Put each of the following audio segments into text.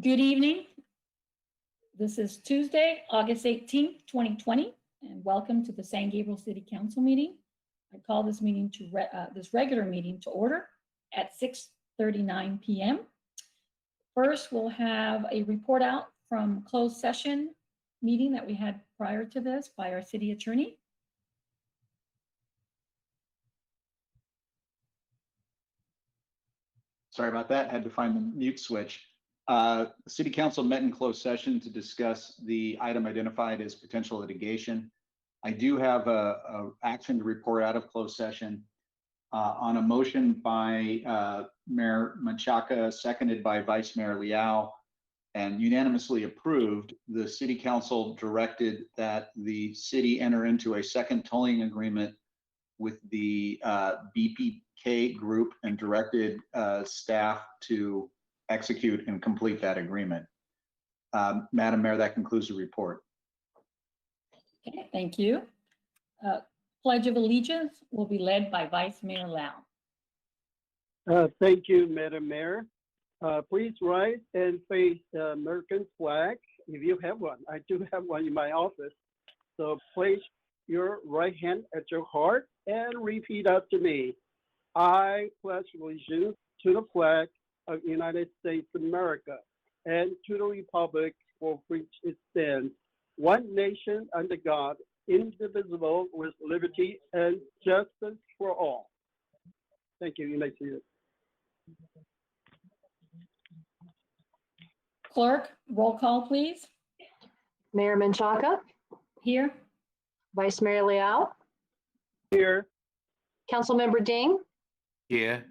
Good evening. This is Tuesday, August 18th, 2020, and welcome to the San Gabriel City Council meeting. I call this meeting this regular meeting to order at 6:39 p.m. First, we'll have a report out from closed session meeting that we had prior to this by our city attorney. Sorry about that. Had to find the mute switch. The City Council met in closed session to discuss the item identified as potential litigation. I do have a action to report out of closed session on a motion by Mayor Menchaca, seconded by Vice Mayor Leal, and unanimously approved. The City Council directed that the city enter into a second tolling agreement with the BPK group and directed staff to execute and complete that agreement. Madam Mayor, that concludes the report. Okay, thank you. Pledge of Allegiance will be led by Vice Mayor Lau. Thank you, Madam Mayor. Please rise and face the American flag if you have one. I do have one in my office. So place your right hand at your heart and repeat after me. I pledge allegiance to the flag of the United States of America and to the republic for which it stands, one nation under God, indivisible, with liberty and justice for all. Thank you. You may see it. Clerk, roll call, please. Mayor Menchaca, Here. Vice Mayor Leal, Here. Councilmember Ding, Here.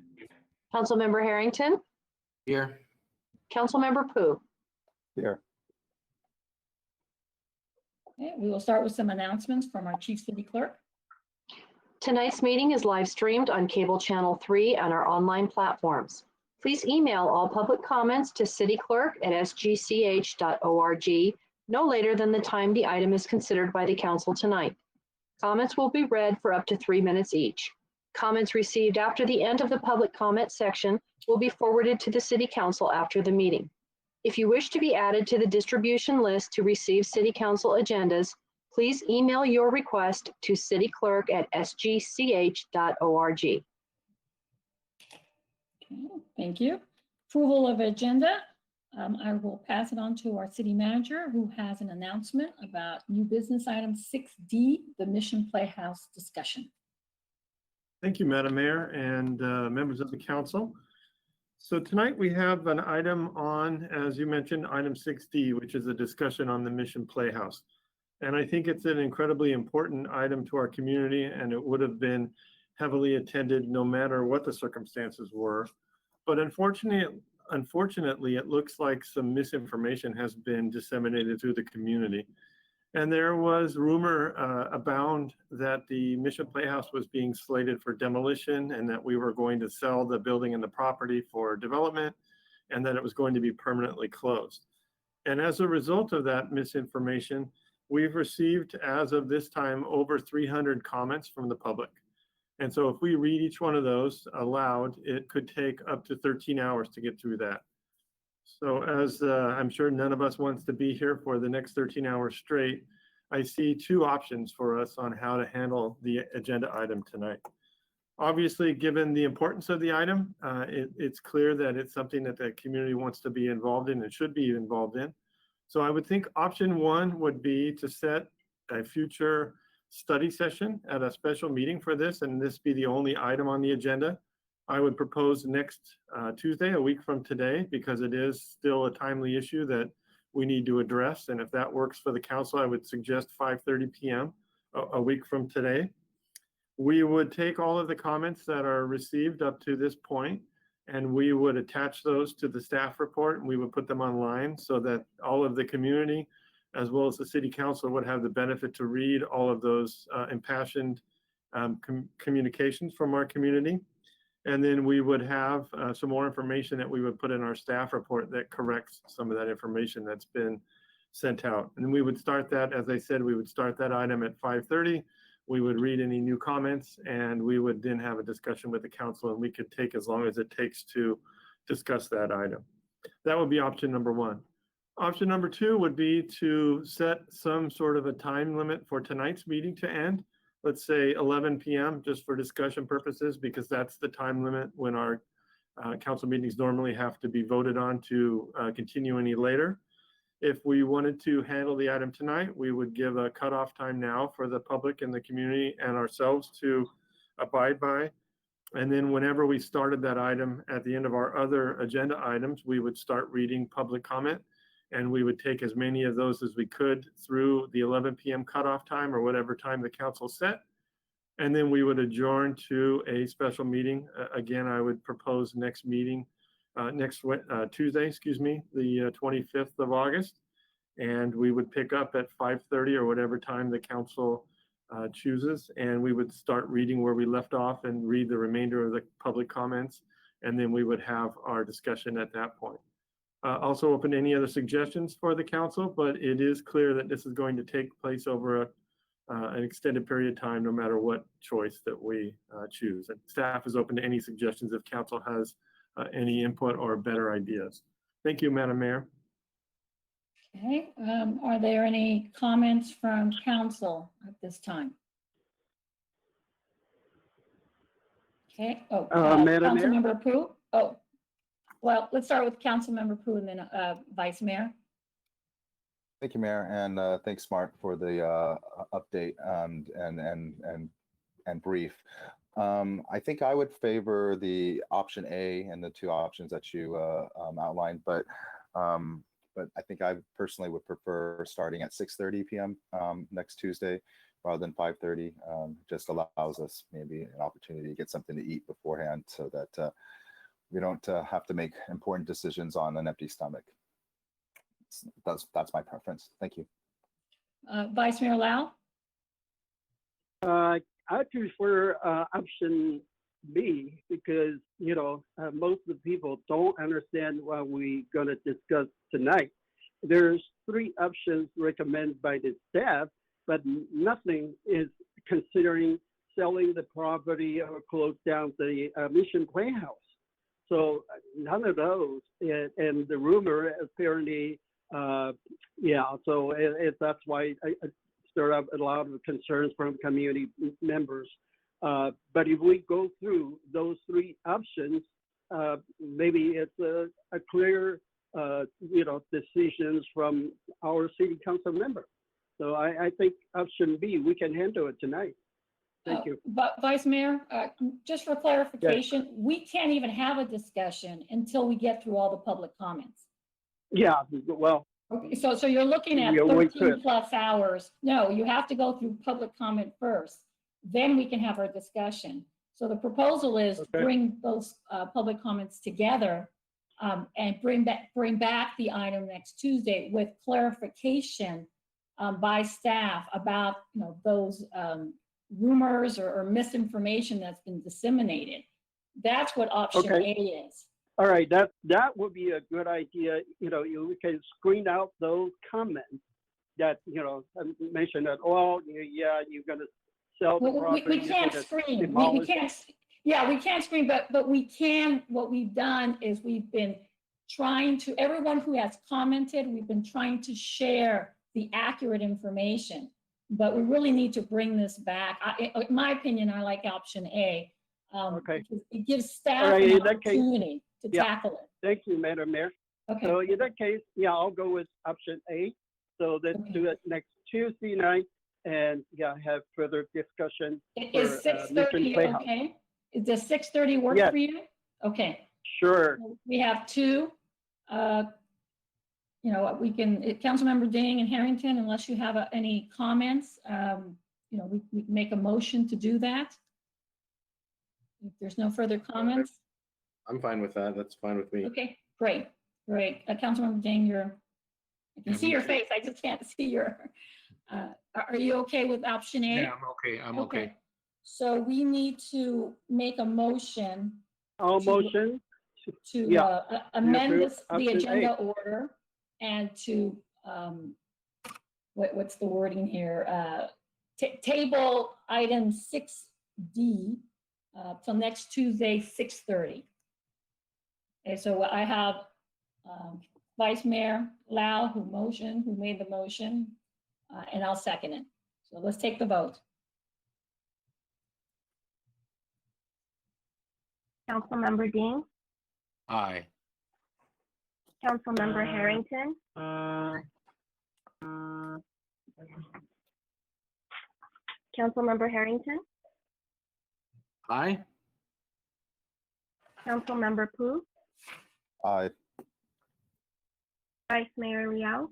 Councilmember Harrington, Here. Councilmember Pu. Here. Okay, we will start with some announcements from our Chief City Clerk. Tonight's meeting is live streamed on Cable Channel 3 and our online platforms. Please email all public comments to cityclerk@sgch.org no later than the time the item is considered by the council tonight. Comments will be read for up to 3 minutes each. Comments received after the end of the public comment section will be forwarded to the City Council after the meeting. If you wish to be added to the distribution list to receive City Council agendas, please email your request to cityclerk@sgch.org. Okay, thank you. Approval of agenda. I will pass it on to our city manager, who has an announcement about new business item 6D, the Mission Playhouse discussion. Thank you, Madam Mayor and members of the council. So tonight we have an item on, as you mentioned, item 6D, which is a discussion on the Mission Playhouse. And I think it's an incredibly important item to our community, and it would have been heavily attended no matter what the circumstances were. But unfortunately, it looks like some misinformation has been disseminated through the community. And there was rumor abound that the Mission Playhouse was being slated for demolition and that we were going to sell the building and the property for development and that it was going to be permanently closed. And as a result of that misinformation, we've received, as of this time, over 300 comments from the public. And so if we read each one of those aloud, it could take up to 13 hours to get through that. So as I'm sure none of us wants to be here for the next 13 hours straight, I see two options for us on how to handle the agenda item tonight. Obviously, given the importance of the item, it's clear that it's something that the community wants to be involved in and should be involved in. So I would think option one would be to set a future study session at a special meeting for this, and this be the only item on the agenda. I would propose next Tuesday, a week from today, because it is still a timely issue that we need to address. And if that works for the council, I would suggest 5:30 p.m. a week from today. We would take all of the comments that are received up to this point, and we would attach those to the staff report, and we would put them online so that all of the community, as well as the city council, would have the benefit to read all of those impassioned communications from our community. And then we would have some more information that we would put in our staff report that corrects some of that information that's been sent out. And we would start that, as I said, we would start that item at 5:30. We would read any new comments, and we would then have a discussion with the council, and we could take as long as it takes to discuss that item. That would be option number one. Option number two would be to set some sort of a time limit for tonight's meeting to end. Let's say 11 p.m. just for discussion purposes, because that's the time limit when our council meetings normally have to be voted on to continue any later. If we wanted to handle the item tonight, we would give a cutoff time now for the public and the community and ourselves to abide by. And then whenever we started that item at the end of our other agenda items, we would start reading public comment, and we would take as many of those as we could through the 11 p.m. cutoff time or whatever time the council set. And then we would adjourn to a special meeting. Again, I would propose next meeting, Tuesday, the 25th of August. And we would pick up at 5:30 or whatever time the council chooses. And we would start reading where we left off and read the remainder of the public comments. And then we would have our discussion at that point. Also open to any other suggestions for the council, but it is clear that this is going to take place over an extended period of time, no matter what choice that we choose. And staff is open to any suggestions if council has any input or better ideas. Thank you, Madam Mayor. Okay, are there any comments from council at this time? Okay, Madam Mayor? Councilmember Pooh? Oh, well, let's start with Councilmember Pooh and then Vice Mayor. Thank you, Mayor, and thanks, Mark, for the update and brief. I think I would favor the option A and the two options that you outlined, but I think I personally would prefer starting at 6:30 p.m. Next Tuesday rather than 5:30. Just allows us maybe an opportunity to get something to eat beforehand so that we don't have to make important decisions on an empty stomach. That's my preference. Thank you. Vice Mayor Lau? I prefer option B because, most of the people don't understand what we're going to discuss tonight. There's three options recommended by the staff, but nothing is considering selling the property or close down the Mission Playhouse. So none of those, and the rumor apparently, that's why I stirred up a lot of concerns from community members. But if we go through those three options, maybe it's a clear, decisions from our city council member. So I think option B, we can handle it tonight. Thank you. But Vice Mayor, just for clarification, we can't even have a discussion until we get through all the public comments. Yeah, well. Okay, so you're looking at 13 plus hours. No, you have to go through public comment first. Then we can have our discussion. So the proposal is to bring those public comments together and bring back the item next Tuesday with clarification by staff about those rumors or misinformation that's been disseminated. That's what option A is. All right, that would be a good idea. We can screen out those comments that mention that. Oh, yeah, you're going to sell the property. We can't screen. We can't. Yeah, we can't screen, but we can. What we've done is we've been trying to. Everyone who has commented, we've been trying to share the accurate information. But we really need to bring this back. In my opinion, I like option A. Because it gives staff an opportunity to tackle it. Thank you, Madam Mayor. Okay. So in that case, I'll go with option A. So let's do it next Tuesday night and have further discussion. Is 6:30 okay? Does 6:30 work for you? Okay. Sure. We have two. We can, Councilmember Ding and Harrington, unless you have any comments, we make a motion to do that. If there's no further comments. I'm fine with that. That's fine with me. Okay, great. Councilmember Ding, I can see your face. I just can't see your, are you okay with option A? Yeah, I'm okay. So we need to make a motion. Motion to amend the agenda A. order and to, what's the wording here? Table item 6D till next Tuesday, 6:30. Okay, so I have Vice Mayor Lau, who made the motion, and I'll second it. So let's take the vote. Councilmember Dean, Aye. Councilmember Harrington, Councilmember Harrington, Aye. Councilmember Pu, Aye. Vice Mayor Liao,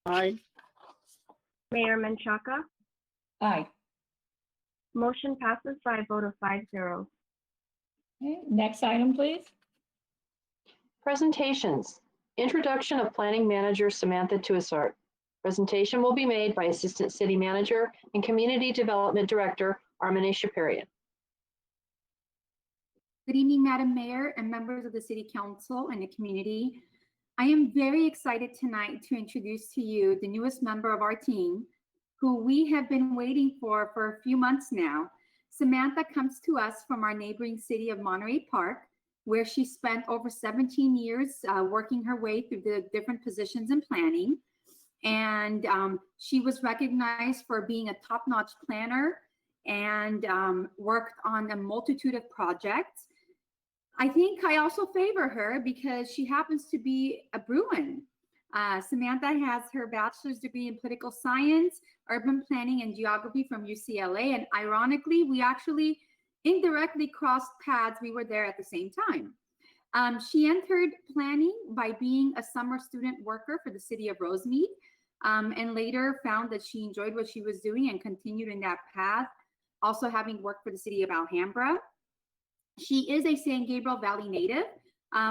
Aye. Mayor Menchaca. Aye. Motion passes by a vote of 5-0. Okay, next item, please. Presentations. Introduction of Planning Manager Samantha Tewasart. Presentation will be made by Assistant City Manager and Community Development Director Armine Shapirian. Good evening, Madam Mayor and members of the City Council and the community. I am very excited tonight to introduce to you the newest member of our team, who we have been waiting for a few months now. Samantha comes to us from our neighboring city of Monterey Park, where she spent over 17 years working her way through the different positions in planning. And she was recognized for being a top-notch planner and worked on a multitude of projects. I think I also favor her because she happens to be a Bruin. Samantha has her bachelor's degree in political science, urban planning, and geography from UCLA. And ironically, we actually indirectly crossed paths. We were there at the same time. She entered planning by being a summer student worker for the city of Rosemead, and later found that she enjoyed what she was doing and continued in that path, also having worked for the city of Alhambra. She is a San Gabriel Valley native.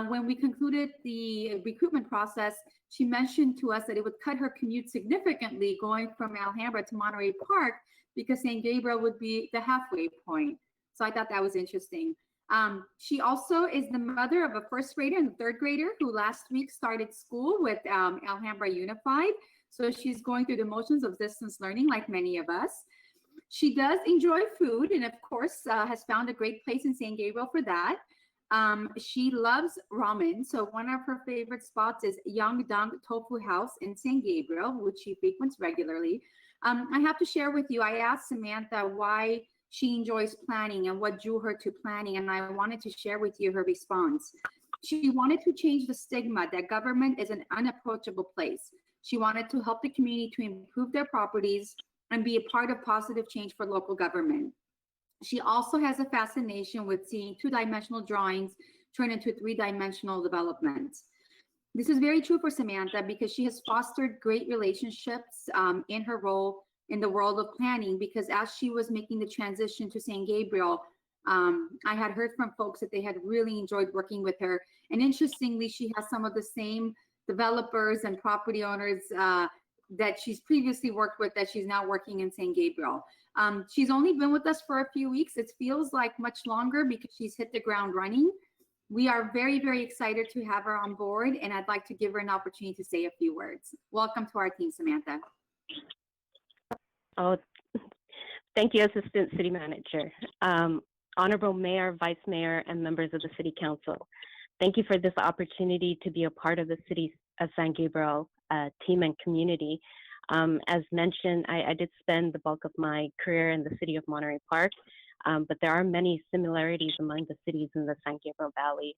When we concluded the recruitment process, she mentioned to us that it would cut her commute significantly going from Alhambra to Monterey Park because San Gabriel would be the halfway point. So I thought that was interesting. She also is the mother of a first grader and a third grader who last week started school with Alhambra Unified. So she's going through the motions of distance learning like many of us. She does enjoy food and of course has found a great place in San Gabriel for that. She loves ramen. So one of her favorite spots is Yangdang Tofu House in San Gabriel, which she frequents regularly. I have to share with you, I asked Samantha why she enjoys planning and what drew her to planning, and I wanted to share with you her response. She wanted to change the stigma that government is an unapproachable place. She wanted to help the community to improve their properties and be a part of positive change for local government. She also has a fascination with seeing two-dimensional drawings turn into three-dimensional developments. This is very true for Samantha because she has fostered great relationships in her role in the world of planning, because as she was making the transition to San Gabriel, I had heard from folks that they had really enjoyed working with her. And interestingly, she has some of the same developers and property owners that she's previously worked with that she's now working in San Gabriel. She's only been with us for a few weeks. It feels like much longer because she's hit the ground running. We are very, very excited to have her on board, and I'd like to give her an opportunity to say a few words. Welcome to our team, Samantha. Oh, thank you, Assistant City Manager. Honorable Mayor, Vice Mayor, and members of the City Council. Thank you for this opportunity to be a part of the City of San Gabriel team and community. As mentioned, I did spend the bulk of my career in the city of Monterey Park, but there are many similarities among the cities in the San Gabriel Valley,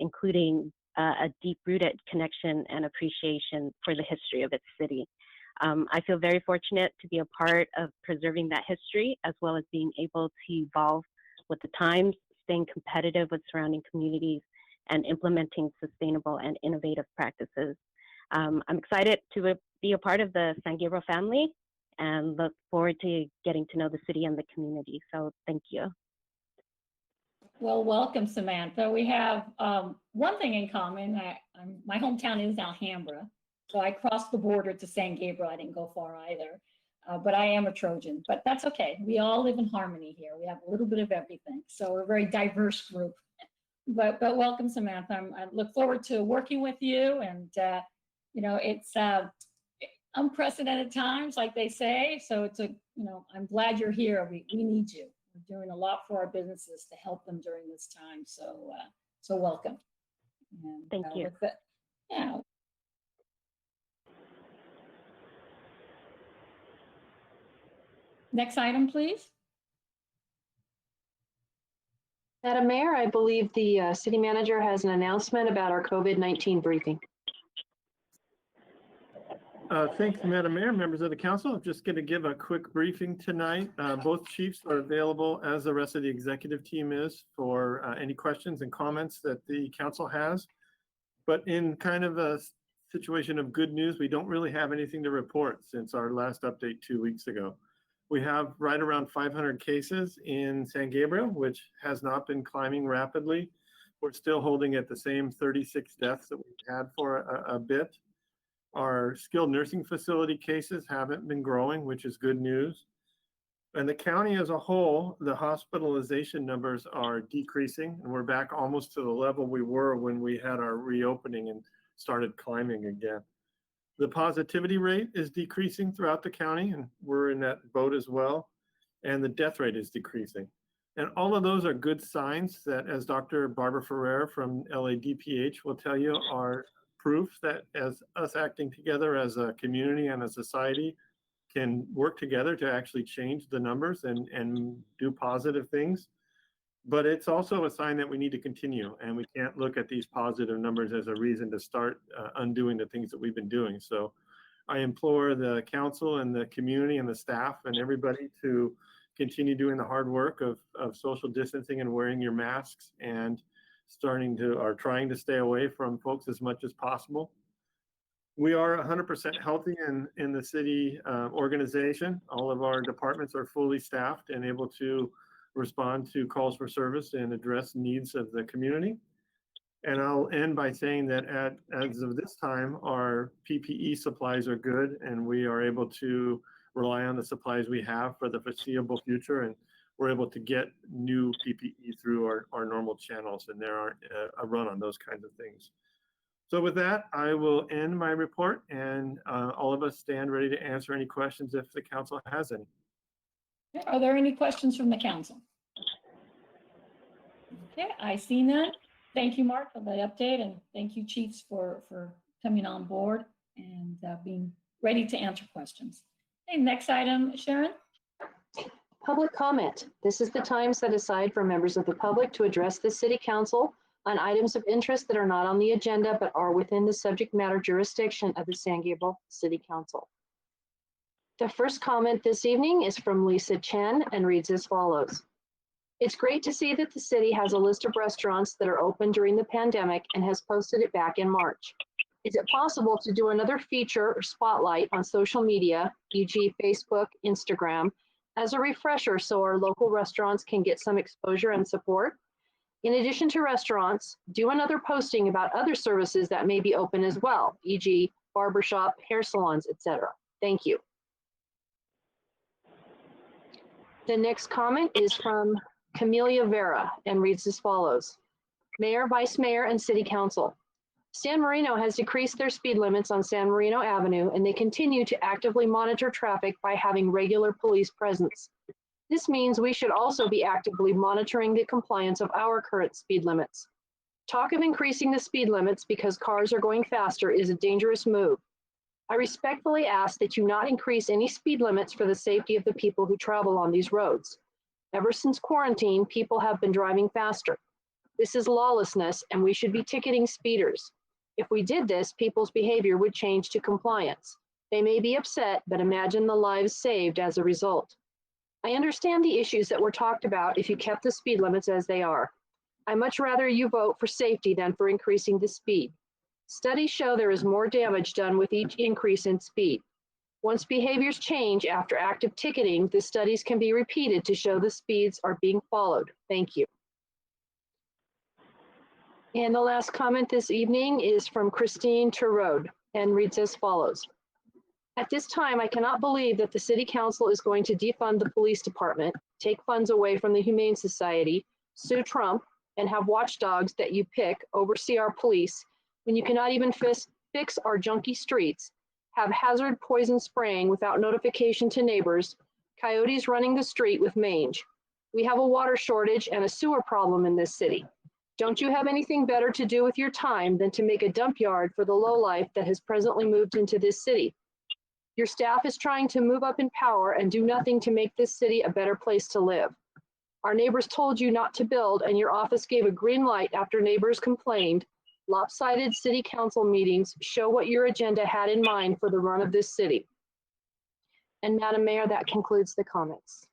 including a deep-rooted connection and appreciation for the history of its city. I feel very fortunate to be a part of preserving that history, as well as being able to evolve with the times, staying competitive with surrounding communities, and implementing sustainable and innovative practices. I'm excited to be a part of the San Gabriel family and look forward to getting to know the city and the community. So thank you. Well, welcome, Samantha. We have one thing in common. My hometown is Alhambra, so I crossed the border to San Gabriel. I didn't go far either, but I am a Trojan, but that's okay. We all live in harmony here. We have a little bit of everything. So we're a very diverse group, but welcome, Samantha. I look forward to working with you, and you know, it's unprecedented times, like they say. So it's I'm glad you're here. We need you. We're doing a lot for our businesses to help them during this time. So welcome. And, Thank you. with that- Yeah. Next item, please. Madam Mayor, I believe the city manager has an announcement about our COVID-19 briefing. Thanks, Madam Mayor, members of the council. I'm just going to give a quick briefing tonight. Both chiefs are available, as the rest of the executive team is, for any questions and comments that the council has. But in kind of a situation of good news, we don't really have anything to report since our last update 2 weeks ago. We have right around 500 cases in San Gabriel, which has not been climbing rapidly. We're still holding at the same 36 deaths that we've had for a bit. Our skilled nursing facility cases haven't been growing, which is good news. And the county as a whole, the hospitalization numbers are decreasing, and we're back almost to the level we were when we had our reopening and started climbing again. The positivity rate is decreasing throughout the county, and we're in that boat as well. And the death rate is decreasing. And all of those are good signs that, as Dr. Barbara Ferrer from LADPH will tell you, are proof that as us acting together as a community and a society can work together to actually change the numbers and do positive things. But it's also a sign that we need to continue, and we can't look at these positive numbers as a reason to start undoing the things that we've been doing. So I implore the council and the community and the staff and everybody to continue doing the hard work of social distancing and wearing your masks and trying to stay away from folks as much as possible. We are 100% healthy in the city organization. All of our departments are fully staffed and able to respond to calls for service and address needs of the community. And I'll end by saying that as of this time, our PPE supplies are good, and we are able to rely on the supplies we have for the foreseeable future. And we're able to get new PPE through our normal channels, and there aren't a run on those kinds of things. So with that, I will end my report, and all of us stand ready to answer any questions if the council has any. Are there any questions from the council? Okay, I see none. Thank you, Mark, for the update, and thank you, chiefs, for coming on board and being ready to answer questions. Okay, next item, Sharon. Public comment. This is the time set aside for members of the public to address the city council on items of interest that are not on the agenda but are within the subject matter jurisdiction of the San Gabriel City Council. The first comment this evening is from Lisa Chen and reads as follows. It's great to see that the city has a list of restaurants that are open during the pandemic and has posted it back in March. Is it possible to do another feature or spotlight on social media, e.g. Facebook, Instagram, as a refresher so our local restaurants can get some exposure and support? In addition to restaurants, do another posting about other services that may be open as well, e.g. barbershop, hair salons, etc. Thank you. The next comment is from Camelia Vera and reads as follows. Mayor, Vice Mayor, and City Council. San Marino has decreased their speed limits on San Marino Avenue, and they continue to actively monitor traffic by having regular police presence. This means we should also be actively monitoring the compliance of our current speed limits. Talk of increasing the speed limits because cars are going faster is a dangerous move. I respectfully ask that you not increase any speed limits for the safety of the people who travel on these roads. Ever since quarantine, people have been driving faster. This is lawlessness, and we should be ticketing speeders. If we did this, people's behavior would change to compliance. They may be upset, but imagine the lives saved as a result. I understand the issues that were talked about if you kept the speed limits as they are. I much rather you vote for safety than for increasing the speed. Studies show there is more damage done with each increase in speed. Once behaviors change after active ticketing, the studies can be repeated to show the speeds are being followed. Thank you. And the last comment this evening is from Christine Turode and reads as follows. At this time, I cannot believe that the City Council is going to defund the police department, take funds away from the Humane Society, sue Trump, and have watchdogs that you pick oversee our police when you cannot even fix our junky streets, have hazard poison spraying without notification to neighbors, coyotes running the street with mange. We have a water shortage and a sewer problem in this city. Don't you have anything better to do with your time than to make a dump yard for the lowlife that has presently moved into this city? Your staff is trying to move up in power and do nothing to make this city a better place to live. Our neighbors told you not to build, and your office gave a green light after neighbors complained. Lopsided city council meetings show what your agenda had in mind for the run of this city. And Madam Mayor, that concludes the comments.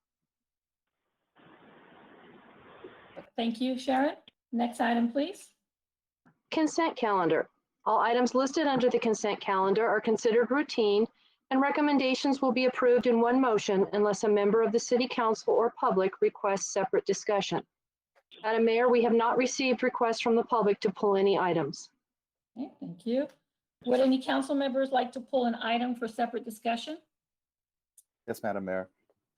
Thank you, Sharon. Next item, please. Consent calendar. All items listed under the consent calendar are considered routine, and recommendations will be approved in one motion unless a member of the city council or public requests separate discussion. Madam Mayor, we have not received requests from the public to pull any items. Okay, thank you. Would any council members like to pull an item for separate discussion? Yes, Madam Mayor.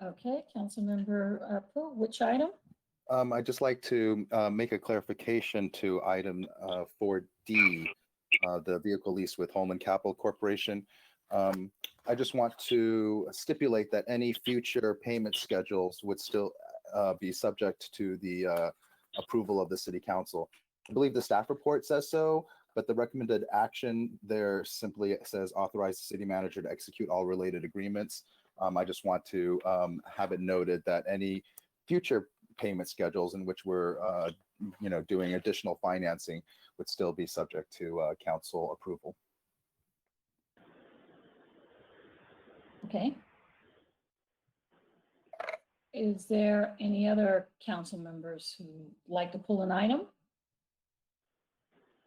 Okay, Councilmember Pu, which item? I'd just like to make a clarification to item 4D, the vehicle lease with Holman Capital Corporation. I just want to stipulate that any future payment schedules would still be subject to the approval of the city council. I believe the staff report says so, but the recommended action there simply says authorize the city manager to execute all related agreements. I just want to have it noted that any future payment schedules in which we're doing additional financing would still be subject to council approval. Okay. Is there any other council members who like to pull an item?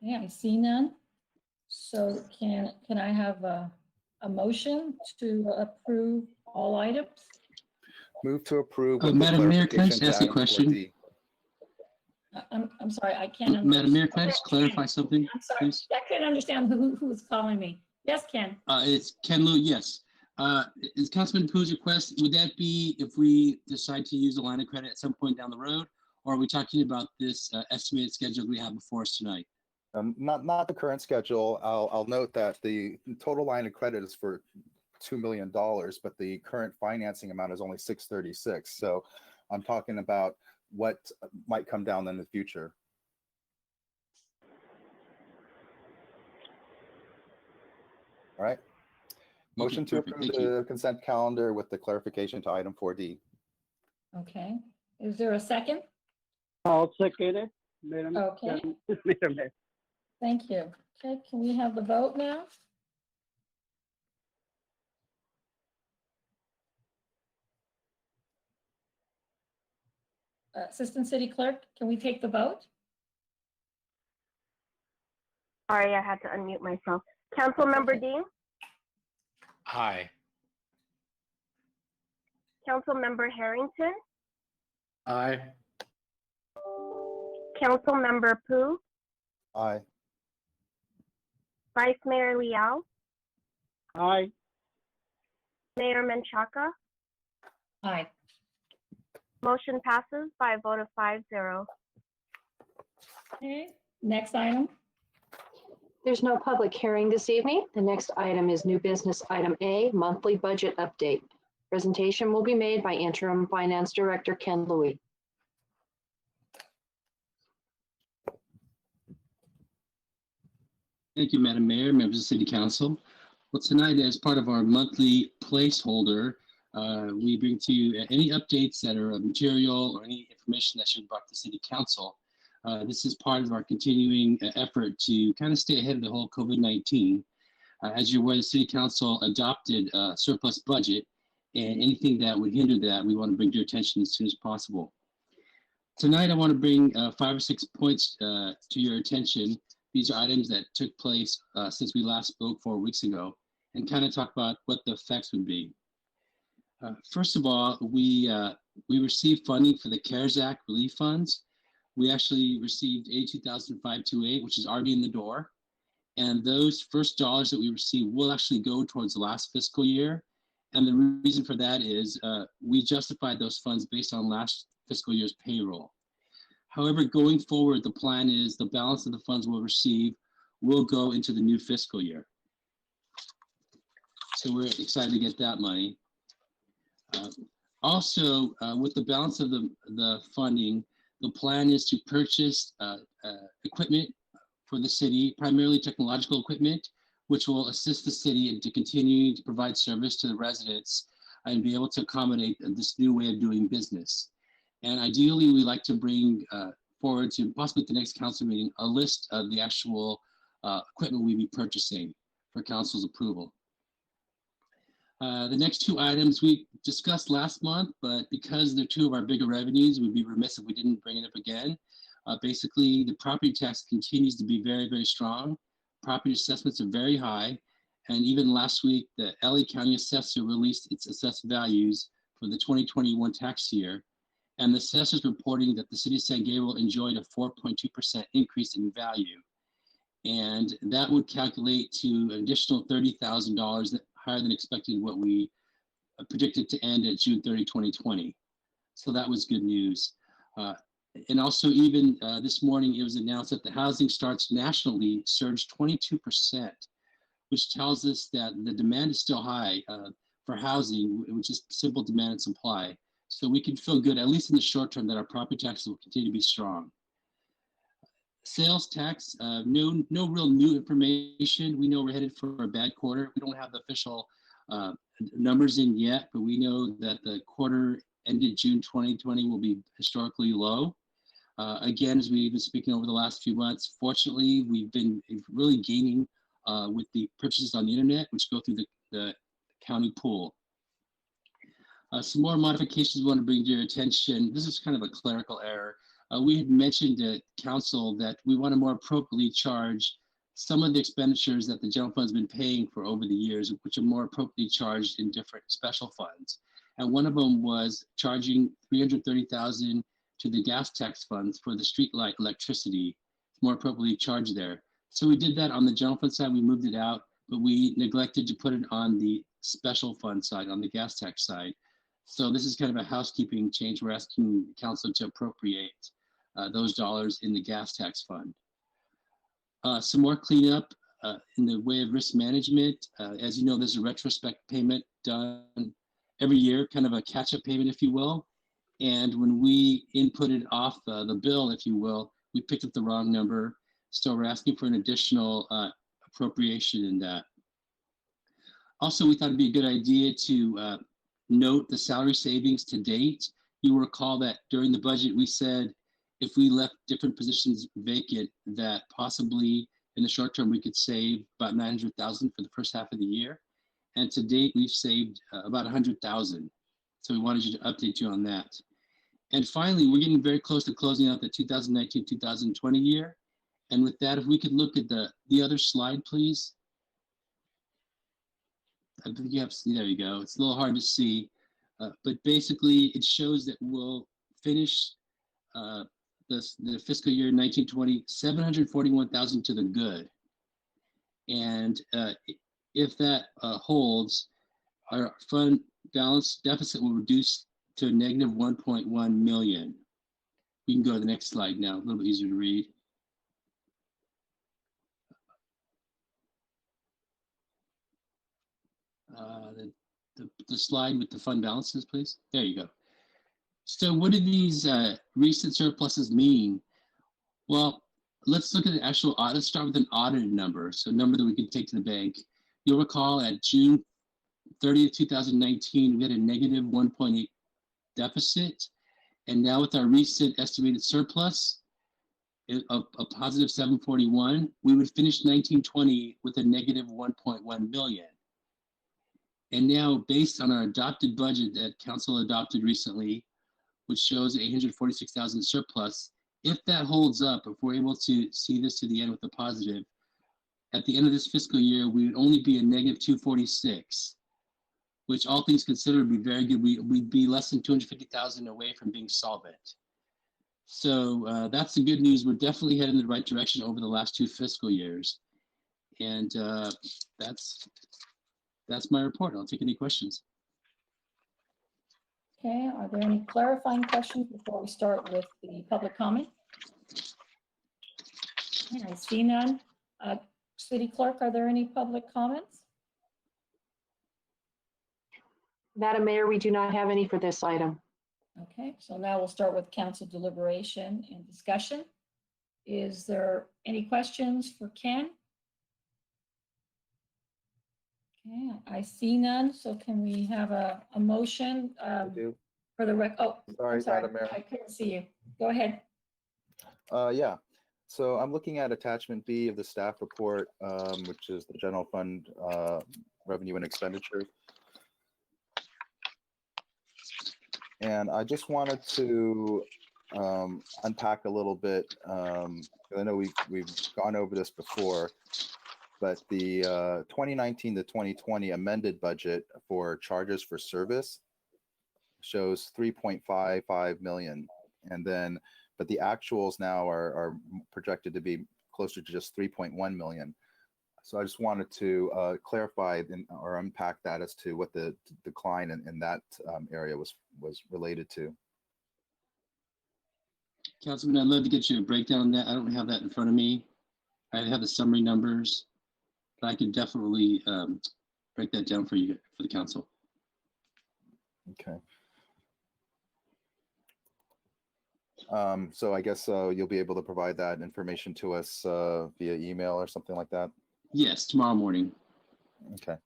Yeah, I see none. So can I have a motion to approve all items? Move to approve. With Madam Mayor, can I just clarification ask a to question? item 4D. I'm sorry, I can't. Madam Mayor, can I just clarify something, I'm sorry, please? I couldn't understand who was calling me. Yes, Ken. It's Ken Liu, yes. Is Councilman Pu's request, would that be if we decide to use a line of credit at some point down the road? Or are we talking about this estimated schedule we have before us tonight? Not the current schedule. I'll note that the total line of credit is for $2 million, but the current financing amount is only 636. So I'm talking about what might come down in the future. All right. Motion to perfect. approve Thank you. the consent calendar with the clarification to item 4D. Okay. Is there a second? I'll second it, Madam. Okay. Madam Mayor. Thank you. Okay, can we have the vote now? Assistant City Clerk, can we take the vote? Sorry, I had to unmute myself. Councilmember Dean, Aye. Councilmember Harrington, Aye. Councilmember Pu, Aye. Vice Mayor Liao, Aye. Mayor Menchaca. Aye. Motion passes by a vote of 5-0. Okay, next item. There's no public hearing this evening. The next item is new business item A, monthly budget update. Presentation will be made by Interim Finance Director Ken Louie. Thank you, Madam Mayor, members of the City Council. Well, tonight, as part of our monthly placeholder, we bring to you any updates that are material or any information that should be brought to the City Council. This is part of our continuing effort to kind of stay ahead of the whole COVID-19. As you're aware, the City Council adopted a surplus budget, and anything that would hinder that, we want to bring to your attention as soon as possible. Tonight, I want to bring 5 or 6 points to your attention. These are items that took place since we last spoke 4 weeks ago, and kind of talk about what the effects would be. First of all, we received funding for the CARES Act relief funds. We actually received $82,528, which is already in the door. And those first dollars that we received will actually go towards the last fiscal year. And the reason for that is we justified those funds based on last fiscal year's payroll. However, going forward, the plan is the balance of the funds we'll receive will go into the new fiscal year. So we're excited to get that money. Also, with the balance of the funding, The plan is to purchase equipment for the city, primarily technological equipment, which will assist the city in to continue to provide service to the residents and be able to accommodate this new way of doing business. And ideally, we'd like to bring forward to possibly at the next council meeting a list of the actual equipment we'll be purchasing for council's approval. The next two items we discussed last month, but because they're two of our bigger revenues, we'd be remiss if we didn't bring it up again. Basically, the property tax continues to be very, very strong. Property assessments are very high. And even last week, the LA County Assessor released its assessed values for the 2021 tax year. And the assessor is reporting that the city of San Gabriel enjoyed a 4.2% increase in value. And that would calculate to an additional $30,000 higher than expected what we predicted to end at June 30, 2020. So that was good news. And also even this morning, it was announced that the housing starts nationally surged 22%, which tells us that the demand is still high for housing, which is simple demand and supply. So we can feel good, at least in the short term, that our property taxes will continue to be strong. Sales tax, no real new information. We know we're headed for a bad quarter. We don't have the official numbers in yet, but we know that the quarter ended June 2020 will be historically low. Again, as we've been speaking over the last few months, fortunately, we've been really gaining with the purchases on the internet, which go through the county pool. Some more modifications we want to bring to your attention. This is kind of a clerical error. We had mentioned to council that we want to more appropriately charge some of the expenditures that the general fund has been paying for over the years, which are more appropriately charged in different special funds. And one of them was charging $330,000 to the gas tax funds for the streetlight electricity, more appropriately charged there. So we did that on the general fund side, we moved it out, but we neglected to put it on the special fund side, on the gas tax side. So this is kind of a housekeeping change. We're asking council to appropriate those dollars in the gas tax fund. Some more cleanup in the way of risk management. As you know, there's a retrospect payment done every year, kind of a catch-up payment, if you will. And when we inputted off the bill, if you will, we picked up the wrong number. So we're asking for an additional appropriation in that. Also, we thought it'd be a good idea to note the salary savings to date. You will recall that during the budget, we said if we left different positions vacant, that possibly in the short term, we could save about $900,000 for the first half of the year. And to date, we've saved about $100,000. So we wanted you to update you on that. And finally, we're getting very close to closing out the 2019-2020 year. And with that, if we could look at the other slide, please. I think you have, there you go. It's a little hard to see, but basically it shows that we'll finish the fiscal year 1920, 741,000 to the good. And if that holds, our fund balance deficit will reduce to a negative 1.1 million. We can go to the next slide now, a little bit easier to read. The slide with the fund balances, please. There you go. So what do these recent surpluses mean? Well, let's look at the actual audit. Let's start with an audited number, so a number that we can take to the bank. You'll recall at June 30th, 2019, we had a negative 1.8 deficit. And now with our recent estimated surplus of a positive 741, we would finish 1920 with a negative 1.1 million. And now, based on our adopted budget that council adopted recently, which shows 846,000 surplus, if that holds up, if we're able to see this to the end with a positive, at the end of this fiscal year, we would only be a negative 246, which all things considered would be very good. We'd be less than 250,000 away from being solvent. So that's the good news. We're definitely heading in the right direction over the last 2 fiscal years. And that's my report. I'll take any questions. Okay, are there any clarifying questions before we start with the public comment? Okay, I see none. City Clerk, are there any public comments? Madam Mayor, we do not have any for this item. Okay, so now we'll start with council deliberation and discussion. Is there any questions for Ken? Okay, I see none, so can we have a motion I do. for the oh, Sorry, I'm sorry, Madam Mayor. I couldn't see you. Go ahead. Yeah, so I'm looking at attachment B of the staff report, which is the general fund revenue and expenditures. And I just wanted to unpack a little bit. I know we've gone over this before, but the 2019 to 2020 amended budget for charges for service shows 3.55 million, and then but the actuals now are projected to be closer to just 3.1 million. So I just wanted to clarify or unpack that as to what the decline in that area was related to. Councilman, I'd love to get you a breakdown on that. I don't have that in front of me. I have the summary numbers, but I can definitely break that down for you, for the council. Okay. So I guess you'll be able to provide that information to us via email or something like that? Yes, tomorrow morning. Okay.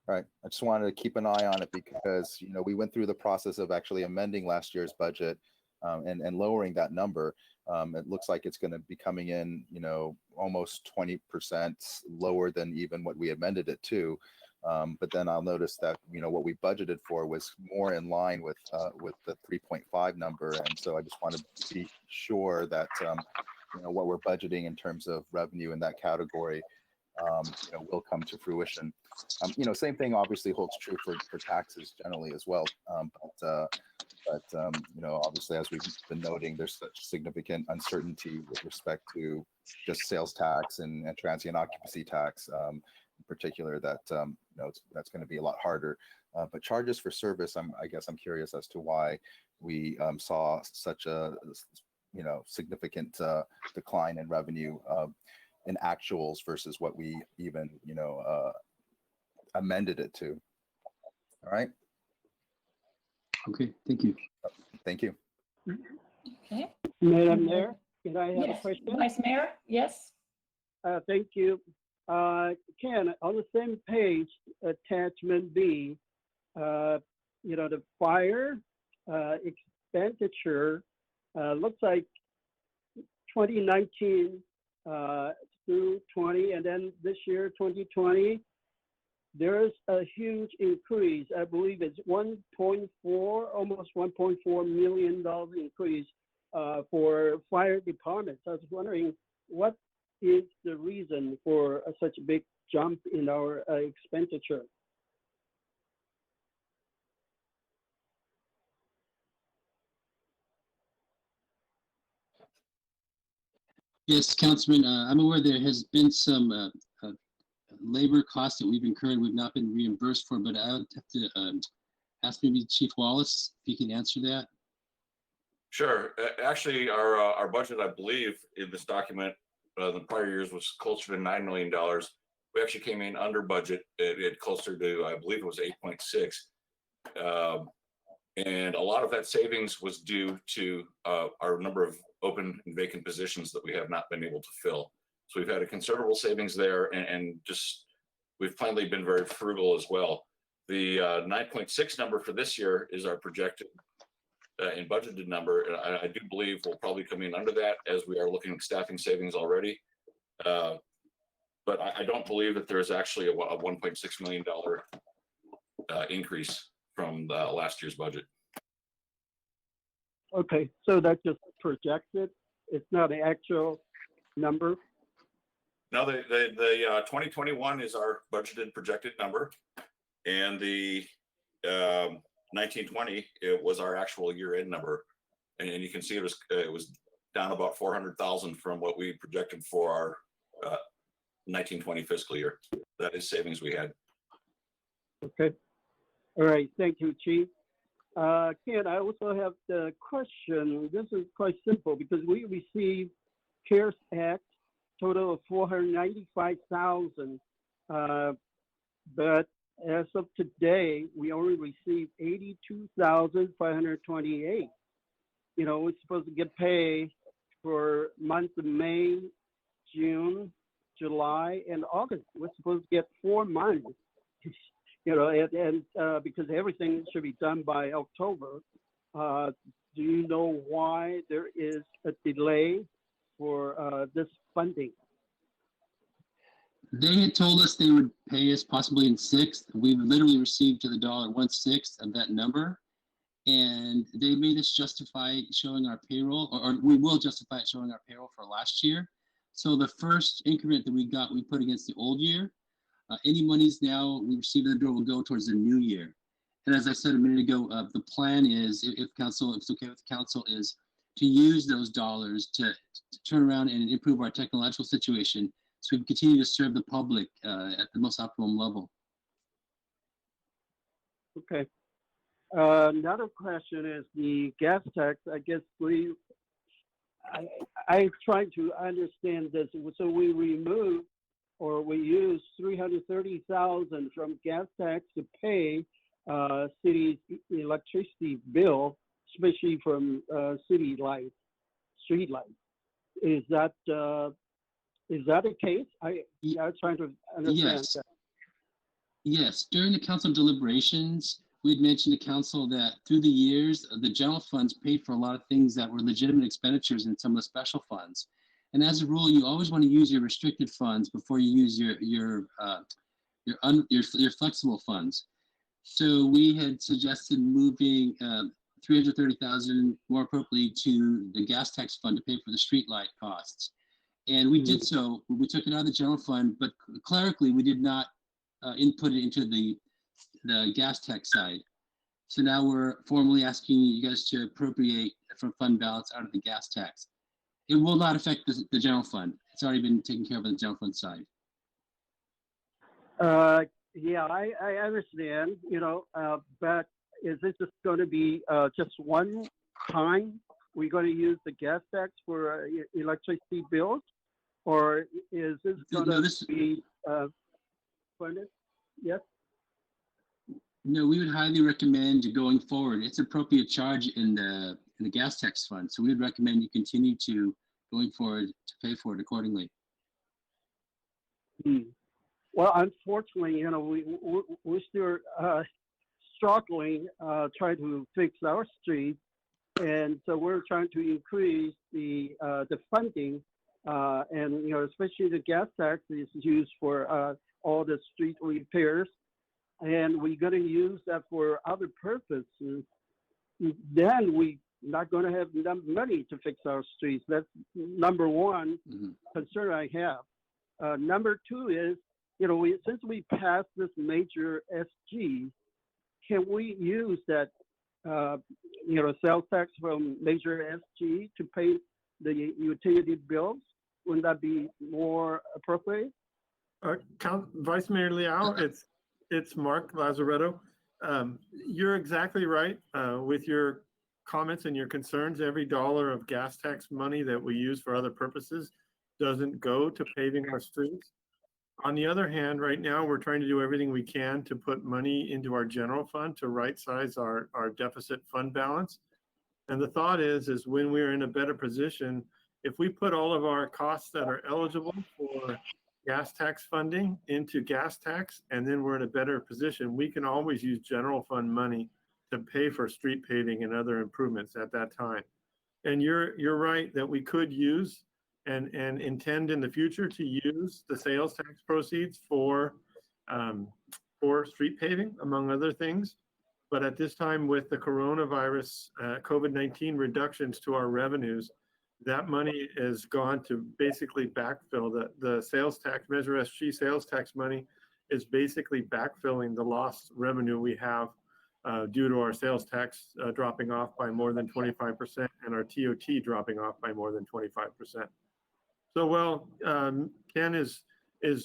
All right. I just wanted to keep an eye on it because, you know, we went through the process of actually amending last year's budget and lowering that number. It looks like it's going to be coming in, you know, almost 20% lower than even what we amended it to. But then I'll notice that, you know, what we budgeted for was more in line with the 3.5 number. And so I just wanted to be sure that, you know, what we're budgeting in terms of revenue in that category, you know, will come to fruition. You know, same thing obviously holds true for taxes generally as well. But you know, obviously, as we've been noting, there's such significant uncertainty with respect to just sales tax and transient occupancy tax, in particular, that you know, that's going to be a lot harder. But charges for service, I guess I'm curious as to why we saw such a, you know, significant decline in revenue in actuals versus what we even, you know, amended it to. All right. Okay, thank you. Thank you. Okay. Madam Mayor, can I have a Yes, question? Vice Mayor, yes? Thank you. Ken, on the same page, attachment B, you know, the fire expenditure looks like 2019 through 20, and then this year, 2020, there's a huge increase. I believe it's 1.4, almost $1.4 million increase for fire departments. I was wondering, what is the reason for such a big jump in our expenditure? Yes, Councilman, I'm aware there has been some labor costs that we've incurred, we've not been reimbursed for, but I would have to ask maybe Chief Wallace if he can answer that. Sure. Actually, our budget, I believe, in this document, the prior years was closer to $9 million. We actually came in under budget. It closer to, I believe it was 8.6. And a lot of that savings was due to our number of open and vacant positions that we have not been able to fill. So we've had a considerable savings there, and just we've plainly been very frugal as well. The 9.6 number for this year is our projected and budgeted number. I do believe we'll probably come in under that, as we are looking at staffing savings already. But I don't believe that there is actually a $1.6 million increase from the last year's budget. Okay, so that's just projected. It's not an actual number. No, the 2021 is our budgeted projected number, and the 1920 it was our actual year-end number, and you can see it was down about 400,000 from what we projected for our 1920 fiscal year. That is savings we had. Okay. All right. Thank you, Chief. Ken, I also have the question. This is quite simple because we received CARES Act total of 495,000, but as of today, we only received 82,528. You know, we're supposed to get paid for months of May, June, July, and August. We're supposed to get 4 months. You know, and because everything should be done by October. Do you know why there is a delay for this funding? They had told us they would pay us possibly in sixth. We've literally received to the dollar 1/6 of that number. And they made us justify showing our payroll, or we will justify it showing our payroll for last year. So the first increment that we got, we put against the old year. Any monies now we receive in the door will go towards the new year. And as I said a minute ago, the plan is, if it's okay with the council, is to use those dollars to turn around and improve our technological situation so we can continue to serve the public at the most optimum level. Okay. Another question is the gas tax. I guess I try to understand this. So we remove or we use 330,000 from gas tax to pay city's electricity bill, especially from city lights, street lights. Is that the case? I'm trying to understand Yes. that. Yes, during the council deliberations, we'd mentioned to council that through the years, the general funds paid for a lot of things that were legitimate expenditures in some of the special funds. And as a rule, you always want to use your restricted funds before you use your flexible funds. So we had suggested moving 330,000 more appropriately to the gas tax fund to pay for the street light costs. And we did so. We took it out of the general fund, but clerically, we did not input it into the gas tax side. So now we're formally asking you guys to appropriate from fund balance out of the gas tax. It will not affect the general fund. It's already been taken care of on the general fund side. Yeah, I understand, you know, but is this just going to be just one time we're going to use the gas tax for electricity bills? Or is this going to be funded? Yes? No, we would highly recommend going forward. It's appropriate charge in the gas tax fund. So we would recommend you continue to going forward to pay for it accordingly. Well, unfortunately, you know, we're still struggling, trying to fix our streets. And so we're trying to increase the funding, and, you know, especially the gas tax is used for all the street repairs. And we're going to use that for other purposes. Then we're not going to have enough money to fix our streets. That's number one concern I have. Number two is, you know, since we passed this major SG, can we use that, you know, sales tax from major SG to pay the utility bills? Wouldn't that be more appropriate? Vice Mayor Liao, it's Mark Lazaretto. You're exactly right with your comments and your concerns. Every dollar of gas tax money that we use for other purposes doesn't go to paving our streets. On the other hand, right now, we're trying to do everything we can to put money into our general fund to right-size our deficit fund balance. And the thought is when we're in a better position, if we put all of our costs that are eligible for gas tax funding into gas tax, and then we're in a better position, we can always use general fund money to pay for street paving and other improvements at that time. And you're right that we could use and intend in the future to use the sales tax proceeds for street paving, among other things. But at this time, with the coronavirus, COVID-19 reductions to our revenues, that money is gone to basically backfill the sales tax, Measure SG sales tax money is basically backfilling the lost revenue we have due to our sales tax dropping off by more than 25% and our TOT dropping off by more than 25%. So, well, Ken is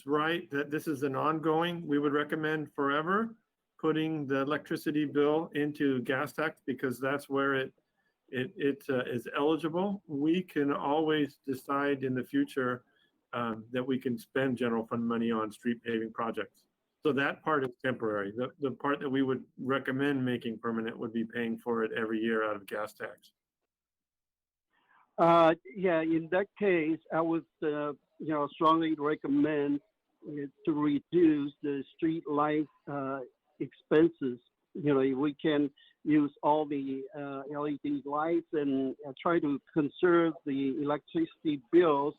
right that this is an ongoing, we would recommend forever putting the electricity bill into gas tax because that's where it is eligible. We can always decide in the future that we can spend general fund money on street paving projects. So that part is temporary. The part that we would recommend making permanent would be paying for it every year out of gas tax. Yeah, in that case, I would, strongly recommend to reduce the street light expenses. If we can use all the LED lights and try to conserve the electricity bills,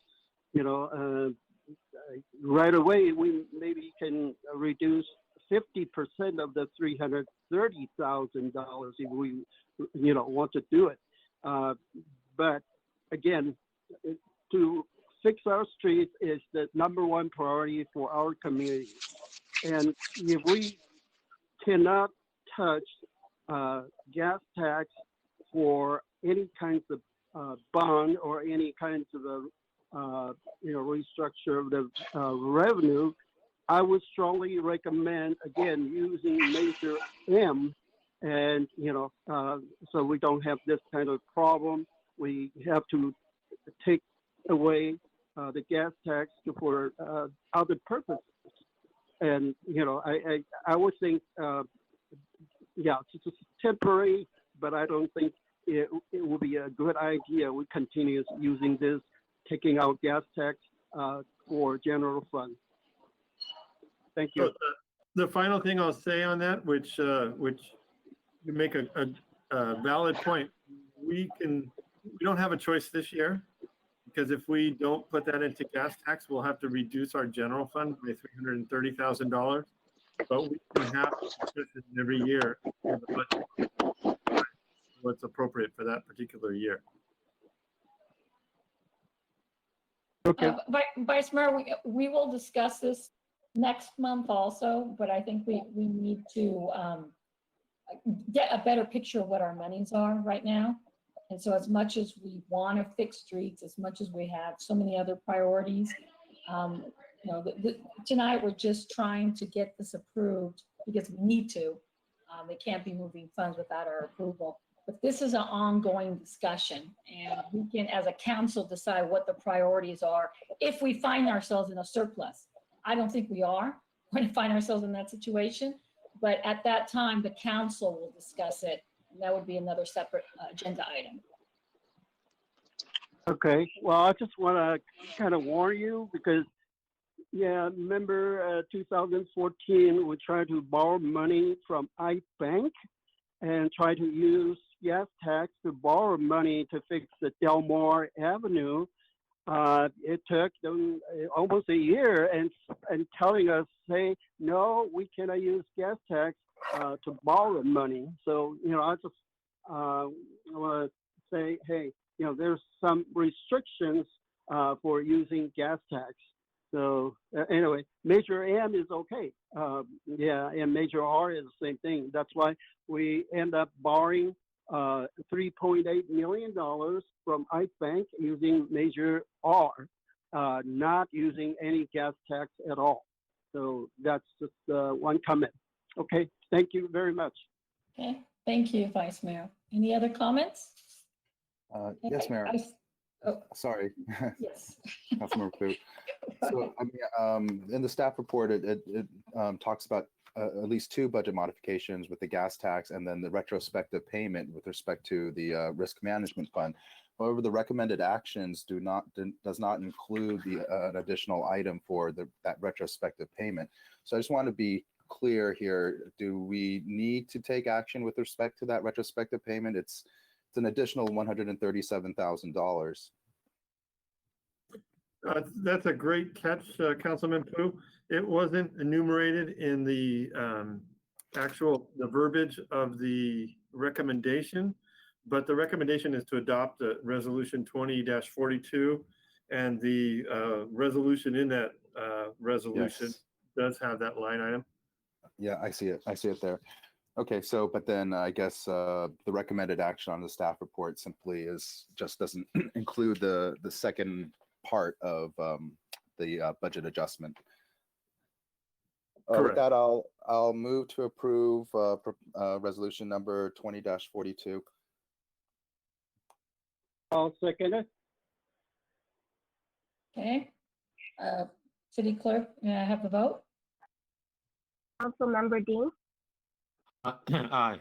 right away, we maybe can reduce 50% of the $330,000 if we, want to do it. But again, to fix our streets is the number one priority for our community. And if we cannot touch gas tax for any kinds of bond or any kinds of restructure of the revenue, I would strongly recommend, again, using Measure M, and so we don't have this kind of problem. We have to take away the gas tax for other purposes, and I would think, it's just temporary, but I don't think it would be a good idea. We continue using this, taking out gas tax for general fund. Thank you. So the final thing I'll say on that, which you make a valid point, we don't have a choice this year, because if we don't put that into gas tax, we'll have to reduce our general fund by $330,000. But we can have every year in the budget what's appropriate for that particular year. Okay. Vice Mayor, we will discuss this next month also, but I think we need to get a better picture of what our monies are right now. And so as much as we want to fix streets, as much as we have so many other priorities, tonight we're just trying to get this approved because we need to. They can't be moving funds without our approval. But this is an ongoing discussion, and we can, as a council, decide what the priorities are if we find ourselves in a surplus. I don't think we are going to find ourselves in that situation, but at that time, the council will discuss it, and that would be another separate agenda item. Okay. Well, I just want to kind of warn you because, remember 2014, we tried to borrow money from iBank and try to use gas tax to borrow money to fix the Delmar Avenue. It took them almost a year and telling us, hey, no, we cannot use gas tax to borrow money. So, I just want to say, hey, there's some restrictions for using gas tax. So anyway, Measure M is okay. And Measure R is the same thing. That's why we end up borrowing $3.8 million from iBank using Measure R, not using any gas tax at all. So that's just one comment. Okay, thank you very much. Okay, thank you, Vice Mayor. Any other comments? Yes, Mayor. Sorry. Yes. Councilmember Fu. So, in the staff report, it talks about at least two budget modifications with the gas tax and then the retrospective payment with respect to the risk management fund. However, the recommended actions does not include an additional item for that retrospective payment. So I just want to be clear here. Do we need to take action with respect to that retrospective payment? It's an additional $137,000. That's a great catch, Councilman Pu. It wasn't enumerated in the the verbiage of the recommendation, but the recommendation is to adopt resolution 20-42, and the resolution in that resolution does have that line item. Yeah, I see it. I see it there. Okay, so but then I guess the recommended action on the staff report simply just doesn't include the second part of the budget adjustment. With that, I'll move to approve resolution number 20-42. I'll second it. Okay. City Clerk, may I have the vote? Councilmember Dean, Aye.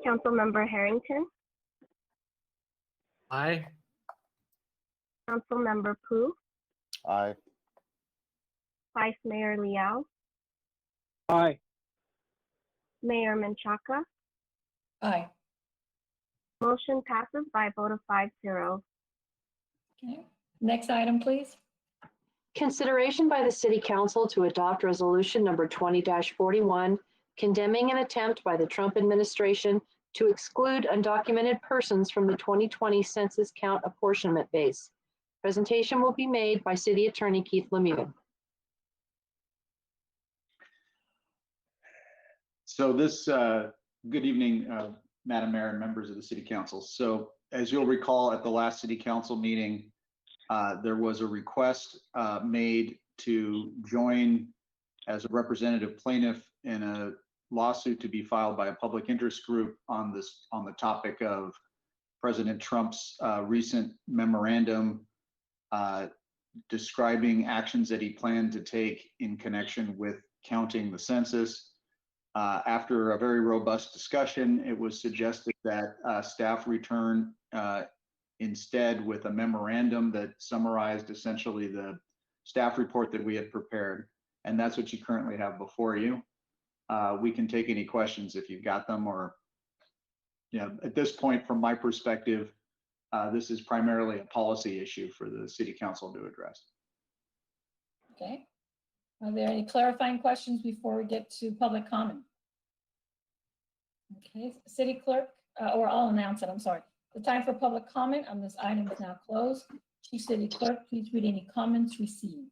Councilmember Harrington, Aye. Councilmember Pu, Aye. Vice Mayor Liao, Aye. Mayor Menchaca. Aye. Motion passes by a vote of 5-0. Okay. Next item, please. Consideration by the City Council to adopt Resolution Number 20-41, condemning an attempt by the Trump administration to exclude undocumented persons from the 2020 census count apportionment base. Presentation will be made by City Attorney Keith Lemieux. So this, good evening, Madam Mayor and members of the City Council. So as you'll recall, at the last City Council meeting, there was a request made to join as a representative plaintiff in a lawsuit to be filed by a public interest group on the topic of President Trump's recent memorandum describing actions that he planned to take in connection with counting the census. After a very robust discussion, it was suggested that staff return instead with a memorandum that summarized essentially the staff report that we had prepared. And that's what you currently have before you. We can take any questions if you've got them, or, at this point, from my perspective, this is primarily a policy issue for the City Council to address. Okay. Are there any clarifying questions before we get to public comment? Okay, City Clerk, or I'll announce it, I'm sorry. The time for public comment on this item is now closed. Chief City Clerk, please read any comments received.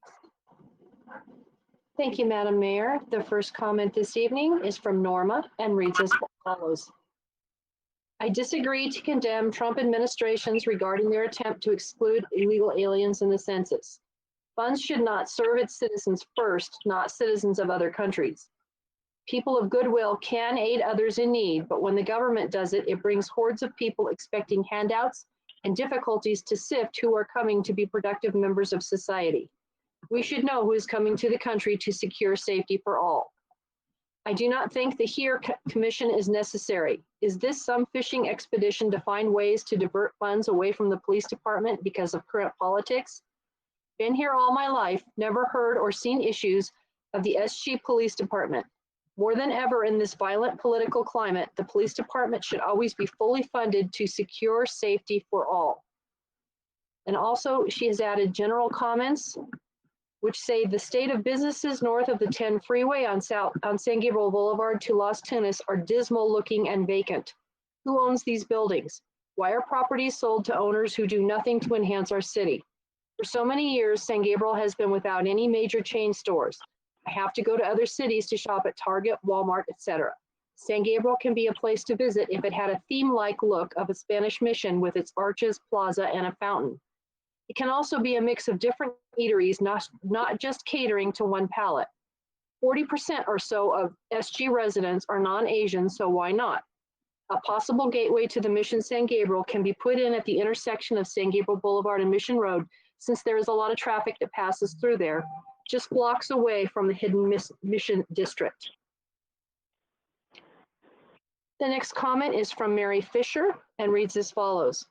Thank you, Madam Mayor. The first comment this evening is from Norma and reads as follows. I disagree to condemn Trump administrations regarding their attempt to exclude illegal aliens in the census. Funds should not serve its citizens first, not citizens of other countries. People of goodwill can aid others in need, but when the government does it, it brings hordes of people expecting handouts and difficulties to sift who are coming to be productive members of society. We should know who is coming to the country to secure safety for all. I do not think the HERE Commission is necessary. Is this some fishing expedition to find ways to divert funds away from the police department because of current politics? Been here all my life, never heard or seen issues of the SG Police Department. More than ever in this violent political climate, the police department should always be fully funded to secure safety for all. And also, she has added general comments, which say the state of businesses north of the 10 freeway on San Gabriel Boulevard to Las Tunas are dismal looking and vacant. Who owns these buildings? Why are properties sold to owners who do nothing to enhance our city? For so many years, San Gabriel has been without any major chain stores. I have to go to other cities to shop at Target, Walmart, etc. San Gabriel can be a place to visit if it had a theme-like look of a Spanish mission with its arches, plaza, and a fountain. It can also be a mix of different eateries, not just catering to one palate. 40% or so of SG residents are non-Asian, so why not? A possible gateway to the Mission San Gabriel can be put in at the intersection of San Gabriel Boulevard and Mission Road, since there is a lot of traffic that passes through there, just blocks away from the hidden Mission District. The next comment is from Mary Fisher and reads as follows.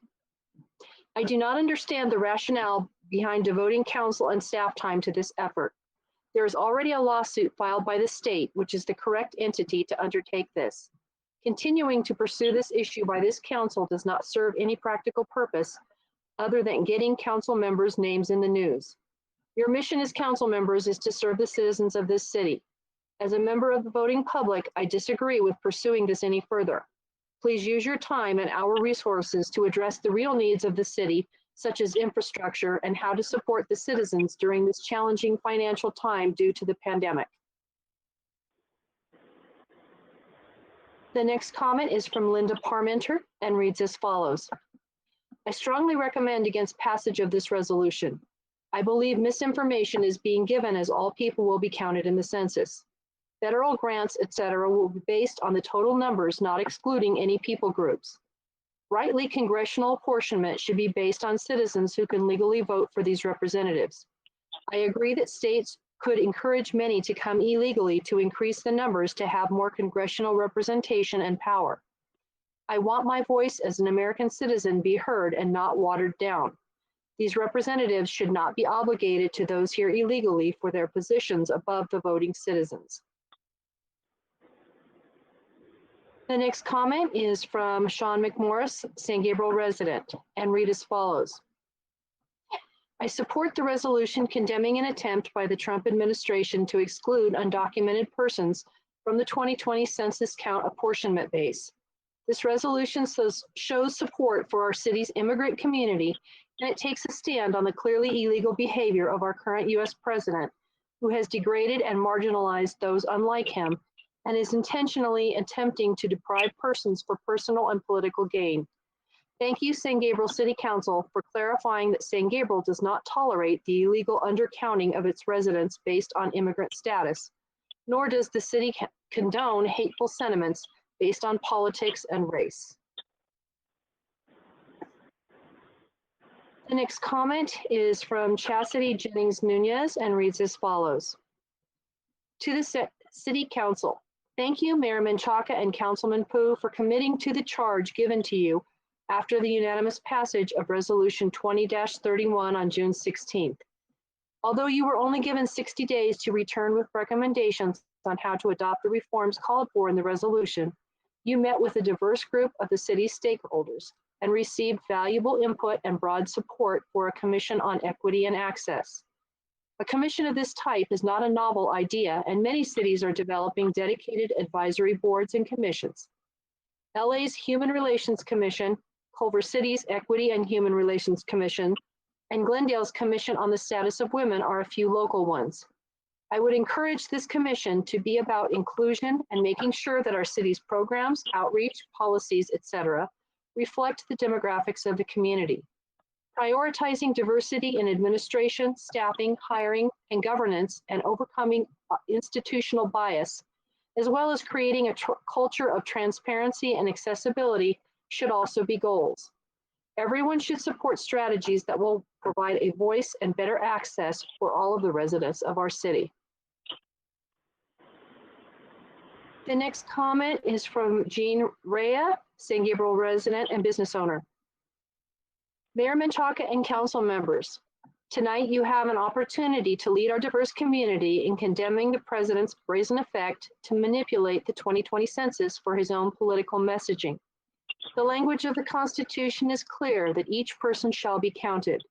I do not understand the rationale behind devoting council and staff time to this effort. There is already a lawsuit filed by the state, which is the correct entity to undertake this. Continuing to pursue this issue by this council does not serve any practical purpose other than getting council members' names in the news. Your mission as council members is to serve the citizens of this city. As a member of the voting public, I disagree with pursuing this any further. Please use your time and our resources to address the real needs of the city, such as infrastructure and how to support the citizens during this challenging financial time due to the pandemic. The next comment is from Linda Parmenter and reads as follows. I strongly recommend against passage of this resolution. I believe misinformation is being given as all people will be counted in the census. Federal grants, etc., will be based on the total numbers, not excluding any people groups. Rightly, congressional apportionment should be based on citizens who can legally vote for these representatives. I agree that states could encourage many to come illegally to increase the numbers to have more congressional representation and power. I want my voice as an American citizen be heard and not watered down. These representatives should not be obligated to those here illegally for their positions above the voting citizens. The next comment is from Sean McMorris, San Gabriel resident, and read as follows. I support the resolution condemning an attempt by the Trump administration to exclude undocumented persons from the 2020 census count apportionment base. This resolution shows support for our city's immigrant community, and it takes a stand on the clearly illegal behavior of our current U.S. president, who has degraded and marginalized those unlike him, and is intentionally attempting to deprive persons for personal and political gain. Thank you, San Gabriel City Council, for clarifying that San Gabriel does not tolerate the illegal undercounting of its residents based on immigrant status, nor does the city condone hateful sentiments based on politics and race. The next comment is from Chastity Jennings Nunez and reads as follows. To the City Council, thank you, Mayor Menchaca and Councilman Pu, for committing to the charge given to you after the unanimous passage of Resolution 20-31 on June 16th. Although you were only given 60 days to return with recommendations on how to adopt the reforms called for in the resolution, you met with a diverse group of the city's stakeholders and received valuable input and broad support for a commission on equity and access. A commission of this type is not a novel idea, and many cities are developing dedicated advisory boards and commissions. LA's Human Relations Commission, Culver City's Equity and Human Relations Commission, and Glendale's Commission on the Status of Women are a few local ones. I would encourage this commission to be about inclusion and making sure that our city's programs, outreach, policies, etc., reflect the demographics of the community. Prioritizing diversity in administration, staffing, hiring, and governance, and overcoming institutional bias, as well as creating a culture of transparency and accessibility, should also be goals. Everyone should support strategies that will provide a voice and better access for all of the residents of our city. The next comment is from Jean Rea, San Gabriel resident and business owner. Mayor Menchaca and council members, tonight you have an opportunity to lead our diverse community in condemning the president's brazen effect to manipulate the 2020 census for his own political messaging. The language of the Constitution is clear that each person shall be counted.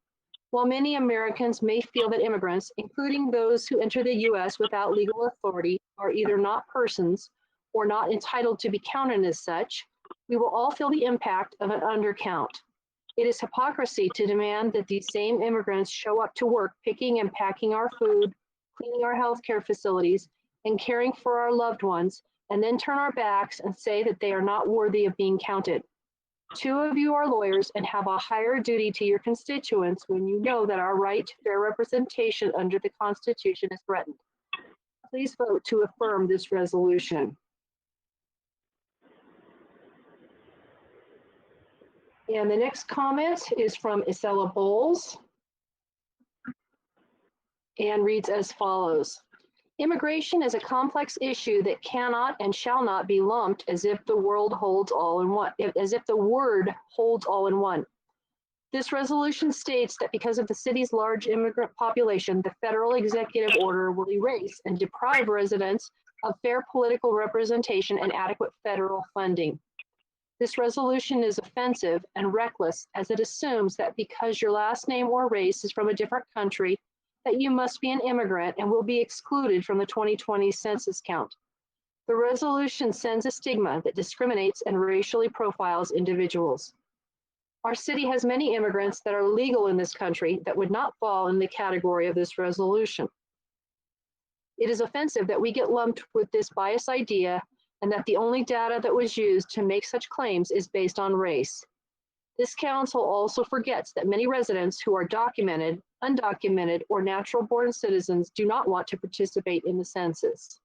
While many Americans may feel that immigrants, including those who enter the U.S. without legal authority, are either not persons or not entitled to be counted as such, we will all feel the impact of an undercount. It is hypocrisy to demand that these same immigrants show up to work picking and packing our food, cleaning our healthcare facilities, and caring for our loved ones, and then turn our backs and say that they are not worthy of being counted. Two of you are lawyers and have a higher duty to your constituents when you know that our right to fair representation under the Constitution is threatened. Please vote to affirm this resolution. And the next comment is from Isela Bowles and reads as follows. Immigration is a complex issue that cannot and shall not be lumped as if the word holds all in one. This resolution states that because of the city's large immigrant population, the federal executive order will erase and deprive residents of fair political representation and adequate federal funding. This resolution is offensive and reckless as it assumes that because your last name or race is from a different country, that you must be an immigrant and will be excluded from the 2020 census count. The resolution sends a stigma that discriminates and racially profiles individuals. Our city has many immigrants that are legal in this country that would not fall in the category of this resolution. It is offensive that we get lumped with this biased idea and that the only data that was used to make such claims is based on race. This council also forgets that many residents who are documented, undocumented, or natural-born citizens do not want to participate in the census.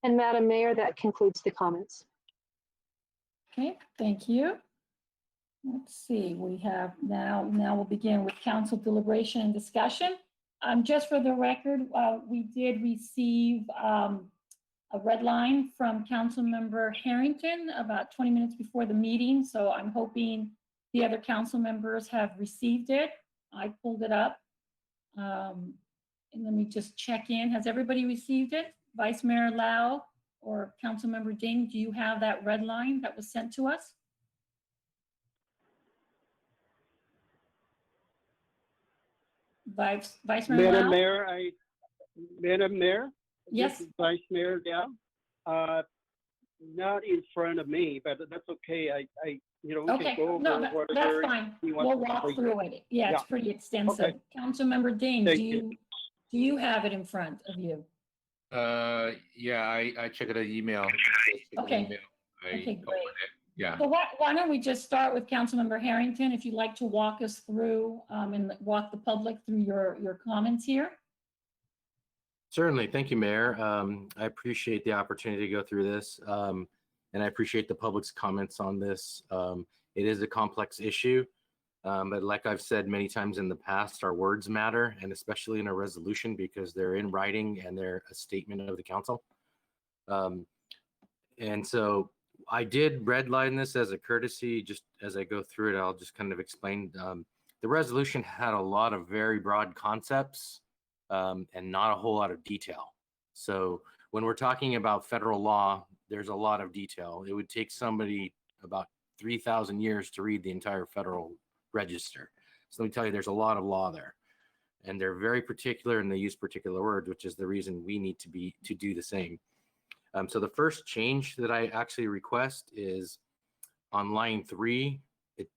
And Madam Mayor, that concludes the comments. Okay, thank you. Let's see, we have now we'll begin with council deliberation and discussion. Just for the record, we did receive a red line from Councilmember Harrington about 20 minutes before the meeting. So I'm hoping the other council members have received it. I pulled it up. And let me just check in. Has everybody received it? Vice Mayor Lau or Councilmember Ding, do you have that red line that was sent to us? Vice Mayor Madam Lau? Mayor, Madam Mayor? Yes. This is Vice Mayor Liao. Not in front of me, but that's okay. We Okay, can go no, over that's whatever fine. you We'll want to walk say. through it. Yeah, it's Yeah. pretty extensive. Okay. Councilmember Ding, Thank do you have it in front of you? Yeah, I checked the email. Okay. I Okay, great. opened it. Yeah. So why don't we just start with Councilmember Harrington, if you'd like to walk us through and walk the public through your comments here. Certainly. Thank you, Mayor. I appreciate the opportunity to go through this, and I appreciate the public's comments on this. It is a complex issue, but like I've said many times in the past, our words matter, and especially in a resolution because they're in writing and they're a statement of the council. And so I did redline this as a courtesy. Just as I go through it, I'll just kind of explain. The resolution had a lot of very broad concepts and not a whole lot of detail. So when we're talking about federal law, there's a lot of detail. It would take somebody about 3,000 years to read the entire federal register. So let me tell you, there's a lot of law there, and they're very particular and they use particular words, which is the reason we need to do the same. So the first change that I actually request is on line 3.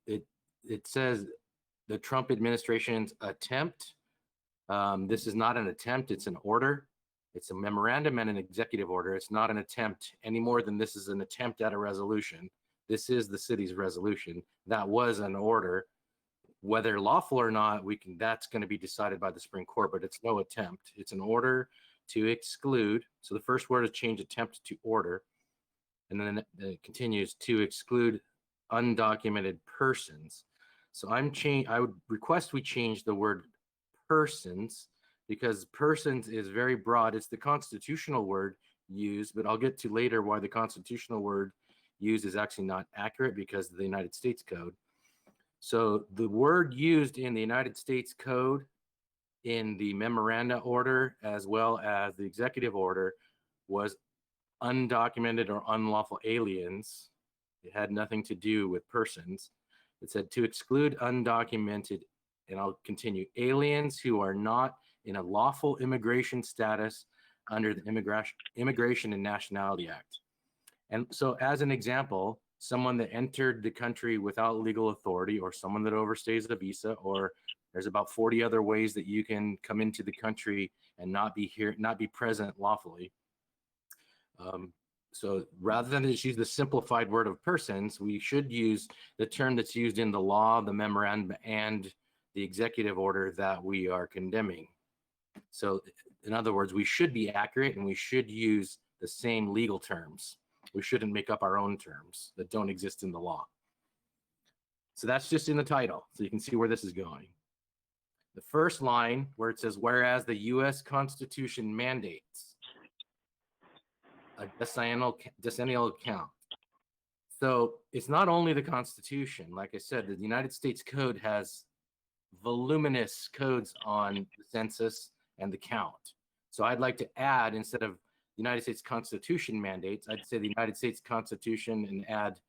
It says the Trump administration's attempt. This is not an attempt, it's an order. It's a memorandum and an executive order. It's not an attempt any more than this is an attempt at a resolution. This is the city's resolution. That was an order. Whether lawful or not, that's going to be decided by the Supreme Court, but it's no attempt. It's an order to exclude. So the first word is change attempt to order. And then it continues to exclude undocumented persons. So I would request we change the word persons, because persons is very broad. It's the constitutional word used, but I'll get to later why the constitutional word used is actually not accurate because of the United States Code. So the word used in the United States Code in the memoranda order as well as the executive order was undocumented or unlawful aliens. It had nothing to do with persons. It said to exclude undocumented, and I'll continue, aliens who are not in a lawful immigration status under the Immigration and Nationality Act. And so as an example, someone that entered the country without legal authority, or someone that overstays a visa, or there's about 40 other ways that you can come into the country and not be present lawfully. So rather than just use the simplified word of persons, we should use the term that's used in the law, the memorandum, and the executive order that we are condemning. So in other words, we should be accurate and we should use the same legal terms. We shouldn't make up our own terms that don't exist in the law. So that's just in the title, so you can see where this is going. The first line where it says, whereas the US Constitution mandates a decennial count. So it's not only the Constitution. Like I said, the United States Code has voluminous codes on the census and the count. So I'd like to add, instead of the United States Constitution mandates, I'd say the United States Constitution and add,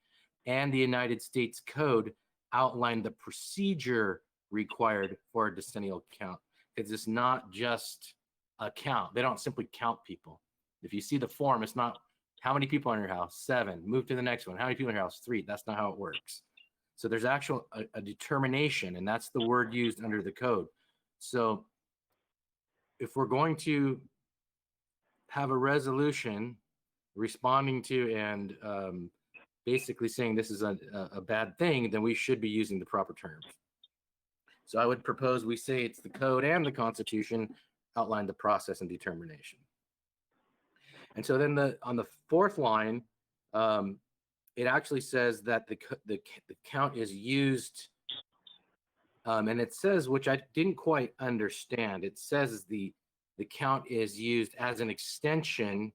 and the United States Code outline the procedure required for a decennial count. Because it's not just a count. They don't simply count people. If you see the form, it's not how many people are in your house, 7, move to the next one. How many people in your house, 3. That's not how it works. So there's actual a determination, and that's the word used under the code. So if we're going to have a resolution responding to and basically saying this is a bad thing, then we should be using the proper terms. So I would propose we say it's the code and the Constitution outline the process and determination. And so then on the fourth line, it actually says that the count is used And it says, which I didn't quite understand, it says the count is used as an extension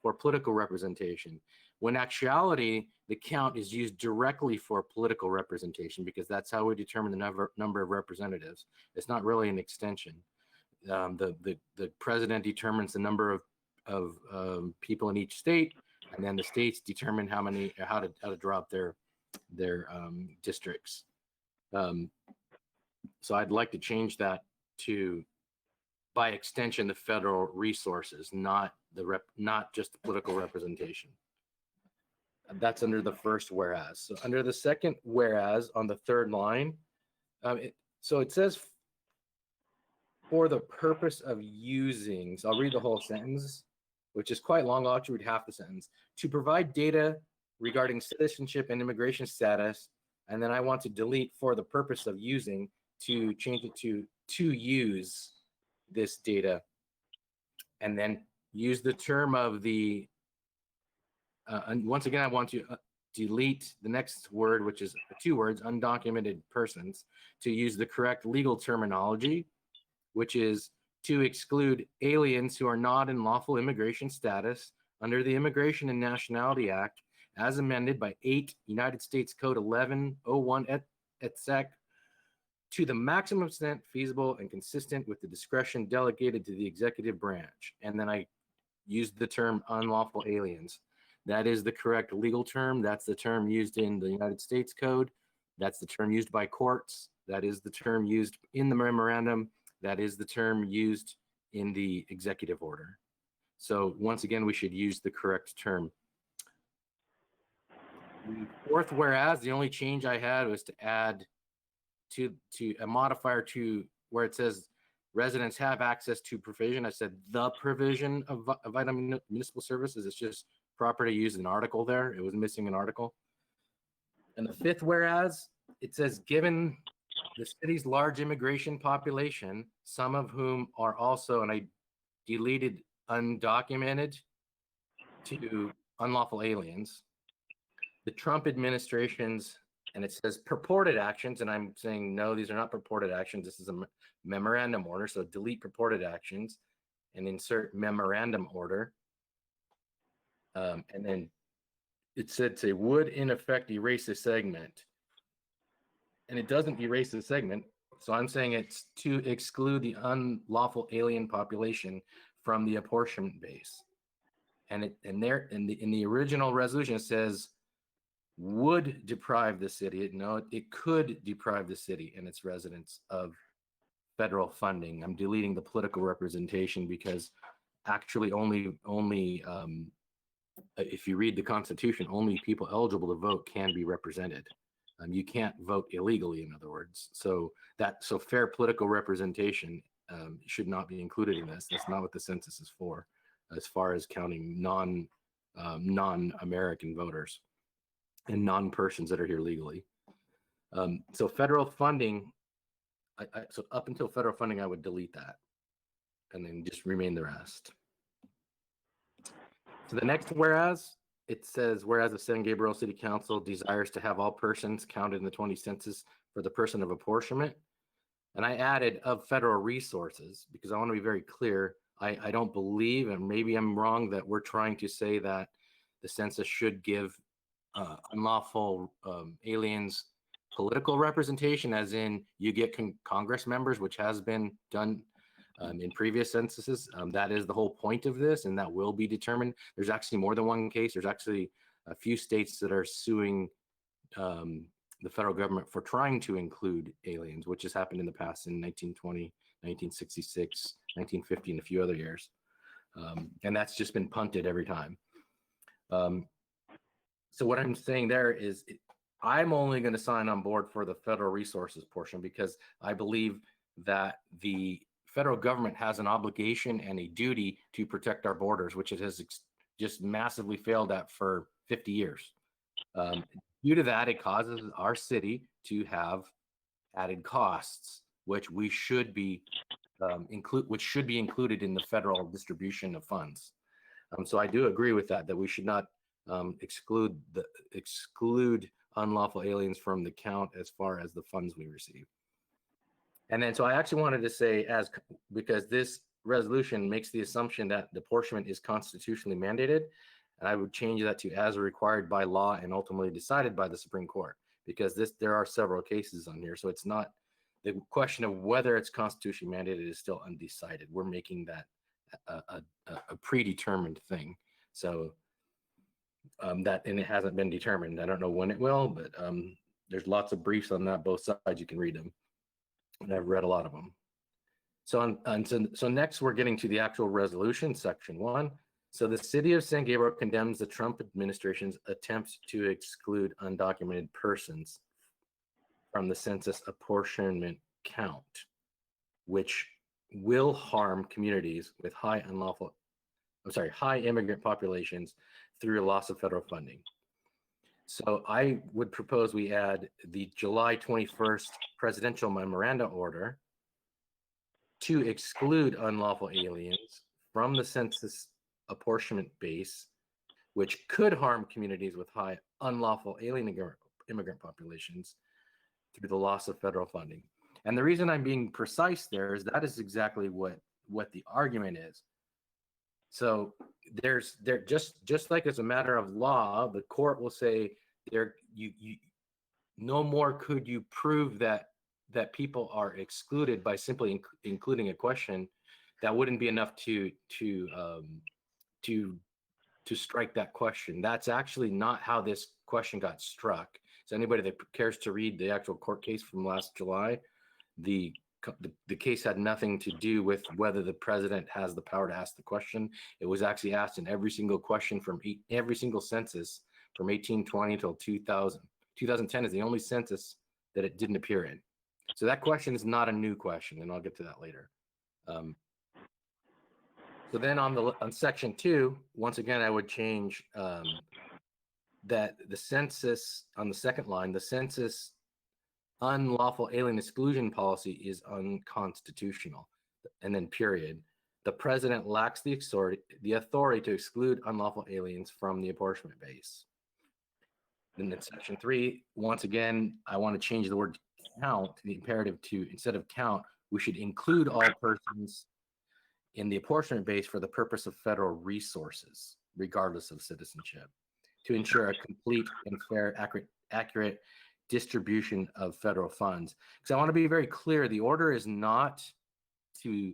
for political representation, when actuality, the count is used directly for political representation because that's how we determine the number of representatives. It's not really an extension. The president determines the number of people in each state, and then the states determine how to draw up their districts. So I'd like to change that to, by extension, the federal resources, not just the political representation. And that's under the first whereas. So under the second whereas on the third line, so it says for the purpose of using, so I'll read the whole sentence, which is quite long. I'll actually read half the sentence. To provide data regarding citizenship and immigration status, and then I want to delete for the purpose of using to change it to use this data, and then use the term of the, and once again, I want to delete the next word, which is 2 words, undocumented persons, to use the correct legal terminology, which is to exclude aliens who are not in lawful immigration status under the Immigration and Nationality Act as amended by 8 United States Code 1101 et sec, to the maximum extent feasible and consistent with the discretion delegated to the executive branch. And then I used the term unlawful aliens. That is the correct legal term. That's the term used in the United States Code. That's the term used by courts. That is the term used in the memorandum. That is the term used in the executive order. So once again, we should use the correct term. The fourth whereas, the only change I had was to add to a modifier to where it says residents have access to provision. I said the provision of vital municipal services. It's just proper to use an article there. It was missing an article. And the fifth whereas, it says given the city's large immigration population, some of whom are also, and I deleted undocumented to unlawful aliens, the Trump administration's, and it says purported actions, and I'm saying, no, these are not purported actions. This is a memorandum order, so delete purported actions and insert memorandum order. And then it said, say, would in effect erase a segment. And it doesn't erase the segment. So I'm saying it's to exclude the unlawful alien population from the apportionment base. And in the original resolution, it says would deprive the city. No, it could deprive the city and its residents of federal funding. I'm deleting the political representation because actually only if you read the Constitution, only people eligible to vote can be represented. You can't vote illegally, in other words. So fair political representation should not be included in this. That's not what the census is for, as far as counting non-American voters and non-persons that are here legally. So federal funding, so up until federal funding, I would delete that and then just remain the rest. So the next whereas, it says, whereas the San Gabriel City Council desires to have all persons counted in the 20 census for the person of apportionment. And I added of federal resources because I want to be very clear. I don't believe, and maybe I'm wrong, that we're trying to say that the census should give unlawful aliens political representation, as in you get Congress members, which has been done in previous censuses. That is the whole point of this, and that will be determined. There's actually more than one case. There's actually a few states that are suing the federal government for trying to include aliens, which has happened in the past in 1920, 1966, 1950, and a few other years. And that's just been punted every time. So what I'm saying there is I'm only going to sign on board for the federal resources portion because I believe that the federal government has an obligation and a duty to protect our borders, which it has just massively failed at for 50 years. Due to that, it causes our city to have added costs, which we should be included in the federal distribution of funds. So I do agree with that we should not exclude unlawful aliens from the count as far as the funds we receive. And then, so I actually wanted to say because this resolution makes the assumption that the apportionment is constitutionally mandated, and I would change that to as required by law and ultimately decided by the Supreme Court, because there are several cases on here. So it's not, the question of whether it's constitutionally mandated is still undecided. We're making that a predetermined thing. So and it hasn't been determined. I don't know when it will, but there's lots of briefs on that, both sides. You can read them, and I've read a lot of them. So next we're getting to the actual resolution, section 1. So the city of San Gabriel condemns the Trump administration's attempt to exclude undocumented persons from the census apportionment count, which will harm communities with high immigrant populations through a loss of federal funding. So I would propose we add the July 21st presidential memoranda order to exclude unlawful aliens from the census apportionment base, which could harm communities with high unlawful alien immigrant populations through the loss of federal funding. And the reason I'm being precise there is that is exactly what the argument is. So there's just like as a matter of law, the court will say you no more could you prove that people are excluded by simply including a question. That wouldn't be enough to strike that question. That's actually not how this question got struck. So anybody that cares to read the actual court case from last July, the case had nothing to do with whether the president has the power to ask the question. It was actually asked in every single question from every single census from 1820 till 2000. 2010 is the only census that it didn't appear in. So that question is not a new question, and I'll get to that later. So then on section 2, once again, I would change that the census, on the second line, the census unlawful alien exclusion policy is unconstitutional, and then period. The president lacks the authority to exclude unlawful aliens from the apportionment base. Then in section 3, once again, I want to change the word count, the imperative to, instead of count, we should include all persons in the apportionment base for the purpose of federal resources, regardless of citizenship, to ensure a complete and fair, accurate distribution of federal funds. Because I want to be very clear, the order is not to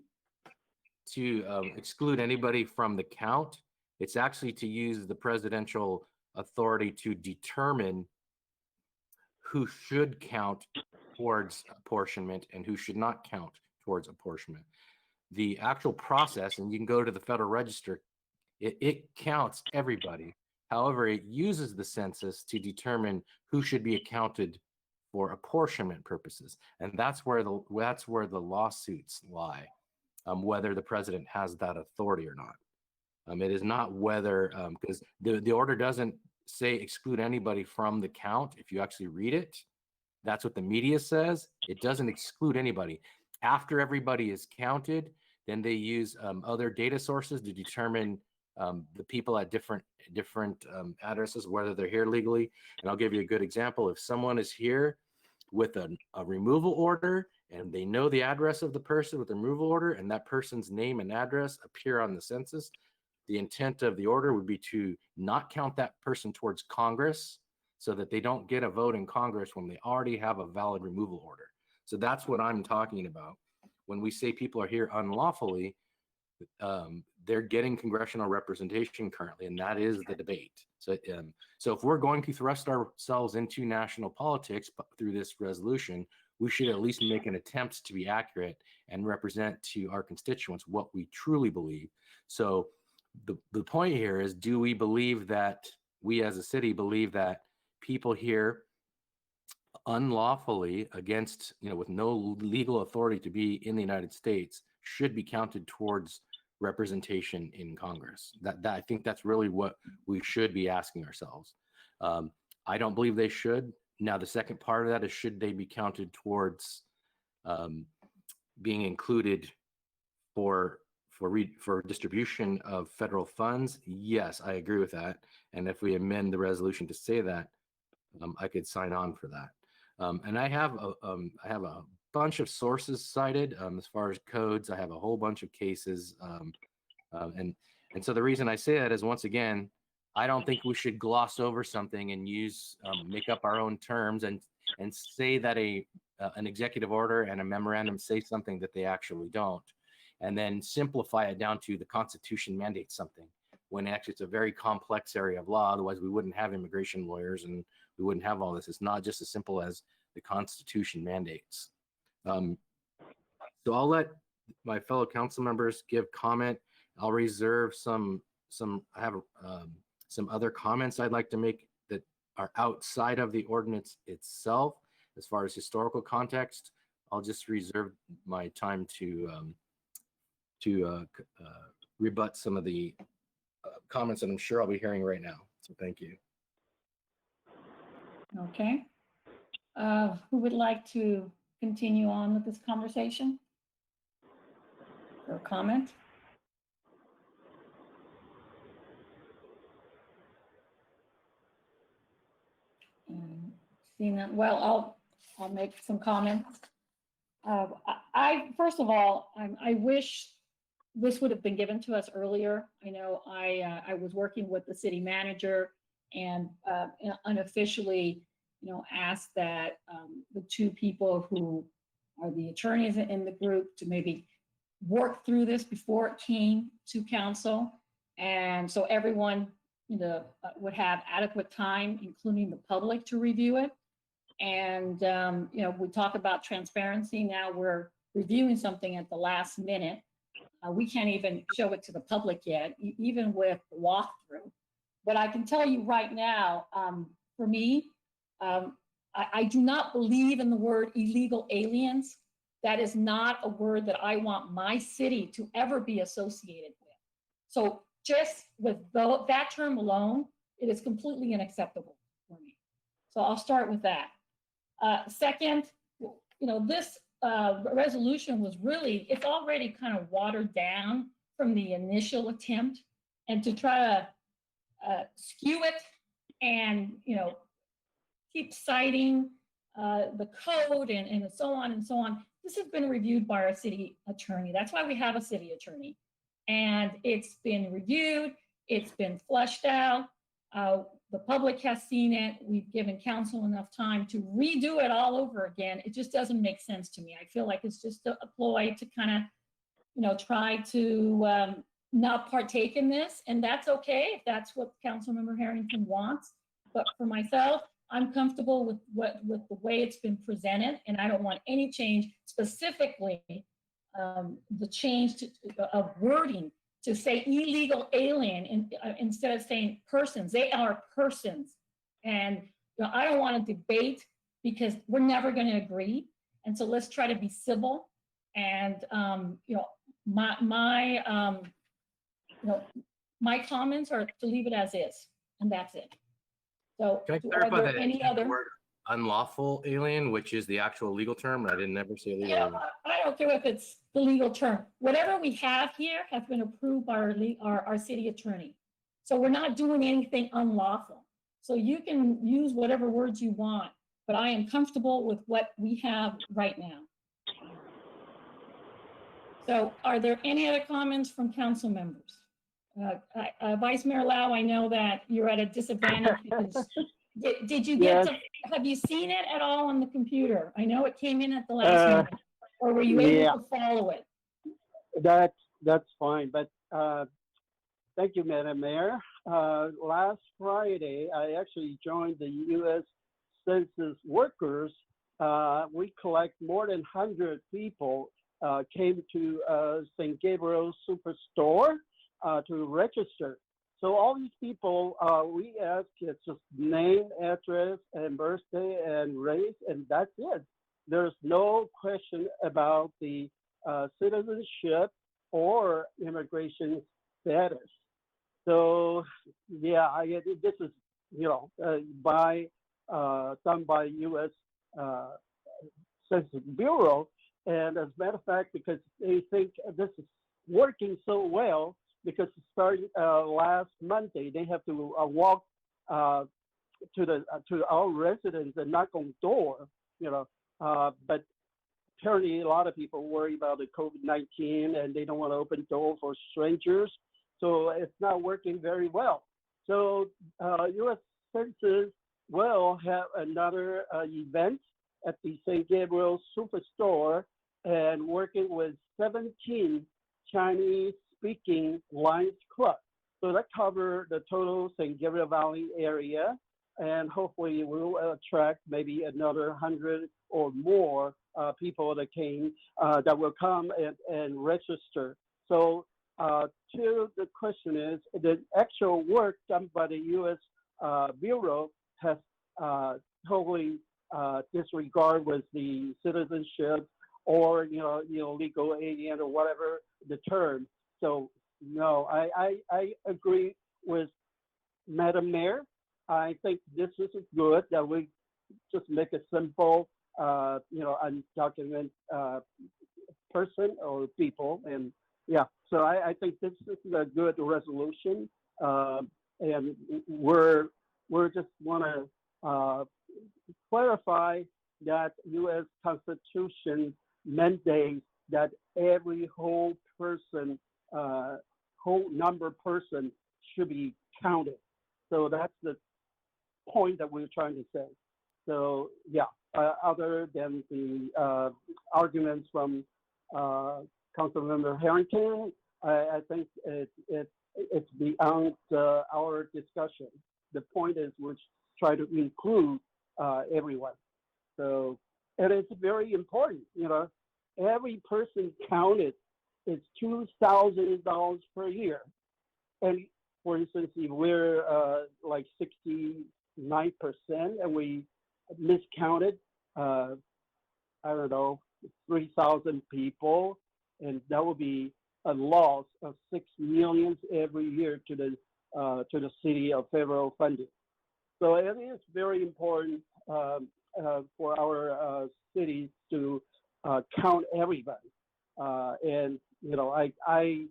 exclude anybody from the count. It's actually to use the presidential authority to determine who should count towards apportionment and who should not count towards apportionment. The actual process, and you can go to the Federal Register, it counts everybody. However, it uses the census to determine who should be accounted for apportionment purposes, and that's where the lawsuits lie, whether the president has that authority or not. It is not whether, because the order doesn't say exclude anybody from the count. If you actually read it, that's what the media says. It doesn't exclude anybody. After everybody is counted, then they use other data sources to determine the people at different addresses, whether they're here legally. And I'll give you a good example. If someone is here with a removal order and they know the address of the person with the removal order, and that person's name and address appear on the census, the intent of the order would be to not count that person towards Congress so that they don't get a vote in Congress when they already have a valid removal order. So that's what I'm talking about. When we say people are here unlawfully, they're getting congressional representation currently, and that is the debate. So if we're going to thrust ourselves into national politics through this resolution, we should at least make an attempt to be accurate and represent to our constituents what we truly believe. So the point here is, do we believe that, we as a city believe that people here unlawfully against, with no legal authority to be in the United States should be counted towards representation in Congress? That I think that's really what we should be asking ourselves. I don't believe they should. Now, the second part of that is, should they be counted towards being included for distribution of federal funds? Yes, I agree with that. And if we amend the resolution to say that, I could sign on for that. And I have a bunch of sources cited as far as codes. I have a whole bunch of cases, and so the reason I say that is, once again, I don't think we should gloss over something and make up our own terms and say that an executive order and a memorandum say something that they actually don't, and then simplify it down to the Constitution mandates something, when actually it's a very complex area of law. Otherwise, we wouldn't have immigration lawyers and we wouldn't have all this. It's not just as simple as the Constitution mandates. So I'll let my fellow council members give comment. I'll reserve I have some other comments I'd like to make that are outside of the ordinance itself. As far as historical context, I'll just reserve my time to rebut some of the comments that I'm sure I'll be hearing right now. So thank you. Okay. Who would like to continue on with this conversation or comment? Seeing that, well, I'll make some comments. I first of all, I wish this would have been given to us earlier. I know I was working with the city manager and unofficially, asked that the two people who are the attorneys in the group to maybe work through this before it came to council. And so everyone, would have adequate time, including the public, to review it. And, we talk about transparency. Now we're reviewing something at the last minute. We can't even show it to the public yet, even with the walkthrough. But I can tell you right now, for me, I do not believe in the word illegal aliens. That is not a word that I want my city to ever be associated with. So just with that term alone, it is completely unacceptable for me. So I'll start with that. Second, this resolution was it's already kind of watered down from the initial attempt, and to try to skew it and, keep citing the code and so on and so on. This has been reviewed by our city attorney. That's why we have a city attorney. And it's been reviewed, it's been fleshed out. The public has seen it. We've given council enough time to redo it all over again. It just doesn't make sense to me. I feel like it's just a ploy to kind of, try to not partake in this. And that's okay if that's what Councilmember Harrington wants. But for myself, I'm comfortable with the way it's been presented, and I don't want any change, specifically the change of wording to say illegal alien instead of saying persons. They are persons. And I don't want to debate because we're never going to agree. And so let's try to be civil. And my comments are to leave it as is, and that's it. So Can I clarify that any other word unlawful alien, which is the actual legal term? I didn't ever say legal. I don't care if it's the legal term. Whatever we have here has been approved by our city attorney. So we're not doing anything unlawful. So you can use whatever words you want, but I am comfortable with what we have right now. So are there any other comments from council members? Vice Mayor Lau, I know that you're at a disadvantage because did you get have you seen it at all on the computer? I know it came in at the last minute, or were you able to follow it? That's fine, but thank you, Madam Mayor. Last Friday, I actually joined the U.S. Census workers. We collect more than 100 people came to St. Gabriel Superstore to register. So all these people, we ask, it's just name, address, and birthday, and race, and that's it. There's no question about the citizenship or immigration status. So yeah, this is done by U.S. Census Bureau, and as a matter of fact, because they think this is working so well, because starting last Monday, they have to walk to our residents and knock on door, but apparently a lot of people worry about the COVID-19 and they don't want to open door for strangers. So it's not working very well. So U.S. Census will have another event at the St. Gabriel Superstore and working with 17 Chinese-speaking Lions Club. So that covers the total St. Gabriel Valley area, and hopefully we'll attract maybe another 100 or more people that will come and register. So to the question is, the actual work done by the U.S. Bureau has totally disregard with the citizenship or legal alien or whatever the term. So no, I agree with Madam Mayor. I think this is good that we just make a simple, undocumented person or people, and yeah. So I think this is a good resolution, and we're just want to clarify that U.S. Constitution mandates that every whole number person should be counted. So that's the point that we're trying to say. So yeah, other than the arguments from Councilmember Harrington, I think it's beyond our discussion. The point is we try to include everyone. So, and it's very important, every person counted is $2,000 per year. And for instance, if we're like 69% and we miscounted, I don't know, 3,000 people, and that would be a loss of $6 million every year to the city of federal funding. So it is very important for our cities to count everybody. And I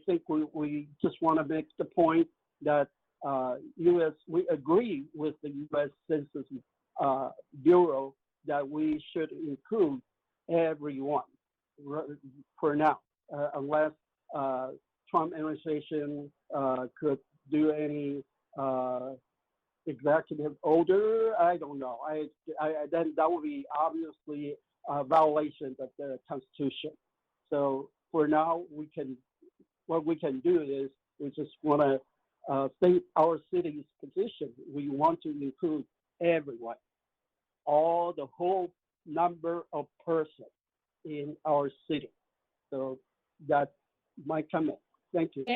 think we just want to make the point that we agree with the U.S. Census Bureau that we should include everyone for now, unless Trump administration could do any executive order. I don't know. Then that would be obviously a violation of the Constitution. So for now, what we can do is we just want to state our city's position. We want to include everyone, the whole number of persons in our city. So that's my comment. Thank you.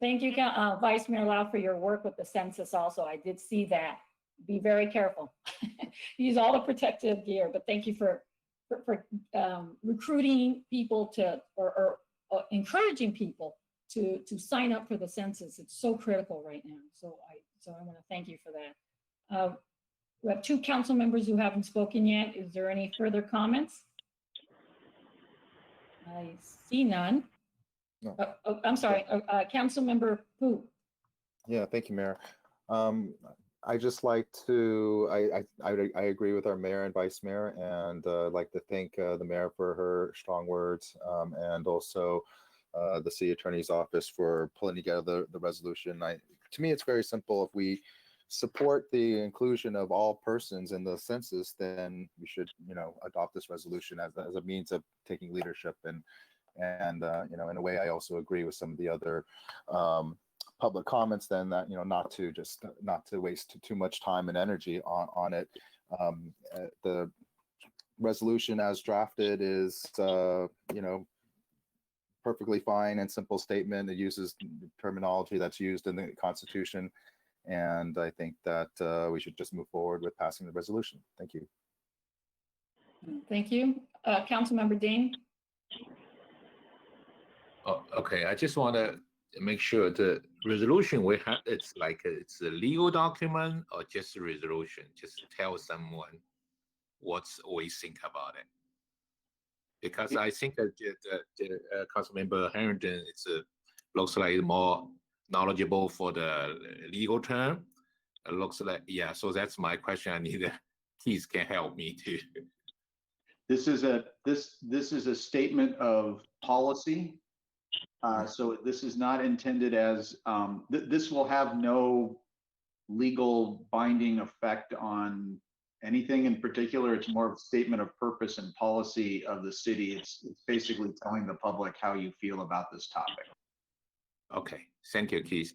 Thank you, Vice Mayor Lau, for your work with the census also. I did see that. Be very careful. Use all the protective gear, but thank you for recruiting people to, or encouraging people to sign up for the census. It's so critical right now. So I want to thank you for that. We have 2 council members who haven't spoken yet. Is there any further comments? I see none. No. I'm sorry, Council Member Pu. Yeah, thank you, Mayor. I just like to, I agree with our mayor and vice mayor, and I'd like to thank the mayor for her strong words, and also the city attorney's office for pulling together the resolution. To me, it's very simple. If we support the inclusion of all persons in the census, then we should, adopt this resolution as a means of taking leadership. And in a way, I also agree with some of the other public comments then that, not to waste too much time and energy on it. The resolution as drafted is, perfectly fine and simple statement. It uses terminology that's used in the Constitution. And I think that we should just move forward with passing the resolution. Thank you. Thank you. Councilmember Dean. Oh, okay, I just want to make sure the resolution we have, it's a legal document or just a resolution, just tell someone what we think about it. Because I think that the Councilmember Harrington looks like more knowledgeable for the legal term. It looks like, yeah, so that's my question. I need Keith can help me too. This is a statement of policy. So this is not intended as, this will have no legal binding effect on anything in particular. It's more of a statement of purpose and policy of the city. It's basically telling the public how you feel about this topic. Okay, thank you, Keith.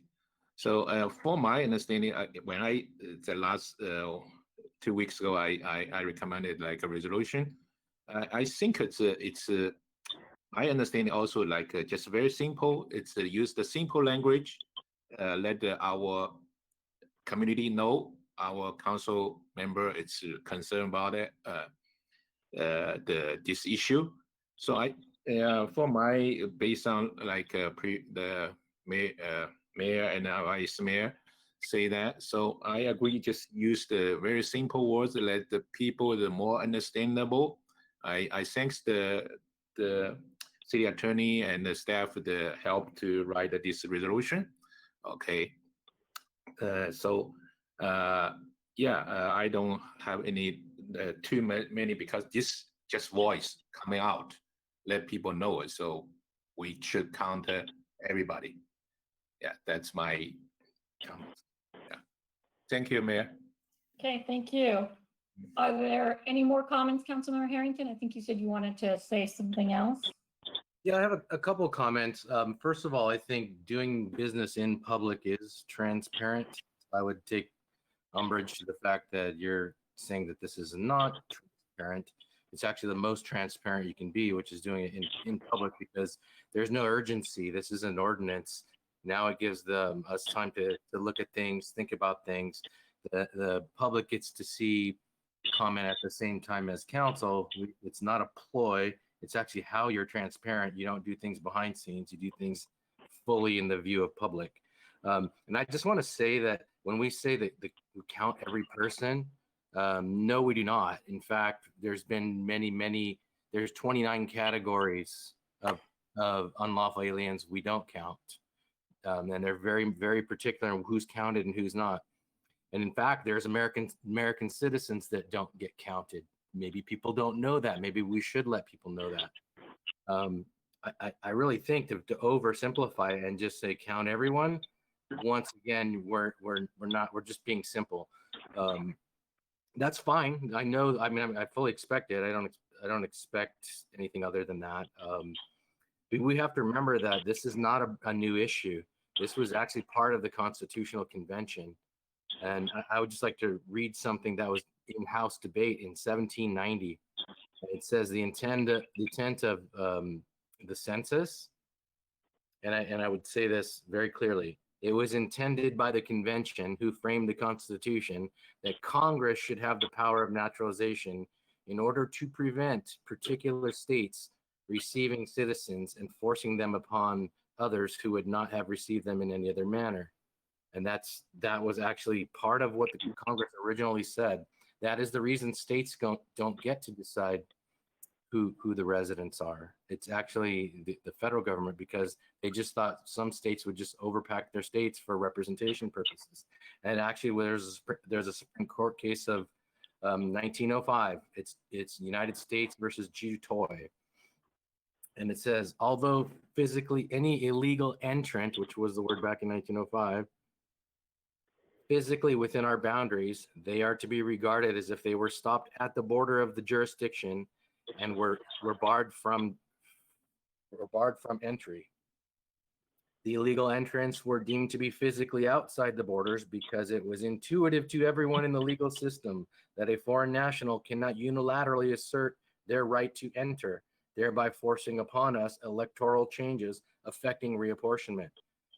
So for my understanding, when the last 2 weeks ago, I recommended like a resolution. I think it's my understanding also like just very simple. It's use the simple language, let our community know, our council member is concerned about it, this issue. So for my based on like the mayor and vice mayor say that. So I agree. Just use the very simple words, let the people the more understandable. I thanks the city attorney and the staff for the help to write this resolution. Okay. I don't have any too many because this just voice coming out, let people know it. So we should counter everybody. Yeah, that's my comment. Yeah. Thank you, Mayor. Okay, thank you. Are there any more comments, Councilmember Harrington? I think you said you wanted to say something else. Yeah, I have a couple of comments. First of all, I think doing business in public is transparent. I would take umbrage to the fact that you're saying that this is not transparent. It's actually the most transparent you can be, which is doing it in public because there's no urgency. This is an ordinance. Now it gives us time to look at things, think about things. The public gets to see comment at the same time as council. It's not a ploy. It's actually how you're transparent. You don't do things behind scenes. You do things fully in the view of public. And I just want to say that when we say that we count every person, no, we do not. In fact, there's been there's 29 categories of unlawful aliens we don't count. And they're very, very particular on who's counted and who's not. And in fact, there's American citizens that don't get counted. Maybe people don't know that. Maybe we should let people know that. I really think to oversimplify it and just say count everyone. Once again, we're just being simple. That's fine. I know. I mean, I fully expect it. I don't expect anything other than that. But we have to remember that this is not a new issue. This was actually part of the Constitutional Convention. And I would just like to read something that was in House debate in 1790. It says the intent of the census, and I would say this very clearly. It was intended by the convention who framed the Constitution that Congress should have the power of naturalization in order to prevent particular states receiving citizens and forcing them upon others who would not have received them in any other manner. And that was actually part of what the Congress originally said. That is the reason states don't get to decide who the residents are. It's actually the federal government, because they just thought some states would just overpack their states for representation purposes. And actually, there's a Supreme Court case of 1905. It's United States versus Jutoy. And it says, although physically any illegal entrant, which was the word back in 1905, physically within our boundaries, they are to be regarded as if they were stopped at the border of the jurisdiction and were barred from entry. The illegal entrants were deemed to be physically outside the borders because it was intuitive to everyone in the legal system that a foreign national cannot unilaterally assert their right to enter, thereby forcing upon us electoral changes affecting reapportionment.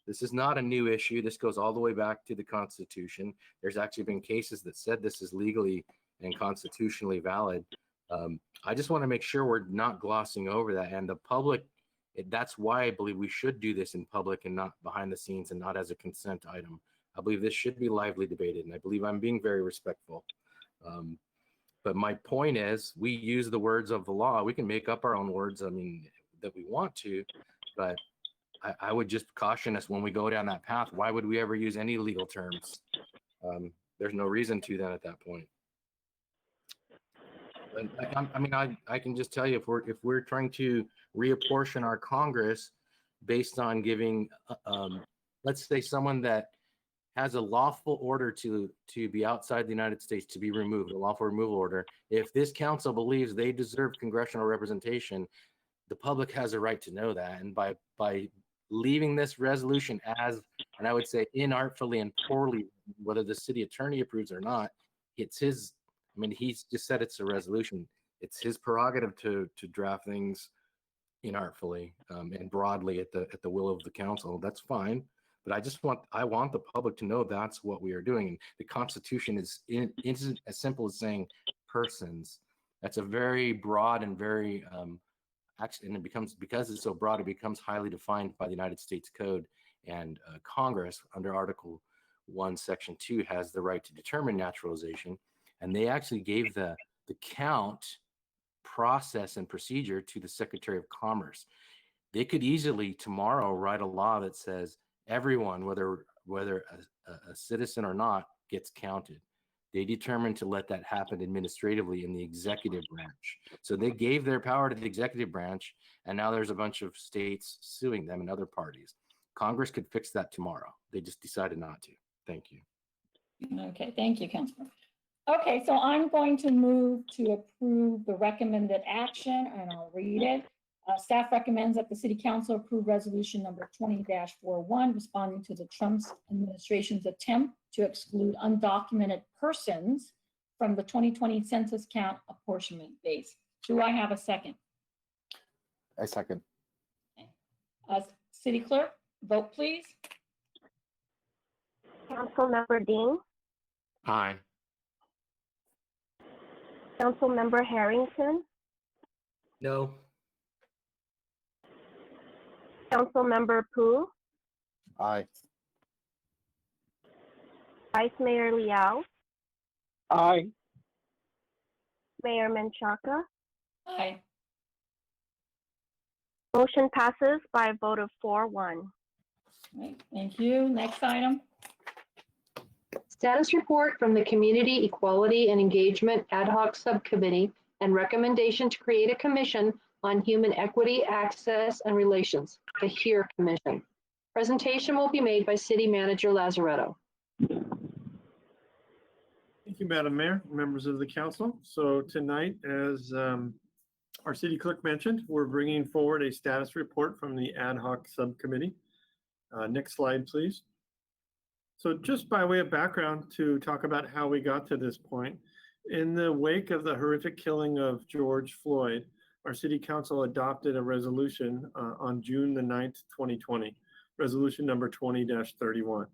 This is not a new issue. This goes all the way back to the Constitution. There's actually been cases that said this is legally and constitutionally valid. I just want to make sure we're not glossing over that. And the public, that's why I believe we should do this in public and not behind the scenes and not as a consent item. I believe this should be lively debated, and I believe I'm being very respectful. But my point is, we use the words of the law. We can make up our own words, I mean, that we want to, but I would just caution us when we go down that path. Why would we ever use any legal terms? There's no reason to then at that point. I can just tell you, if we're trying to reapportion our Congress based on giving, let's say someone that has a lawful order to be outside the United States, to be removed, a lawful removal order. If this council believes they deserve congressional representation, the public has a right to know that. And by leaving this resolution as, and I would say inartfully and poorly, whether the city attorney approves or not, it's his, I mean, he's just said it's a resolution. It's his prerogative to draft things inartfully and broadly at the will of the council. That's fine. But I want the public to know that's what we are doing. And the Constitution isn't as simple as saying persons. That's a very broad and very actually, and it becomes, because it's so broad, it becomes highly defined by the United States Code. And Congress, under Article 1, Section 2, has the right to determine naturalization. And they actually gave the count process and procedure to the Secretary of Commerce. They could easily tomorrow write a law that says everyone, whether a citizen or not, gets counted. They determined to let that happen administratively in the executive branch. So they gave their power to the executive branch, and now there's a bunch of states suing them and other parties. Congress could fix that tomorrow. They just decided not to. Thank you. Okay, thank you, Councilman. Okay, so I'm going to move to approve the recommended action, and I'll read it. Staff recommends that the City Council approve resolution number 20-41, responding to the Trump administration's attempt to exclude undocumented persons from the 2020 census count apportionment base. Do I have a second? I second. City Clerk, vote please. Councilmember Dean, Aye. Councilmember Harrington, No. Councilmember Pu, Aye. Vice Mayor Liao, Aye. Mayor Menchaca. Aye. Motion passes by a vote of 4-1. Right, thank you. Next item. Status report from the Community Equality and Engagement Ad Hoc Subcommittee and recommendation to create a commission on human equity, access, and relations, the HERE Commission. Presentation will be made by City Manager Lazaretto. Thank you, Madam Mayor, members of the council. So tonight, as our city clerk mentioned, we're bringing forward a status report from the ad hoc subcommittee. Next slide, please. So just by way of background to talk about how we got to this point, in the wake of the horrific killing of George Floyd, our city council adopted a resolution on June the 9th, 2020, resolution number 20-31.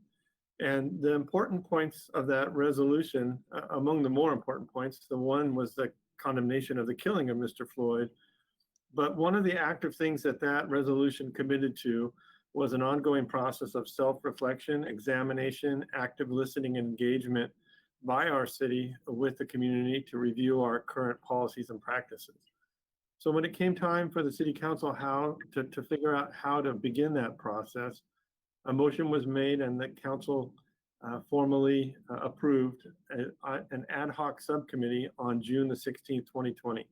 And the important points of that resolution, among the more important points, the one was the condemnation of the killing of Mr. Floyd. But one of the active things that that resolution committed to was an ongoing process of self-reflection, examination, active listening, and engagement by our city with the community to review our current policies and practices. So when it came time for the city council to figure out how to begin that process, a motion was made and the council formally approved an ad hoc subcommittee on June the 16th, 2020.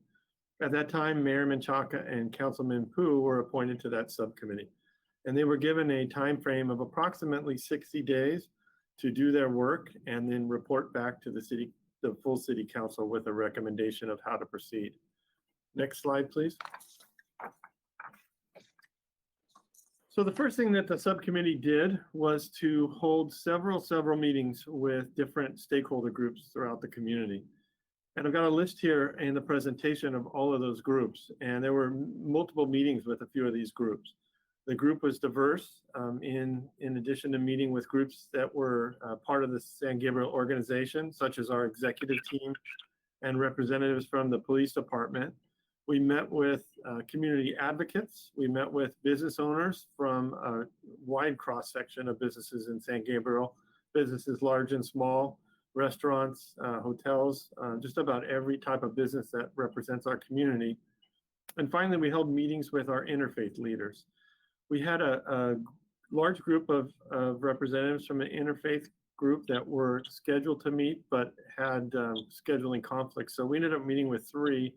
At that time, Mayor Menchaca and Councilman Pu were appointed to that subcommittee. And they were given a time frame of approximately 60 days to do their work and then report back to the full city council with a recommendation of how to proceed. Next slide, please. So the first thing that the subcommittee did was to hold several meetings with different stakeholder groups throughout the community. And I've got a list here in the presentation of all of those groups. And there were multiple meetings with a few of these groups. The group was diverse in addition to meeting with groups that were part of the San Gabriel organization, such as our executive team and representatives from the police department. We met with community advocates. We met with business owners from a wide cross-section of businesses in San Gabriel, businesses large and small, restaurants, hotels, just about every type of business that represents our community. And finally, we held meetings with our interfaith leaders. We had a large group of representatives from the interfaith group that were scheduled to meet but had scheduling conflicts. So we ended up meeting with 3.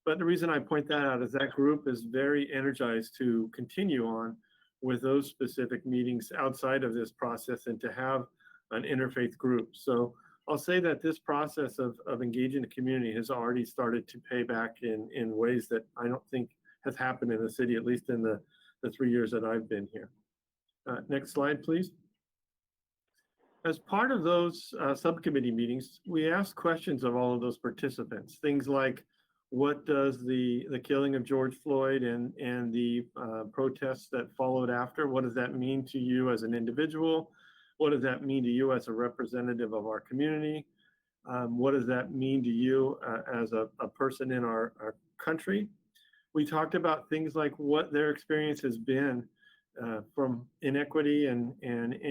But the reason I point that out is that group is very energized to continue on with those specific meetings outside of this process and to have an interfaith group. So I'll say that this process of engaging the community has already started to pay back in ways that I don't think has happened in the city, at least in the 3 years that I've been here. Next slide, please. As part of those subcommittee meetings, we asked questions of all of those participants. Things like, what does the killing of George Floyd and the protests that followed after, what does that mean to you as an individual? What does that mean to you as a representative of our community? What does that mean to you as a person in our country? We talked about things like what their experience has been from inequity and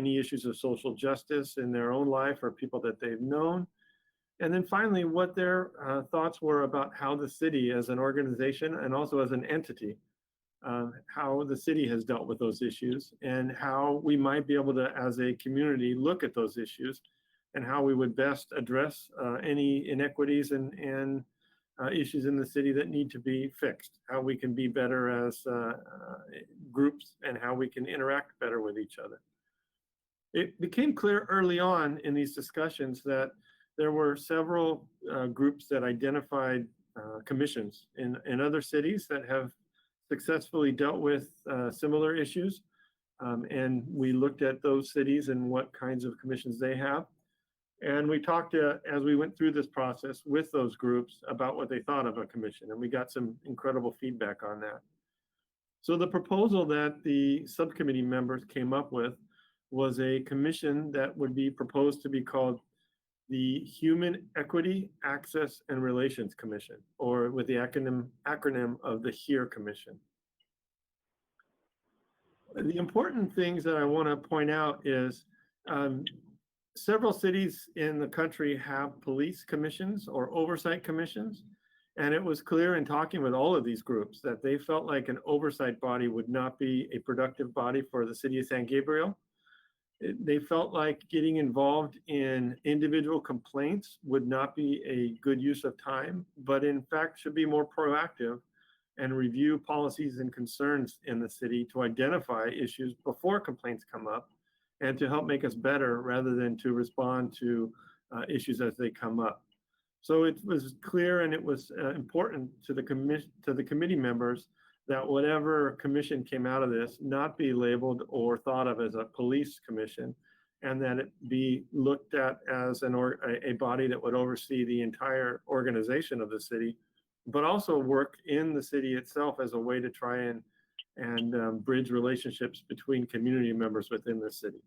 any issues of social justice in their own life or people that they've known. And then finally, what their thoughts were about how the city as an organization and also as an entity, how the city has dealt with those issues and how we might be able to, as a community, look at those issues and how we would best address any inequities and issues in the city that need to be fixed, how we can be better as groups and how we can interact better with each other. It became clear early on in these discussions that there were several groups that identified commissions in other cities that have successfully dealt with similar issues. And we looked at those cities and what kinds of commissions they have. And we talked as we went through this process with those groups about what they thought of a commission. And we got some incredible feedback on that. So the proposal that the subcommittee members came up with was a commission that would be proposed to be called the Human Equity, Access, and Relations Commission, or with the acronym of the HERE Commission. The important things that I want to point out is several cities in the country have police commissions or oversight commissions. And it was clear in talking with all of these groups that they felt like an oversight body would not be a productive body for the city of San Gabriel. They felt like getting involved in individual complaints would not be a good use of time, but in fact should be more proactive and review policies and concerns in the city to identify issues before complaints come up and to help make us better rather than to respond to issues as they come up. So it was clear and it was important to the committee members that whatever commission came out of this not be labeled or thought of as a police commission, and that it be looked at as a body that would oversee the entire organization of the city, but also work in the city itself as a way to try and bridge relationships between community members within the city.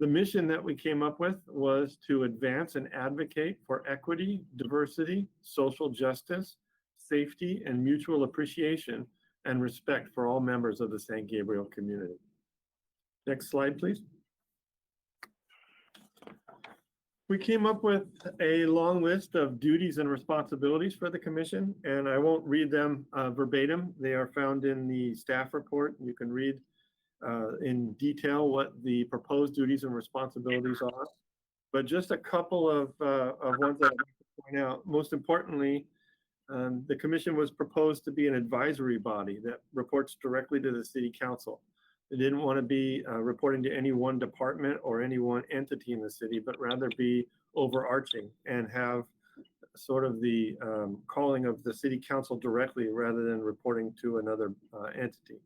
The mission that we came up with was to advance and advocate for equity, diversity, social justice, safety, and mutual appreciation and respect for all members of the San Gabriel community. Next slide, please. We came up with a long list of duties and responsibilities for the commission, and I won't read them verbatim. They are found in the staff report. You can read in detail what the proposed duties and responsibilities are. But just a couple of ones that I'd like to point out. Most importantly, the commission was proposed to be an advisory body that reports directly to the city council. They didn't want to be reporting to any one department or any one entity in the city, but rather be overarching and have sort of the calling of the city council directly rather than reporting to another entity.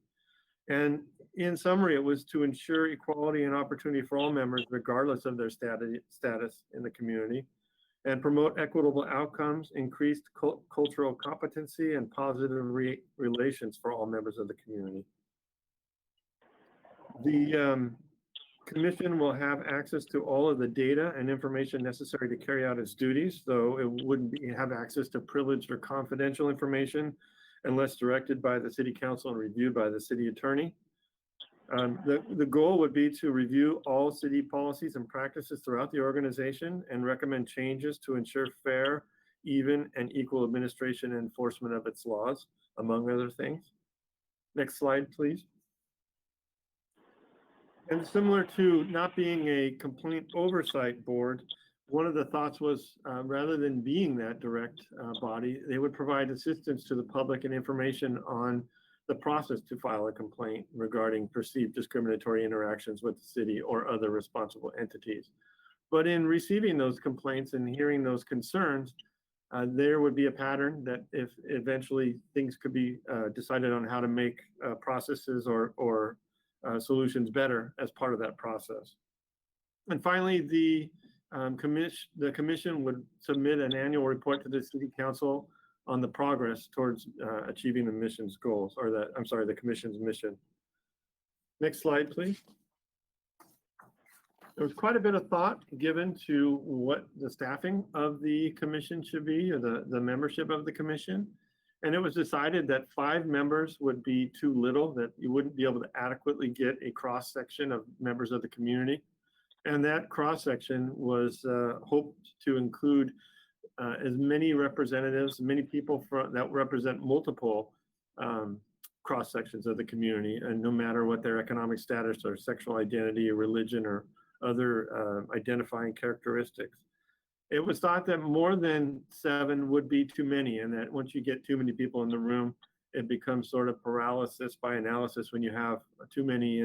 And in summary, it was to ensure equality and opportunity for all members, regardless of their status in the community, and promote equitable outcomes, increased cultural competency, and positive relations for all members of the community. The commission will have access to all of the data and information necessary to carry out its duties, though it wouldn't have access to privileged or confidential information unless directed by the city council and reviewed by the city attorney. The goal would be to review all city policies and practices throughout the organization and recommend changes to ensure fair, even, and equal administration and enforcement of its laws, among other things. Next slide, please. And similar to not being a complaint oversight board, one of the thoughts was rather than being that direct body, they would provide assistance to the public and information on the process to file a complaint regarding perceived discriminatory interactions with the city or other responsible entities. But in receiving those complaints and hearing those concerns, there would be a pattern that if eventually things could be decided on how to make processes or solutions better as part of that process. And finally, the commission would submit an annual report to the city council on the progress towards achieving the mission's goals, or the commission's mission. Next slide, please. There was quite a bit of thought given to what the staffing of the commission should be, or the membership of the commission. And it was decided that 5 members would be too little, that you wouldn't be able to adequately get a cross-section of members of the community. And that cross-section was hoped to include as many representatives, many people that represent multiple cross-sections of the community, and no matter what their economic status or sexual identity or religion or other identifying characteristics. It was thought that more than 7 would be too many, and that once you get too many people in the room, it becomes sort of paralysis by analysis when you have too many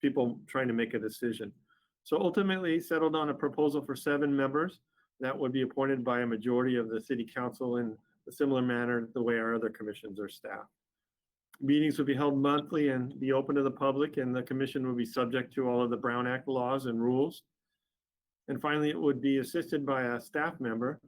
people trying to make a decision. So ultimately settled on a proposal for 7 members that would be appointed by a majority of the city council in a similar manner the way our other commissions are staffed. Meetings would be held monthly and be open to the public, and the commission would be subject to all of the Brown Act laws and rules. And finally, it would be assisted by a staff member.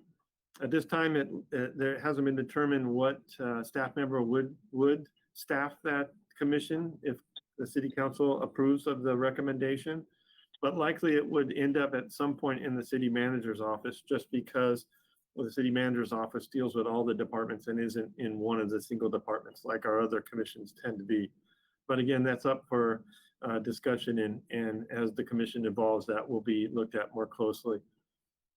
At this time, there hasn't been determined what staff member would staff that commission if the city council approves of the recommendation. But likely it would end up at some point in the city manager's office, just because the city manager's office deals with all the departments and isn't in one of the single departments like our other commissions tend to be. But again, that's up for discussion, and as the commission evolves, that will be looked at more closely.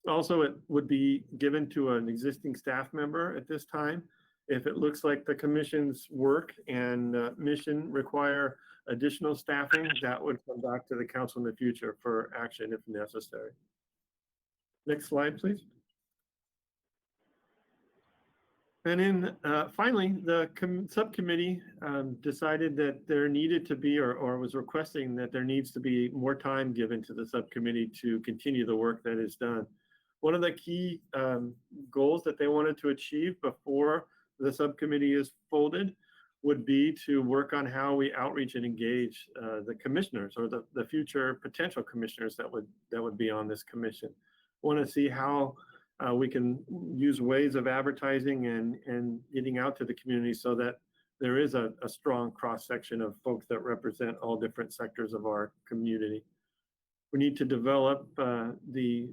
Also, it would be given to an existing staff member at this time. If it looks like the commission's work and mission require additional staffing, that would come back to the council in the future for action if necessary. Next slide, please. And then finally, the subcommittee decided that there needed to be, or was requesting that there needs to be more time given to the subcommittee to continue the work that is done. One of the key goals that they wanted to achieve before the subcommittee is folded would be to work on how we outreach and engage the commissioners, or the future potential commissioners that would be on this commission. Want to see how we can use ways of advertising and getting out to the community so that there is a strong cross-section of folks that represent all different sectors of our community. We need to develop the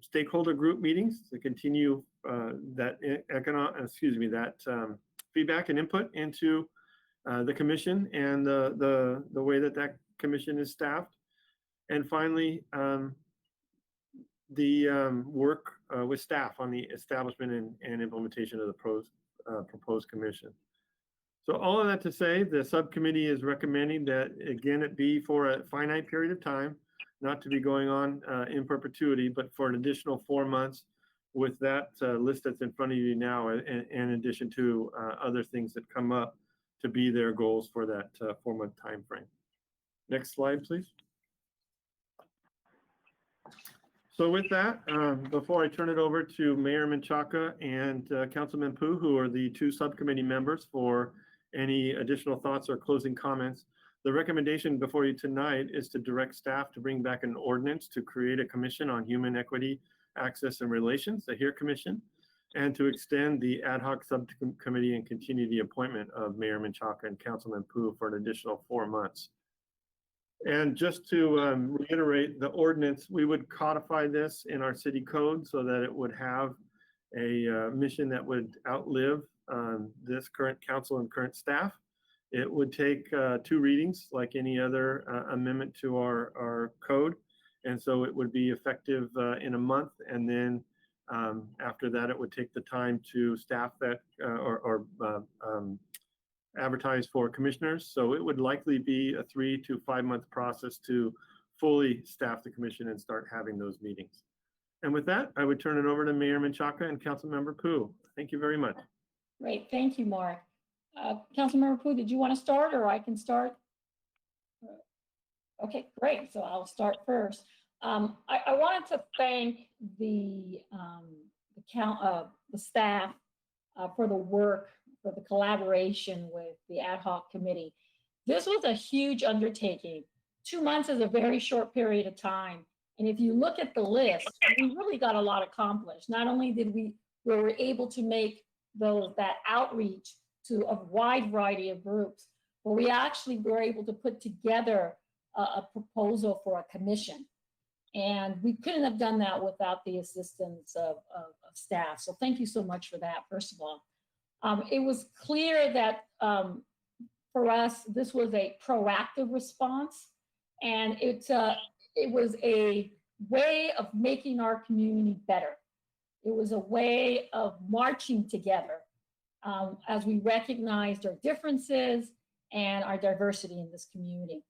stakeholder group meetings to continue that feedback and input into the commission and the way that commission is staffed. And finally, the work with staff on the establishment and implementation of the proposed commission. So all of that to say, the subcommittee is recommending that, again, it be for a finite period of time, not to be going on in perpetuity, but for an additional 4 months with that list that's in front of you now, in addition to other things that come up to be their goals for that 4-month time frame. Next slide, please. So with that, before I turn it over to Mayor Menchaca and Councilman Pu, who are the 2 subcommittee members, for any additional thoughts or closing comments, the recommendation before you tonight is to direct staff to bring back an ordinance to create a commission on human equity, access, and relations, the HERE Commission, and to extend the ad hoc subcommittee and continue the appointment of Mayor Menchaca and Councilman Pu for an additional 4 months. And just to reiterate the ordinance, we would codify this in our city code so that it would have a mission that would outlive this current council and current staff. It would take 2 readings like any other amendment to our code. And so it would be effective in a month. And then after that, it would take the time to staff that advertise for commissioners. So it would likely be a 3 to 5 month process to fully staff the commission and start having those meetings. And with that, I would turn it over to Mayor Menchaca and Councilmember Pooh. Thank you very much. Great, thank you, Mark. Councilmember Pooh, did you want to start or I can start? Okay, great. So I'll start first. I wanted to thank the staff for the work, for the collaboration with the ad hoc committee. This was a huge undertaking. 2 months is a very short period of time. And if you look at the list, we really got a lot accomplished. Not only did we were able to make that outreach to a wide variety of groups, but we actually were able to put together a proposal for a commission. And we couldn't have done that without the assistance of staff. So thank you so much for that, first of all. It was clear that for us, this was a proactive response, and it was a way of making our community better. It was a way of marching together as we recognized our differences and our diversity in this community.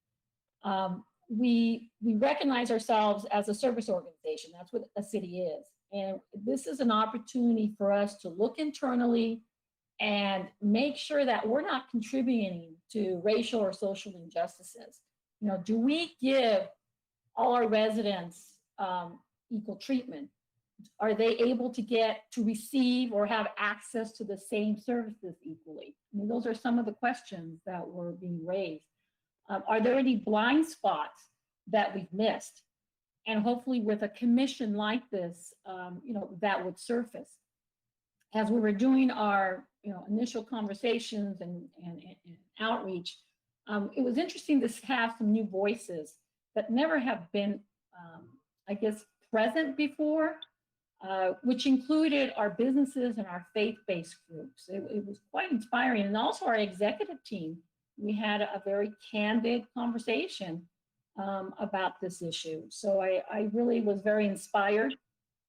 We recognize ourselves as a service organization. That's what a city is. And this is an opportunity for us to look internally and make sure that we're not contributing to racial or social injustices. You know, do we give all our residents equal treatment? Are they able to receive or have access to the same services equally? I mean, those are some of the questions that were being raised. Are there any blind spots that we've missed? And hopefully with a commission like this, you know, that would surface. As we were doing our, you know, initial conversations and outreach, it was interesting to have some new voices that never have been, I guess, present before, which included our businesses and our faith-based groups. It was quite inspiring. And also our executive team. We had a very candid conversation about this issue. So I really was very inspired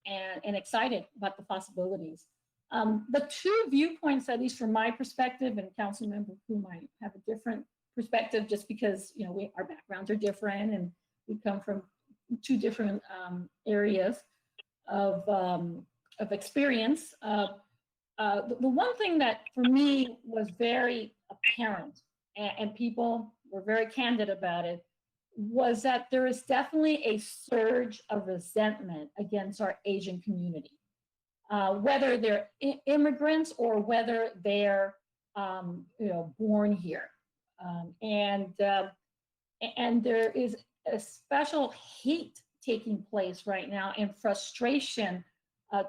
and excited about the possibilities. The two viewpoints, at least from my perspective, and Councilmember who might have a different perspective just because, you know, our backgrounds are different and we come from two different areas of experience. The one thing that for me was very apparent, and people were very candid about it, was that there is definitely a surge of resentment against our Asian community, whether they're immigrants or whether they're you know, born here. And there is a special hate taking place right now and frustration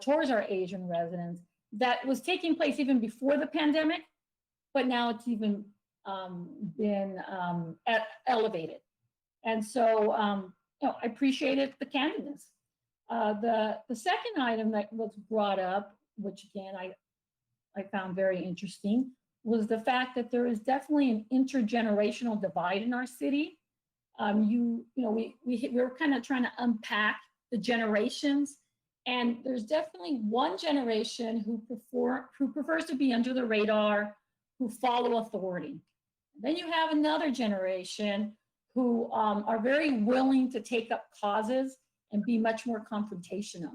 towards our Asian residents that was taking place even before the pandemic, but now it's even been elevated. And so, you know, I appreciated the candidness. The second item that was brought up, which again, I found very interesting, was the fact that there is definitely an intergenerational divide in our city. You know, we're kind of trying to unpack the generations, and there's definitely one generation who prefers to be under the radar, who follow authority. Then you have another generation who are very willing to take up causes and be much more confrontational.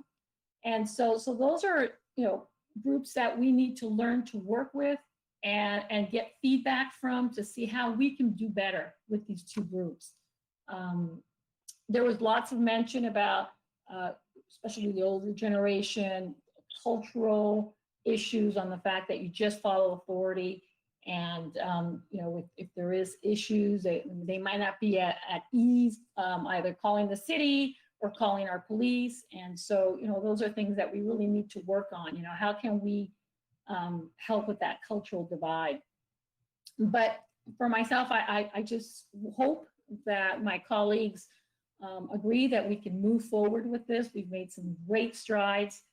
And so those are, you know, groups that we need to learn to work with and get feedback from to see how we can do better with these two groups. There was lots of mention about, especially the older generation, cultural issues on the fact that you just follow authority. And, you know, if there is issues, they might not be at ease, either calling the city or calling our police. And so, you know, those are things that we really need to work on. You know, how can we help with that cultural divide? But for myself, I just hope that my colleagues agree that we can move forward with this. We've made some great strides.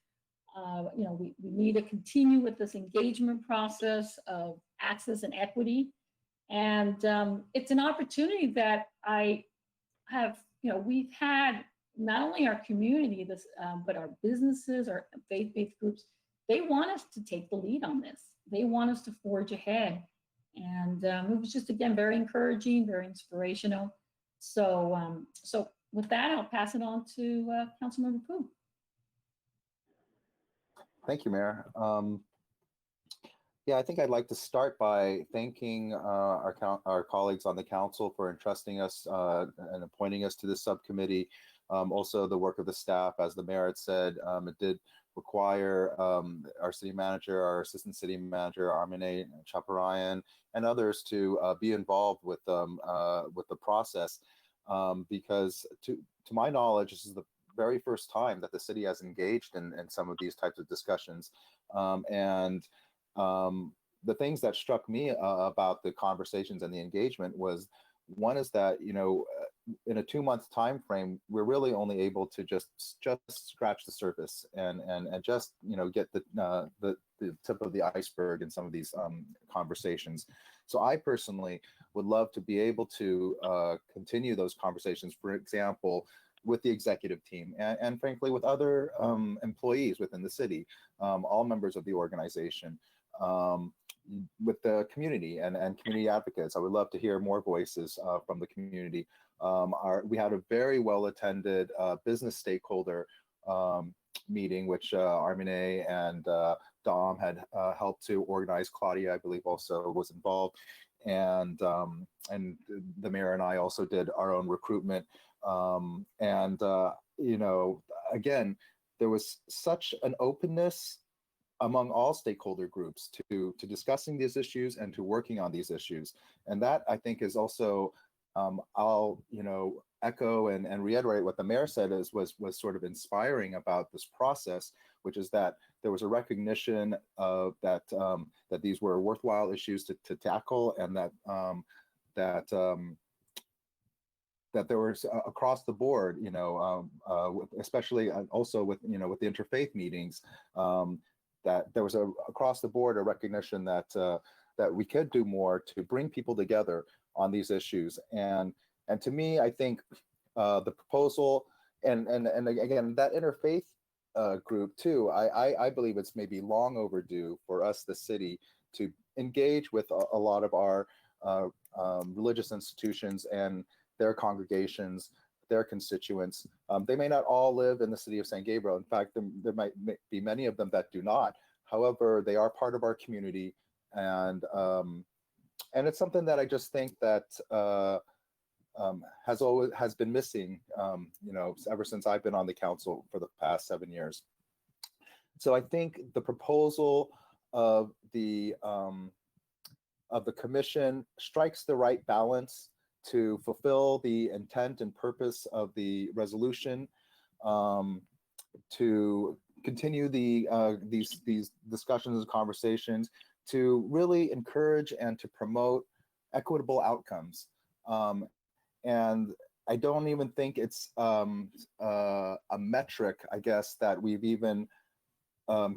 You know, we need to continue with this engagement process of access and equity. And it's an opportunity that I have, you know, we've had not only our community, but our businesses, our faith-based groups, they want us to take the lead on this. They want us to forge ahead And it was just, again, very encouraging, very inspirational. So with that, I'll pass it on to Councilmember Pu. Thank you, Mayor. Yeah, I think I'd like to start by thanking our colleagues on the council for entrusting us and appointing us to this subcommittee. Also, the work of the staff, as the mayor had said, it did require our city manager, our assistant city manager, Armine Chaparayan, and others to be involved with the process, because to my knowledge, this is the very first time that the city has engaged in some of these types of discussions. The things that struck me about the conversations and the engagement was, one is that, you know, in a 2-month time frame, we're really only able to just scratch the surface and just, you know, get the tip of the iceberg in some of these conversations. So I personally would love to be able to continue those conversations, for example, with the executive team and frankly with other employees within the city, all members of the organization, with the community and community advocates. I would love to hear more voices from the community. We had a very well attended business stakeholder meeting, which Armine and Dom had helped to organize. Claudia, I believe, also was involved, and the mayor and I also did our own recruitment. You know, again, there was such an openness among all stakeholder groups to discussing these issues and to working on these issues. And that, I think, is also, I'll, you know, echo and reiterate what the mayor said was sort of inspiring about this process, which is that there was a recognition of that these were worthwhile issues to tackle, and that there was across the board, you know, especially also with, you know, with the interfaith meetings, that there was across the board a recognition that that we could do more to bring people together on these issues. And to me, I think the proposal and again, that interfaith group too, I believe it's maybe long overdue for us, the city, to engage with a lot of our religious institutions and their congregations, their constituents. They may not all live in the city of San Gabriel. In fact, there might be many of them that do not. However, they are part of our community, and it's something that I just think that has been missing, you know, ever since I've been on the council for the past 7 years. So I think the proposal of the commission strikes the right balance to fulfill the intent and purpose of the resolution, to continue these discussions and conversations, to really encourage and to promote equitable outcomes. And I don't even think it's a metric, I guess, that we've even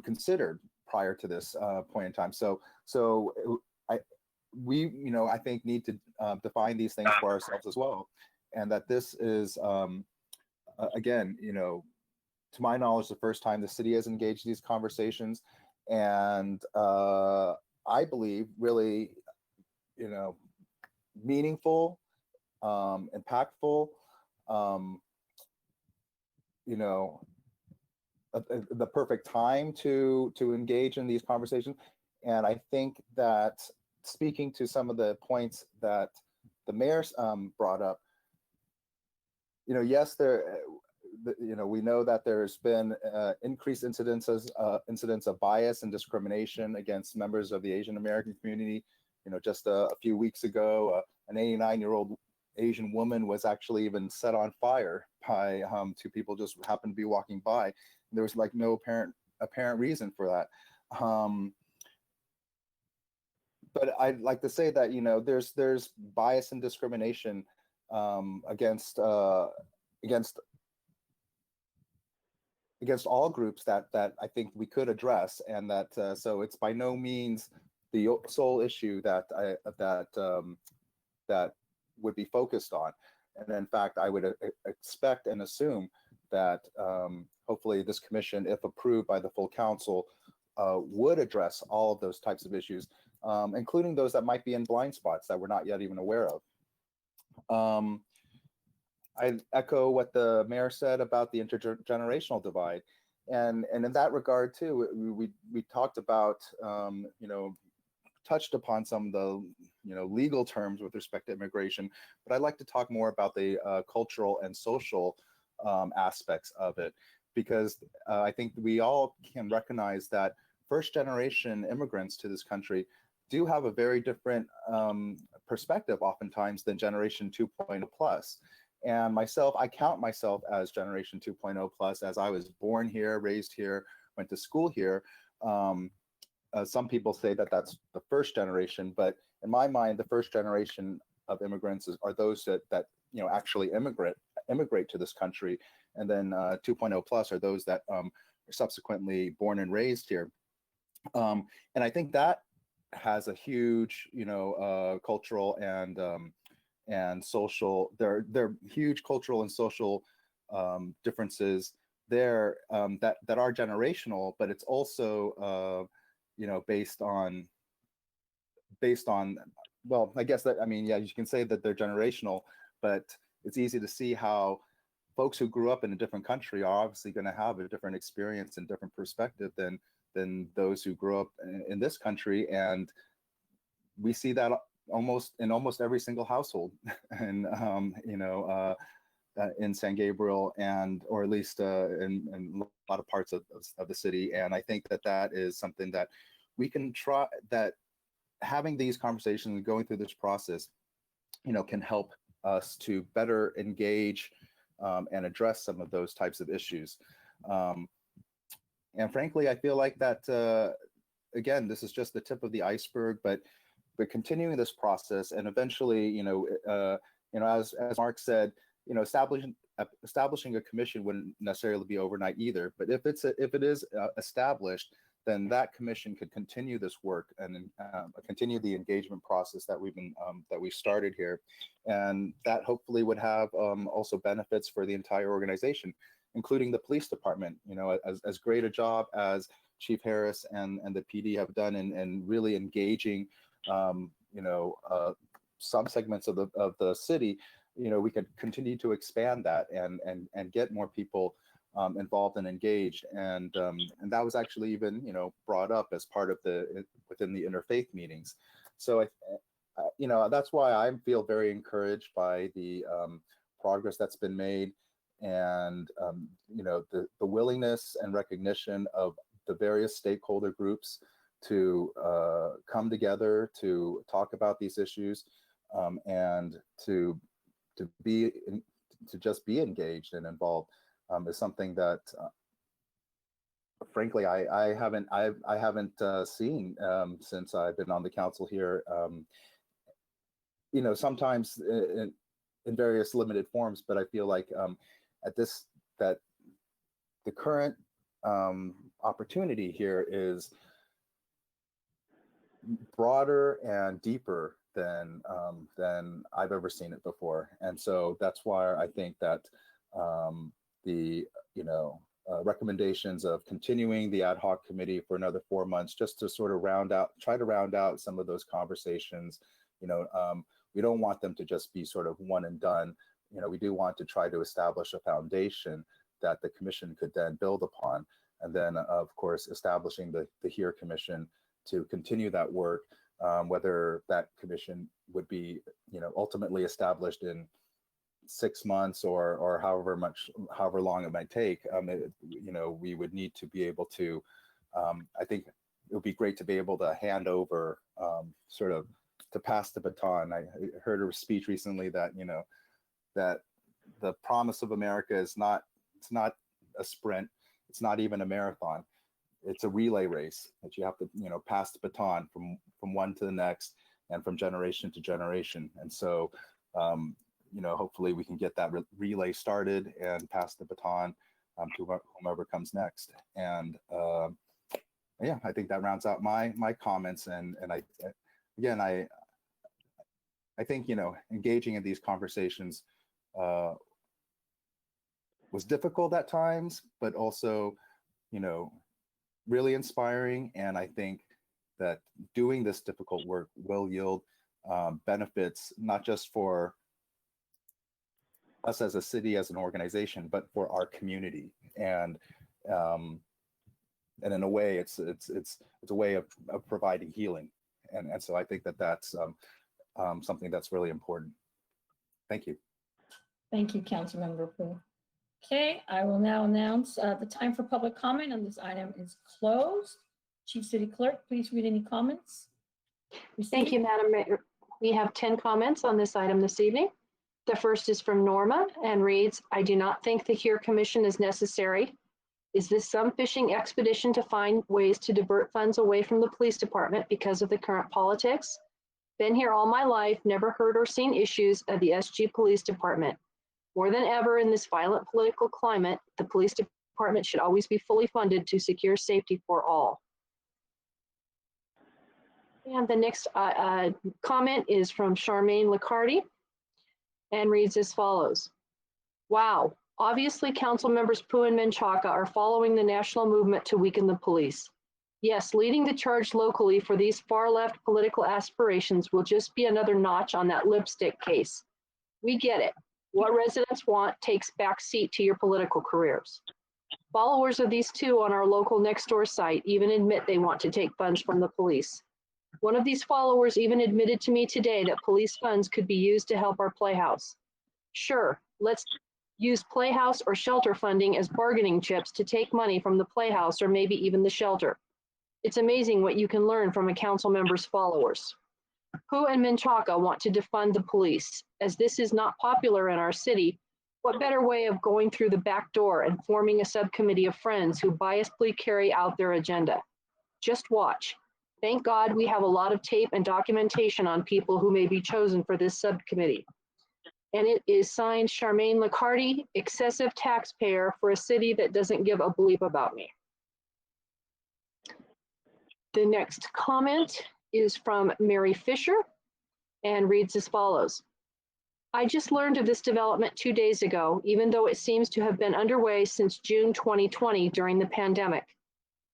considered prior to this point in time. So we, you know, I think need to define these things for ourselves as well. And that this is, again, you know, to my knowledge, the first time the city has engaged these conversations. And I believe really, you know, meaningful, impactful, you know, the perfect time to engage in these conversations. And I think that, speaking to some of the points that the mayor brought up, you know, yes, you know, we know that there's been increased incidents of bias and discrimination against members of the Asian American community. You know, just a few weeks ago, an 89-year-old Asian woman was actually even set on fire by two people just happened to be walking by. There was like no apparent reason for that. But I'd like to say that, you know, there's bias and discrimination against all groups that I think we could address, and that so it's by no means the sole issue that that would be focused on. And in fact, I would expect and assume that hopefully this commission, if approved by the full council, would address all of those types of issues. including those that might be in blind spots that we're not yet even aware of. I echo what the mayor said about the intergenerational divide. And in that regard too, we talked about, touched upon some of the, legal terms with respect to immigration, but I'd like to talk more about the cultural and social aspects of it, because I think we all can recognize that first generation immigrants to this country do have a very different perspective oftentimes than generation 2.0 plus. And myself, I count myself as generation 2.0 plus, as I was born here, raised here, went to school here. Some people say that that's the first generation, but in my mind, the first generation of immigrants are those that actually immigrate to this country, and then 2.0 plus are those that are subsequently born and raised here. And I think that has a huge, cultural and social. There are huge cultural and social differences there that are generational, but it's also based on well, I guess that, yeah, you can say that they're generational, but it's easy to see how folks who grew up in a different country are obviously going to have a different experience and different perspective than those who grew up in this country. And we see that in almost every single household and in San Gabriel, and or at least in a lot of parts of the city. And I think that is something that we can try, that having these conversations and going through this process, can help us to better engage and address some of those types of issues. And frankly, I feel like that, again, this is just the tip of the iceberg, but continuing this process, and eventually, as Mark said, establishing a commission wouldn't necessarily be overnight either. But if it is established, then that commission could continue this work and continue the engagement process that we started here, and that hopefully would have also benefits for the entire organization, including the police department. As great a job as Chief Harris and the PD have done in really engaging, some segments of the city, we could continue to expand that and get more people involved and engaged. And that was actually even, brought up as part of within the interfaith meetings. So that's why I feel very encouraged by the progress that's been made, and the willingness and recognition of the various stakeholder groups to come together to talk about these issues, and to just be engaged and involved, is something that frankly I haven't seen since I've been on the council here. Sometimes in various limited forms, but I feel like that the current opportunity here is broader and deeper than I've ever seen it before. And so that's why I think that the recommendations of continuing the ad hoc committee for another 4 months, just to sort of try to round out some of those conversations. We don't want them to just be sort of one and done. We do want to try to establish a foundation that the commission could then build upon, and then of course establishing the HERE commission to continue that work, whether that commission would be ultimately established in 6 months or however long it might take. We would need to be able to, I think it would be great to be able to hand over, sort of to pass the baton. I heard a speech recently that that the promise of America is it's not a sprint, it's not even a marathon, it's a relay race that you have to pass the baton from one to the next and from generation to generation. And so hopefully we can get that relay started and pass the baton to whomever comes next. And yeah, I think that rounds out my comments. And I think engaging in these conversations was difficult at times, but also really inspiring. And I think that doing this difficult work will yield benefits, not just for us as a city, as an organization, but for our community. And in a way, it's a way of providing healing. And so I think that that's something that's really important. Thank you. Thank you, Councilmember Pu. Okay, I will now announce the time for public comment on this item is closed. Chief City Clerk, please read any comments. Thank you, Madam Mayor. We have 10 comments on this item this evening. The first is from Norma and reads, I do not think the HERE Commission is necessary. Is this some fishing expedition to find ways to divert funds away from the police department because of the current politics? Been here all my life, never heard or seen issues of the SG Police Department. More than ever in this violent political climate, the police department should always be fully funded to secure safety for all. And the next comment is from Charmaine Licardi and reads as follows. Wow, obviously council members Pu and Menchaca are following the national movement to weaken the police. Yes, leading the charge locally for these far left political aspirations will just be another notch on that lipstick case. We get it. What residents want takes back seat to your political careers. Followers of these two on our local next door site even admit they want to take funds from the police. One of these followers even admitted to me today that police funds could be used to help our playhouse. Sure, let's use playhouse or shelter funding as bargaining chips to take money from the playhouse or maybe even the shelter. It's amazing what you can learn from a council member's followers. Pu and Menchaca want to defund the police. As this is not popular in our city, what better way of going through the back door and forming a subcommittee of friends who biasedly carry out their agenda? Just watch. Thank God we have a lot of tape and documentation on people who may be chosen for this subcommittee. And it is signed Charmaine Licardi, excessive taxpayer for a city that doesn't give a bleep about me. The next comment is from Mary Fisher and reads as follows. I just learned of this development 2 days ago, even though it seems to have been underway since June 2020 during the pandemic.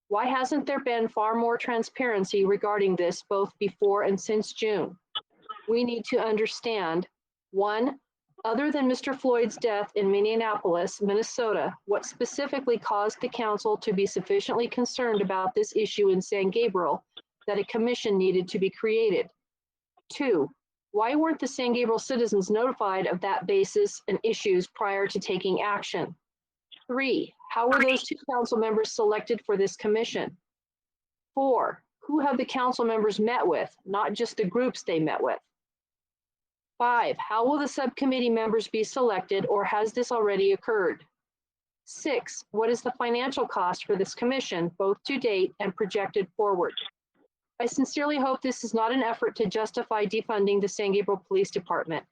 Why hasn't there been far more transparency regarding this both before and since June? We need to understand, one, other than Mr. Floyd's death in Minneapolis, Minnesota, what specifically caused the council to be sufficiently concerned about this issue in San Gabriel that a commission needed to be created? Two, why weren't the San Gabriel citizens notified of that basis and issues prior to taking action? Three, how were those two council members selected for this commission? Four, who have the council members met with, not just the groups they met with? Five, how will the subcommittee members be selected, or has this already occurred? Six, what is the financial cost for this commission, both to date and projected forward? I sincerely hope this is not an effort to justify defunding the San Gabriel Police Department.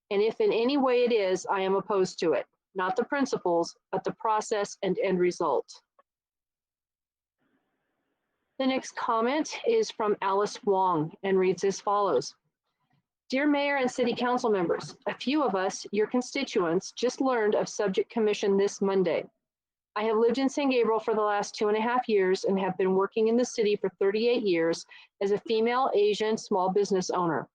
And if in any way it is, I am opposed to it. Not the principles, but the process and end result. The next comment is from Alice Wong and reads as follows. Dear Mayor and City Council members, a few of us, your constituents, just learned of Subject Commission this Monday. I have lived in San Gabriel for the last 2.5 years and have been working in the city for 38 years as a female Asian small business owner.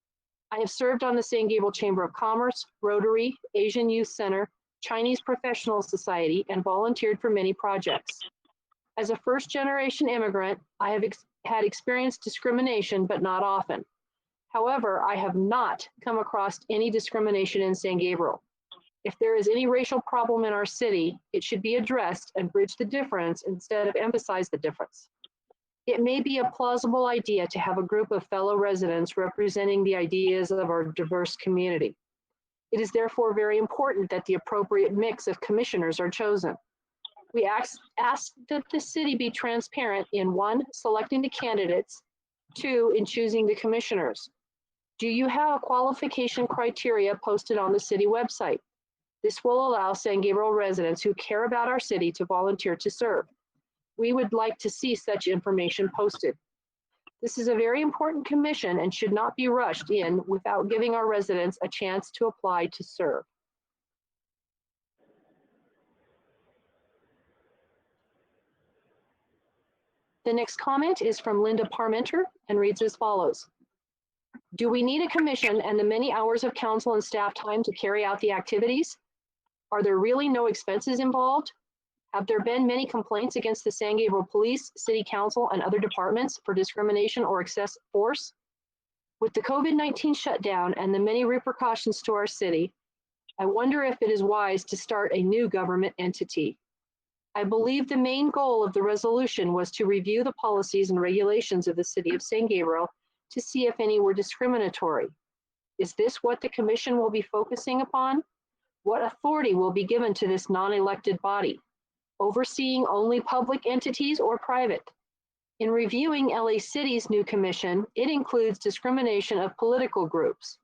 I have served on the San Gabriel Chamber of Commerce, Rotary, Asian Youth Center, Chinese Professional Society, and volunteered for many projects. As a first-generation immigrant, I have had experienced discrimination, but not often. However, I have not come across any discrimination in San Gabriel. If there is any racial problem in our city, it should be addressed and bridge the difference instead of emphasize the difference. It may be a plausible idea to have a group of fellow residents representing the ideas of our diverse community. It is therefore very important that the appropriate mix of commissioners are chosen. We ask that the city be transparent in 1, selecting the candidates, 2, in choosing the commissioners. Do you have a qualification criteria posted on the city website? This will allow San Gabriel residents who care about our city to volunteer to serve. We would like to see such information posted. This is a very important commission and should not be rushed in without giving our residents a chance to apply to serve. The next comment is from Linda Parmenter and reads as follows. Do we need a commission and the many hours of council and staff time to carry out the activities? Are there really no expenses involved? Have there been many complaints against the San Gabriel Police, City Council, and other departments for discrimination or excessive force? With the COVID-19 shutdown and the many repercussions to our city, I wonder if it is wise to start a new government entity. I believe the main goal of the resolution was to review the policies and regulations of the City of San Gabriel to see if any were discriminatory. Is this what the commission will be focusing upon? What authority will be given to this non-elected body? Overseeing only public entities or private? In reviewing LA City's new commission, it includes discrimination of political groups.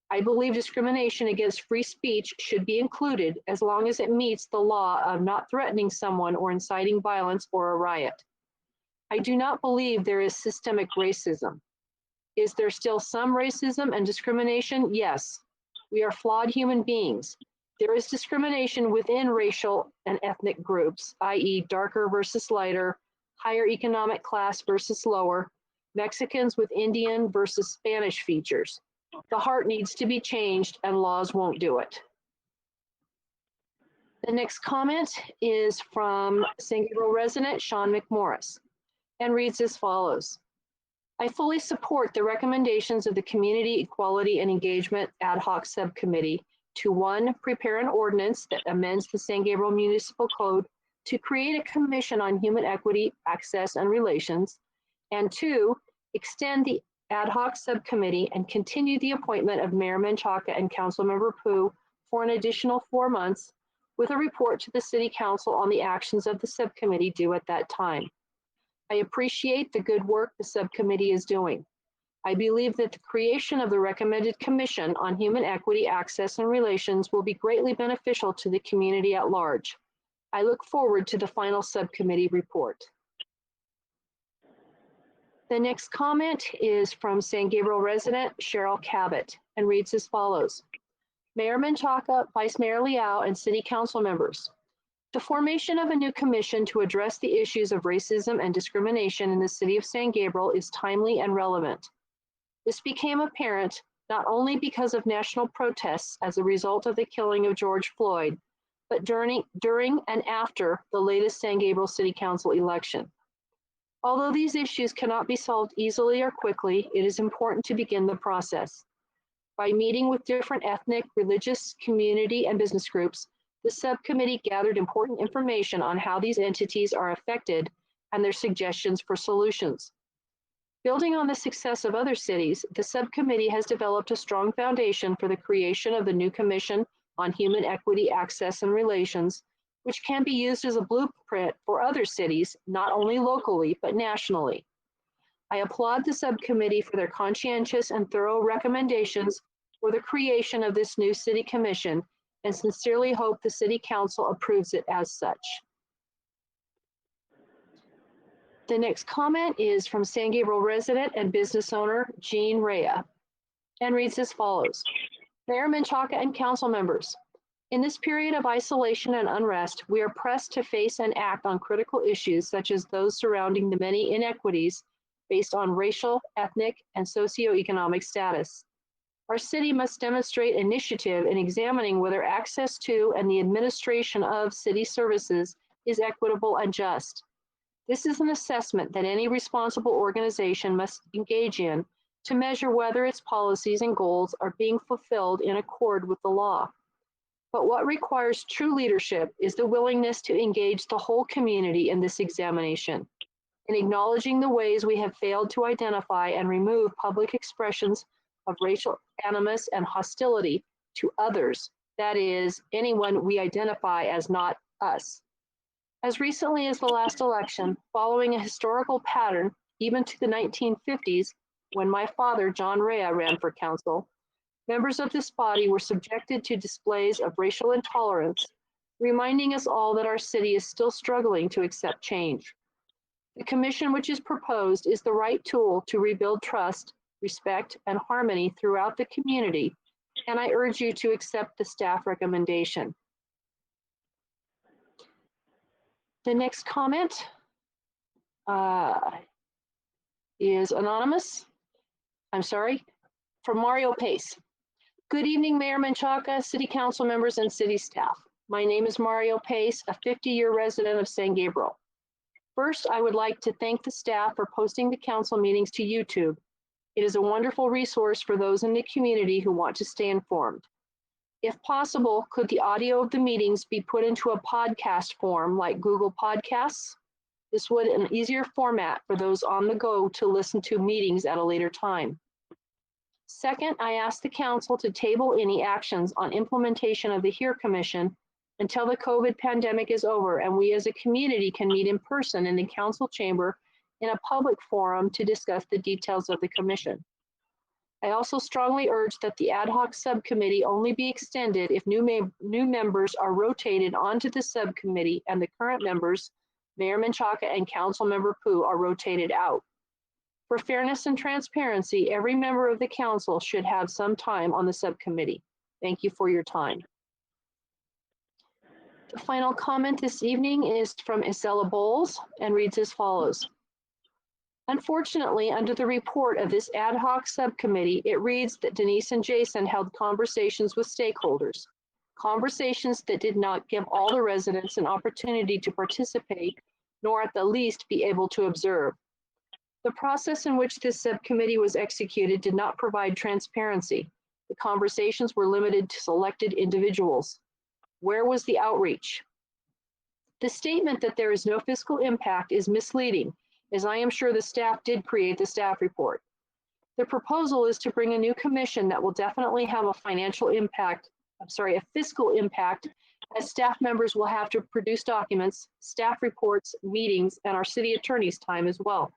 I believe discrimination against free speech should be included as long as it meets the law of not threatening someone or inciting violence or a riot. I do not believe there is systemic racism. Is there still some racism and discrimination? Yes. We are flawed human beings. There is discrimination within racial and ethnic groups, i.e. darker versus lighter, higher economic class versus lower, Mexicans with Indian versus Spanish features. The heart needs to be changed and laws won't do it. The next comment is from San Gabriel resident Sean McMorris and reads as follows. I fully support the recommendations of the Community Equality and Engagement Ad Hoc Subcommittee to 1, prepare an ordinance that amends the San Gabriel Municipal Code to create a commission on human equity, access, and relations, and 2, extend the ad hoc subcommittee and continue the appointment of Mayor Menchaca and Councilmember Pu for an additional 4 months with a report to the City Council on the actions of the subcommittee due at that time. I appreciate the good work the subcommittee is doing. I believe that the creation of the recommended Commission on Human Equity, Access, and Relations will be greatly beneficial to the community at large. I look forward to the final subcommittee report. The next comment is from San Gabriel resident Cheryl Cabot and reads as follows. Mayor Menchaca, Vice Mayor Liao, and City Council members. The formation of a new commission to address the issues of racism and discrimination in the City of San Gabriel is timely and relevant. This became apparent not only because of national protests as a result of the killing of George Floyd, but during and after the latest San Gabriel City Council election. Although these issues cannot be solved easily or quickly, it is important to begin the process. By meeting with different ethnic, religious, community, and business groups, the subcommittee gathered important information on how these entities are affected and their suggestions for solutions. Building on the success of other cities, the subcommittee has developed a strong foundation for the creation of the new Commission on Human Equity, Access, and Relations, which can be used as a blueprint for other cities, not only locally, but nationally. I applaud the subcommittee for their conscientious and thorough recommendations for the creation of this new City Commission and sincerely hope the City Council approves it as such. The next comment is from San Gabriel resident and business owner Jean Rea and reads as follows. Mayor Menchaca and council members, in this period of isolation and unrest, we are pressed to face and act on critical issues such as those surrounding the many inequities based on racial, ethnic, and socioeconomic status. Our city must demonstrate initiative in examining whether access to and the administration of city services is equitable and just. This is an assessment that any responsible organization must engage in to measure whether its policies and goals are being fulfilled in accord with the law. But what requires true leadership is the willingness to engage the whole community in this examination, in acknowledging the ways we have failed to identify and remove public expressions of racial animus and hostility to others, that is, anyone we identify as not us. As recently as the last election, following a historical pattern, even to the 1950s, when my father, John Rea, ran for council, members of this body were subjected to displays of racial intolerance, reminding us all that our city is still struggling to accept change. The commission which is proposed is the right tool to rebuild trust, respect, and harmony throughout the community, and I urge you to accept the staff recommendation. The next comment is anonymous. I'm sorry, from Mario Pace. Good evening, Mayor Menchaca, City Council members, and city staff. My name is Mario Pace, a 50-year resident of San Gabriel. First, I would like to thank the staff for posting the council meetings to YouTube. It is a wonderful resource for those in the community who want to stay informed. If possible, could the audio of the meetings be put into a podcast form like Google Podcasts? This would an easier format for those on the go to listen to meetings at a later time. Second, I ask the council to table any actions on implementation of the HERE Commission until the COVID pandemic is over and we as a community can meet in person in the council chamber in a public forum to discuss the details of the commission. I also strongly urge that the ad hoc subcommittee only be extended if new members are rotated onto the subcommittee and the current members, Mayor Menchaca and Councilmember Pu, are rotated out. For fairness and transparency, every member of the council should have some time on the subcommittee. Thank you for your time. The final comment this evening is from Isela Bowles and reads as follows. Unfortunately, under the report of this ad hoc subcommittee, it reads that Denise and Jason held conversations with stakeholders, conversations that did not give all the residents an opportunity to participate, nor at the least be able to observe. The process in which this subcommittee was executed did not provide transparency. The conversations were limited to selected individuals. Where was the outreach? The statement that there is no fiscal impact is misleading, as I am sure the staff did create the staff report. The proposal is to bring a new commission that will definitely have a financial impact, a fiscal impact, as staff members will have to produce documents, staff reports, meetings, and our city attorney's time as well.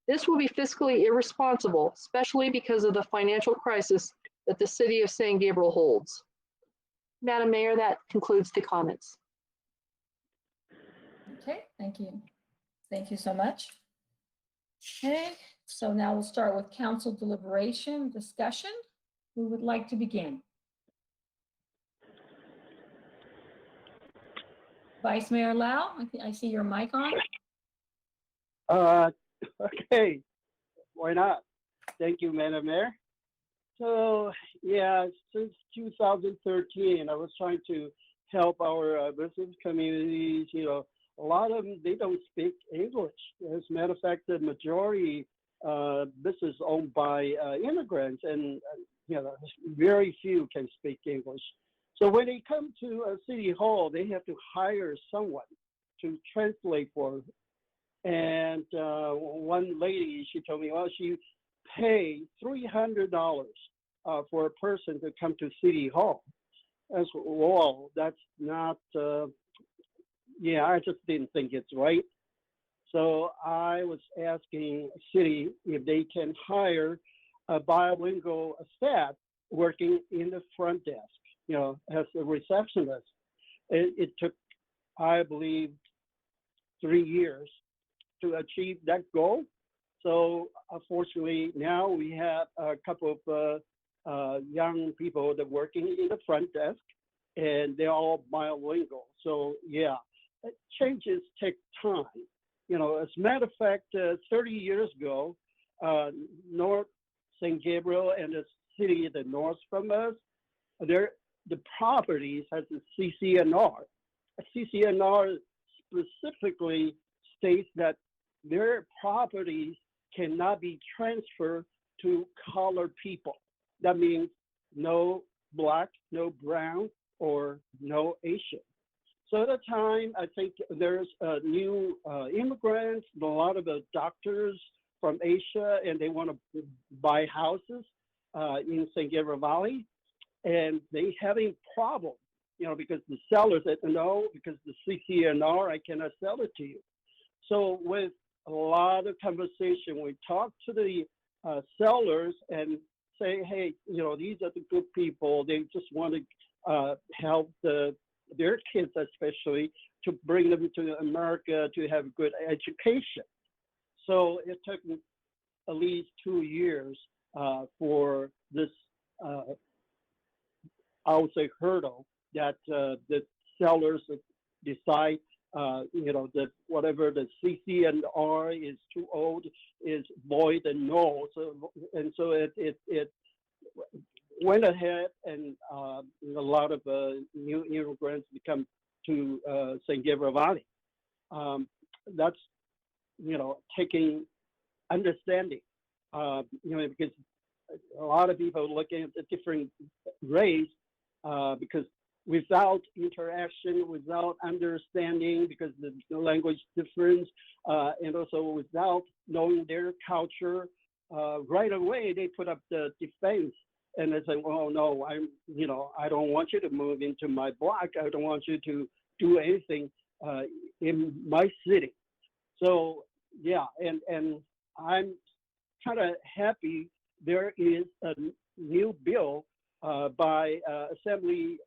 This will be fiscally irresponsible, especially because of the financial crisis that the city of San Gabriel holds. Madam Mayor, that concludes the comments. Okay, thank you. Thank you so much. Okay, so now we'll start with council deliberation discussion. Who would like to begin? Vice Mayor Lau, I see your mic on. Okay, why not? Thank you, Madam Mayor. So, yeah, since 2013, I was trying to help our business communities. You know, a lot of them, they don't speak English. As a matter of fact, the majority business owned by immigrants, and you know, very few can speak English. So when they come to a city hall, they have to hire someone to translate for them. And one lady, she told me, well, she paid $300 for a person to come to City Hall. As well, that's not, yeah, I just didn't think it's right. So I was asking city if they can hire a bilingual staff working in the front desk, you know, as a receptionist. It took, I believe, 3 years to achieve that goal. So unfortunately, now we have a couple of young people that are working in the front desk, and they're all bilingual. So yeah, changes take time. You know, as a matter of fact, 30 years ago, North St. Gabriel and the city of the north from us, the properties has a CCNR. A CCNR specifically states that their properties cannot be transferred to colored people. That means no black, no brown, or no Asian. So at the time, I think there's new immigrants, a lot of the doctors from Asia, and they want to buy houses in San Gabriel Valley, and they having problems, you know, because the seller said, no, because the CCNR, I cannot sell it to you. So with a lot of conversation, we talk to the sellers and say, hey, you know, these are the good people. They just want to help their kids, especially, to bring them to America to have good education. So it took at least 2 years for this, I would say, hurdle that the sellers decide that whatever the CC and R is too old is void and null. So it went ahead, and a lot of new immigrants come to San Gabriel Valley. That's taking understanding, because a lot of people looking at the different race, because without interaction, without understanding, because the language difference, and also without knowing their culture, right away they put up the defense and they say, "Well, no, I don't want you to move into my block. I don't want you to do anything in my city." So yeah, and I'm kind of happy there is a new bill by Assembly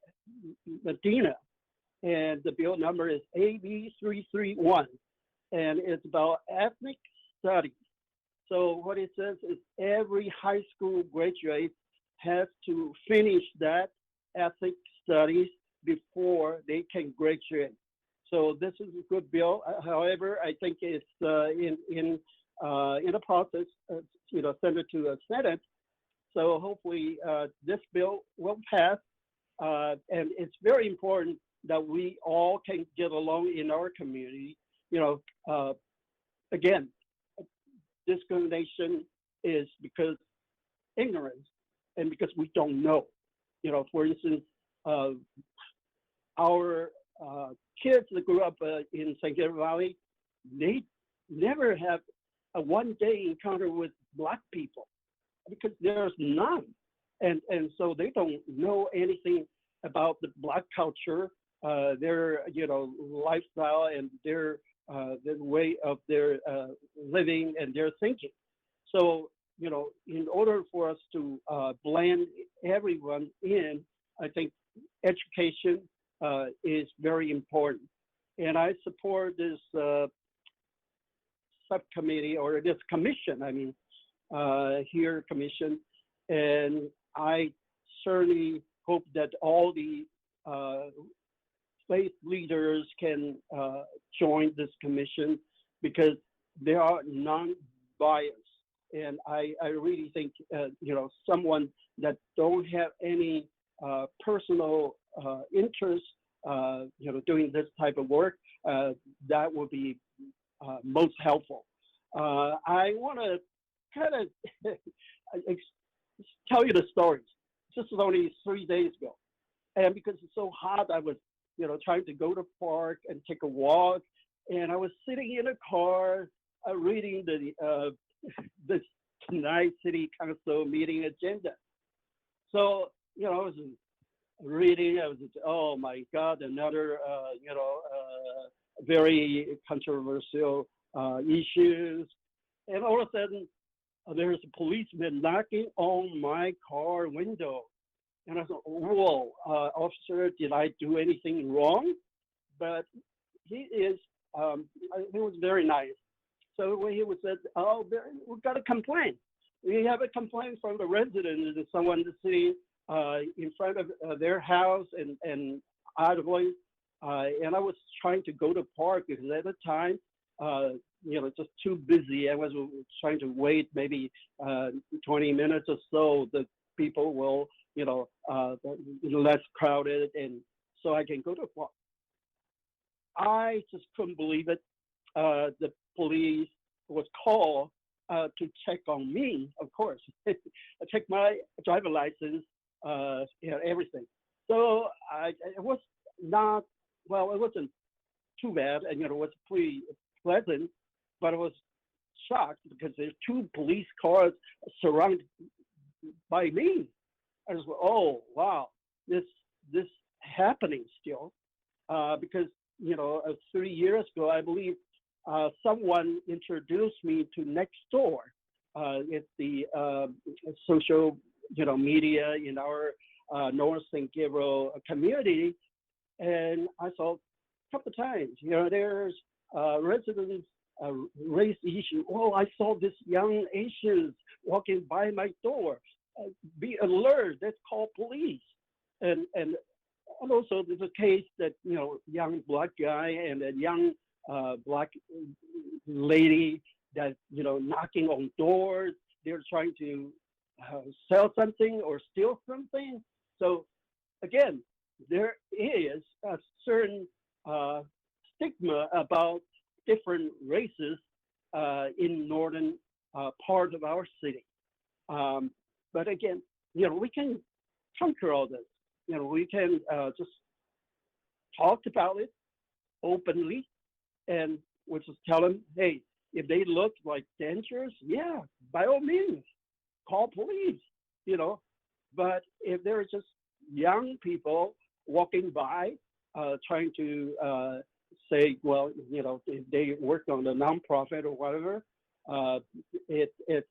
Medina, and the bill number is AB 331, and it's about ethnic studies. So what it says is every high school graduate has to finish that ethnic studies before they can graduate. So this is a good bill. However, I think it's in the process, send it to the Senate. So hopefully this bill will pass. And it's very important that we all can get along in our community. Again, discrimination is because ignorance and because we don't know. For instance, our kids that grew up in San Gabriel Valley, they never have a one-day encounter with Black people because there's none. And so they don't know anything about the Black culture, their lifestyle, and their way of their living and their thinking. So in order for us to blend everyone in, I think education is very important. And I support this subcommittee, or this commission, here commission, and I certainly hope that all the faith leaders can join this commission, because they are non-biased. And I really think, someone that don't have any personal interest, doing this type of work, that would be most helpful. I want to kind of tell you the stories. This was only 3 days ago. And because it's so hot, I was, trying to go to the park and take a walk. And I was sitting in a car reading this tonight city council meeting agenda. So, I was reading, oh my God, another, very controversial issues. And all of a sudden, there's a policeman knocking on my car window. And I thought, whoa, officer, did I do anything wrong? But he is, he was very nice. So when he was said, oh, we've got a complaint. We have a complaint from the resident that someone is sitting in front of their house and out of voice. And I was trying to go to the park because at the time, just too busy. I was trying to wait maybe 20 minutes or so. The people will, less crowded, and so I can go to the park. I just couldn't believe it. The police was called to check on me, of course. I checked my driver license, everything. So it was not, well, it wasn't too bad, and it was pretty pleasant, but I was shocked because there's 2 police cars surrounded by me. I was, oh wow, this happening still, because 3 years ago, I believe someone introduced me to Nextdoor. It's the social media in our North St. Gabriel community, and I saw a couple of times. There's residents raise issue. Oh, I saw this young Asians walking by my door. Be alert. Let's call police. And And also there's a case that, you know, young black guy and a young black lady that, you know, knocking on doors, they're trying to sell something or steal something. So again, there is a certain stigma about different races in northern part of our city. But again, you know, we can conquer all this. You know, we can just talk about it openly, and we'll just tell them, hey, if they look like dangerous, yeah, by all means, call police, you know. But if they're just young people walking by, trying to say, well, you know, if they work on a nonprofit or whatever, it's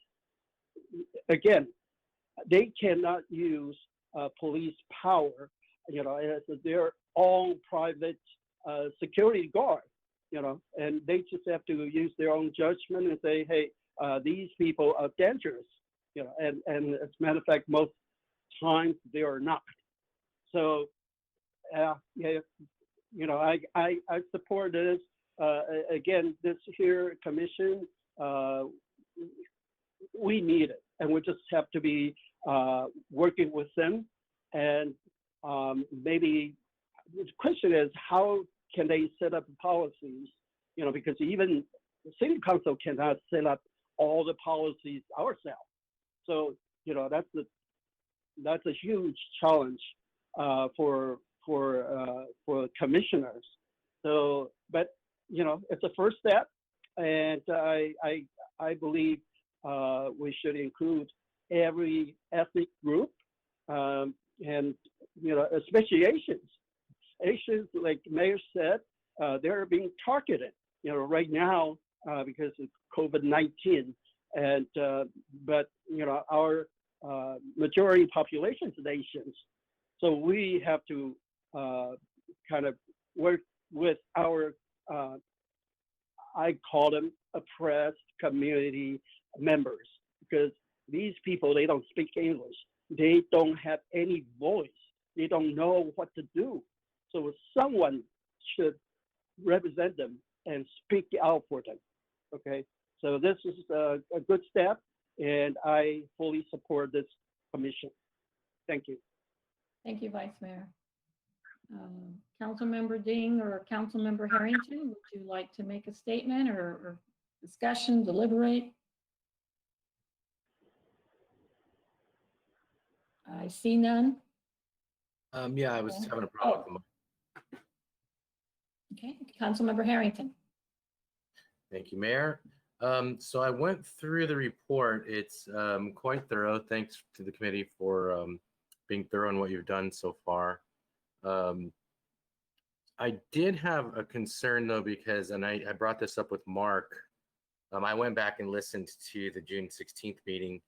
again, they cannot use police power, you know, as their own private security guard, you know, and they just have to use their own judgment and say, hey, these people are dangerous, you know, and as a matter of fact, most times they are not. So, yeah, you know, I support this. Again, this here commission, we need it, and we just have to be working with them. And maybe the question is, how can they set up policies? You know, because even the city council cannot set up all the policies ourselves. So, you know, that's a huge challenge for commissioners. So, but you know, it's a first step, and I believe we should include every ethnic group, and you know, especially Asians. Asians, like Mayor said, they're being targeted, you know, right now because of COVID-19, and but you know, our majority population is Asians, so we have to kind of work with our I call them oppressed community members, because these people, they don't speak English. They don't have any voice. They don't know what to do. So someone should represent them and speak out for them. Okay, so this is a good step, and I fully support this commission. Thank you. Thank you, Vice Mayor. Councilmember Ding or Councilmember Harrington, would you like to make a statement or discussion, deliberate? I see none. Yeah, I was Okay. having a problem. Okay, Councilmember Harrington. Thank you, Mayor. So I went through the report. It's quite thorough. Thanks to the committee for being thorough in what you've done so far. I did have a concern though, because, and I brought this up with Mark, I went back and listened to the June 16th meeting,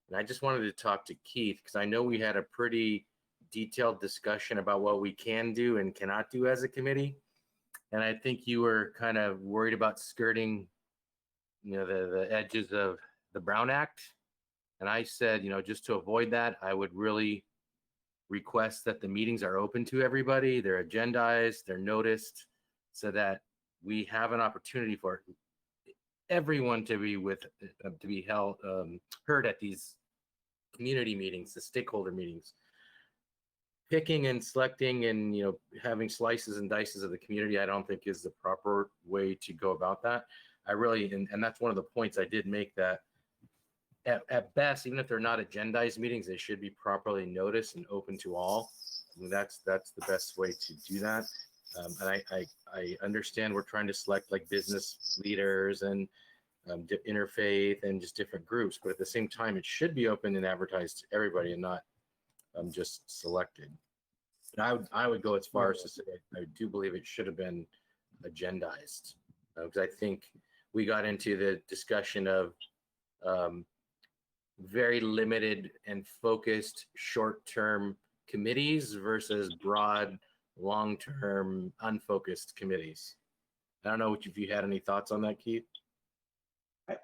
and I just wanted to talk to Keith, because I know we had a pretty detailed discussion about what we can do and cannot do as a committee. And I think you were kind of worried about skirting, you know, the edges of the Brown Act. And I said, you know, just to avoid that, I would really request that the meetings are open to everybody. They're agendized, they're noticed, so that we have an opportunity for everyone to be heard at these community meetings, the stakeholder meetings. Picking and selecting and, you know, having slices and dices of the community, I don't think is the proper way to go about that. I really, and that's one of the points I did make, that at best, even if they're not agendized meetings, they should be properly noticed and open to all. I mean, that's the best way to do that. And I understand we're trying to select like business leaders and interfaith and just different groups, but at the same time, it should be open and advertised to everybody and not just selected. And I would go as far as to say I do believe it should have been agendized, because I think we got into the discussion of very limited and focused short-term committees versus broad, long-term, unfocused committees. I don't know if you had any thoughts on that, Keith.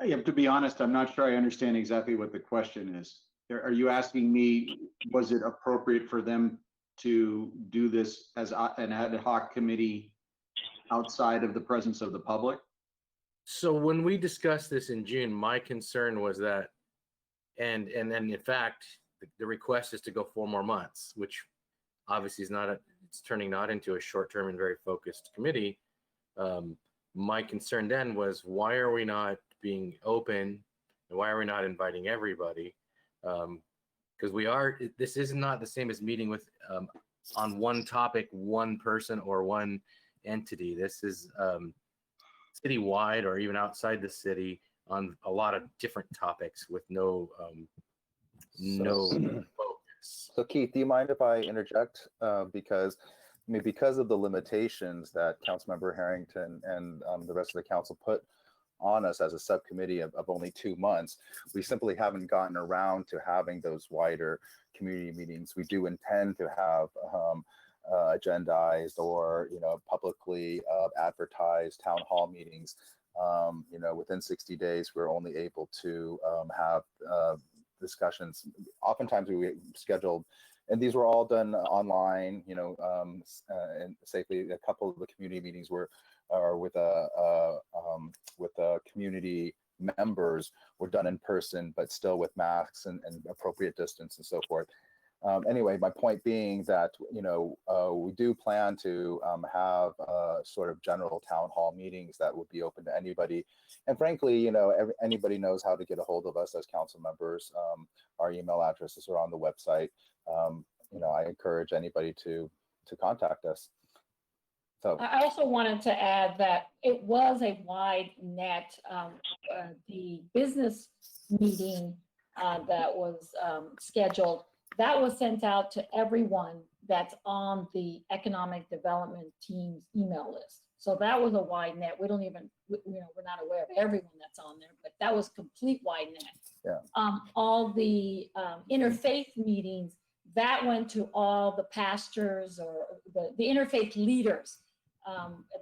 I have to be honest, I'm not sure I understand exactly what the question is. Are you asking me, was it appropriate for them to do this as an ad hoc committee outside of the presence of the public? So when we discussed this in June, my concern was that, and then in fact, the request is to go 4 more months, which obviously is not, it's turning not into a short-term and very focused committee. My concern then was, why are we not being open and why are we not inviting everybody? Because this is not the same as meeting with, on one topic, one person or one entity. This is citywide or even outside the city on a lot of different topics with no focus. So Keith, do you mind if I interject? Because because of the limitations that Councilmember Harrington and the rest of the council put on us as a subcommittee of only 2 months, we simply haven't gotten around to having those wider community meetings. We do intend to have agendized or publicly advertised town hall meetings. Within 60 days, we're only able to have discussions. Oftentimes we scheduled, and these were all done online, and safely. A couple of the community meetings are with community members were done in person, but still with masks and appropriate distance and so forth. Anyway, my point being that, we do plan to have sort of general town hall meetings that would be open to anybody. And frankly, anybody knows how to get a hold of us as council members. Our email addresses are on the website. I encourage anybody to contact us. So I also wanted to add that it was a wide net. The business meeting that was scheduled, that was sent out to everyone that's on the economic development team's email list. So that was a wide net. We don't even, we're not aware of everyone that's on there, but that was complete wide net. Yeah. All the interfaith meetings, that went to all the pastors or the interfaith leaders.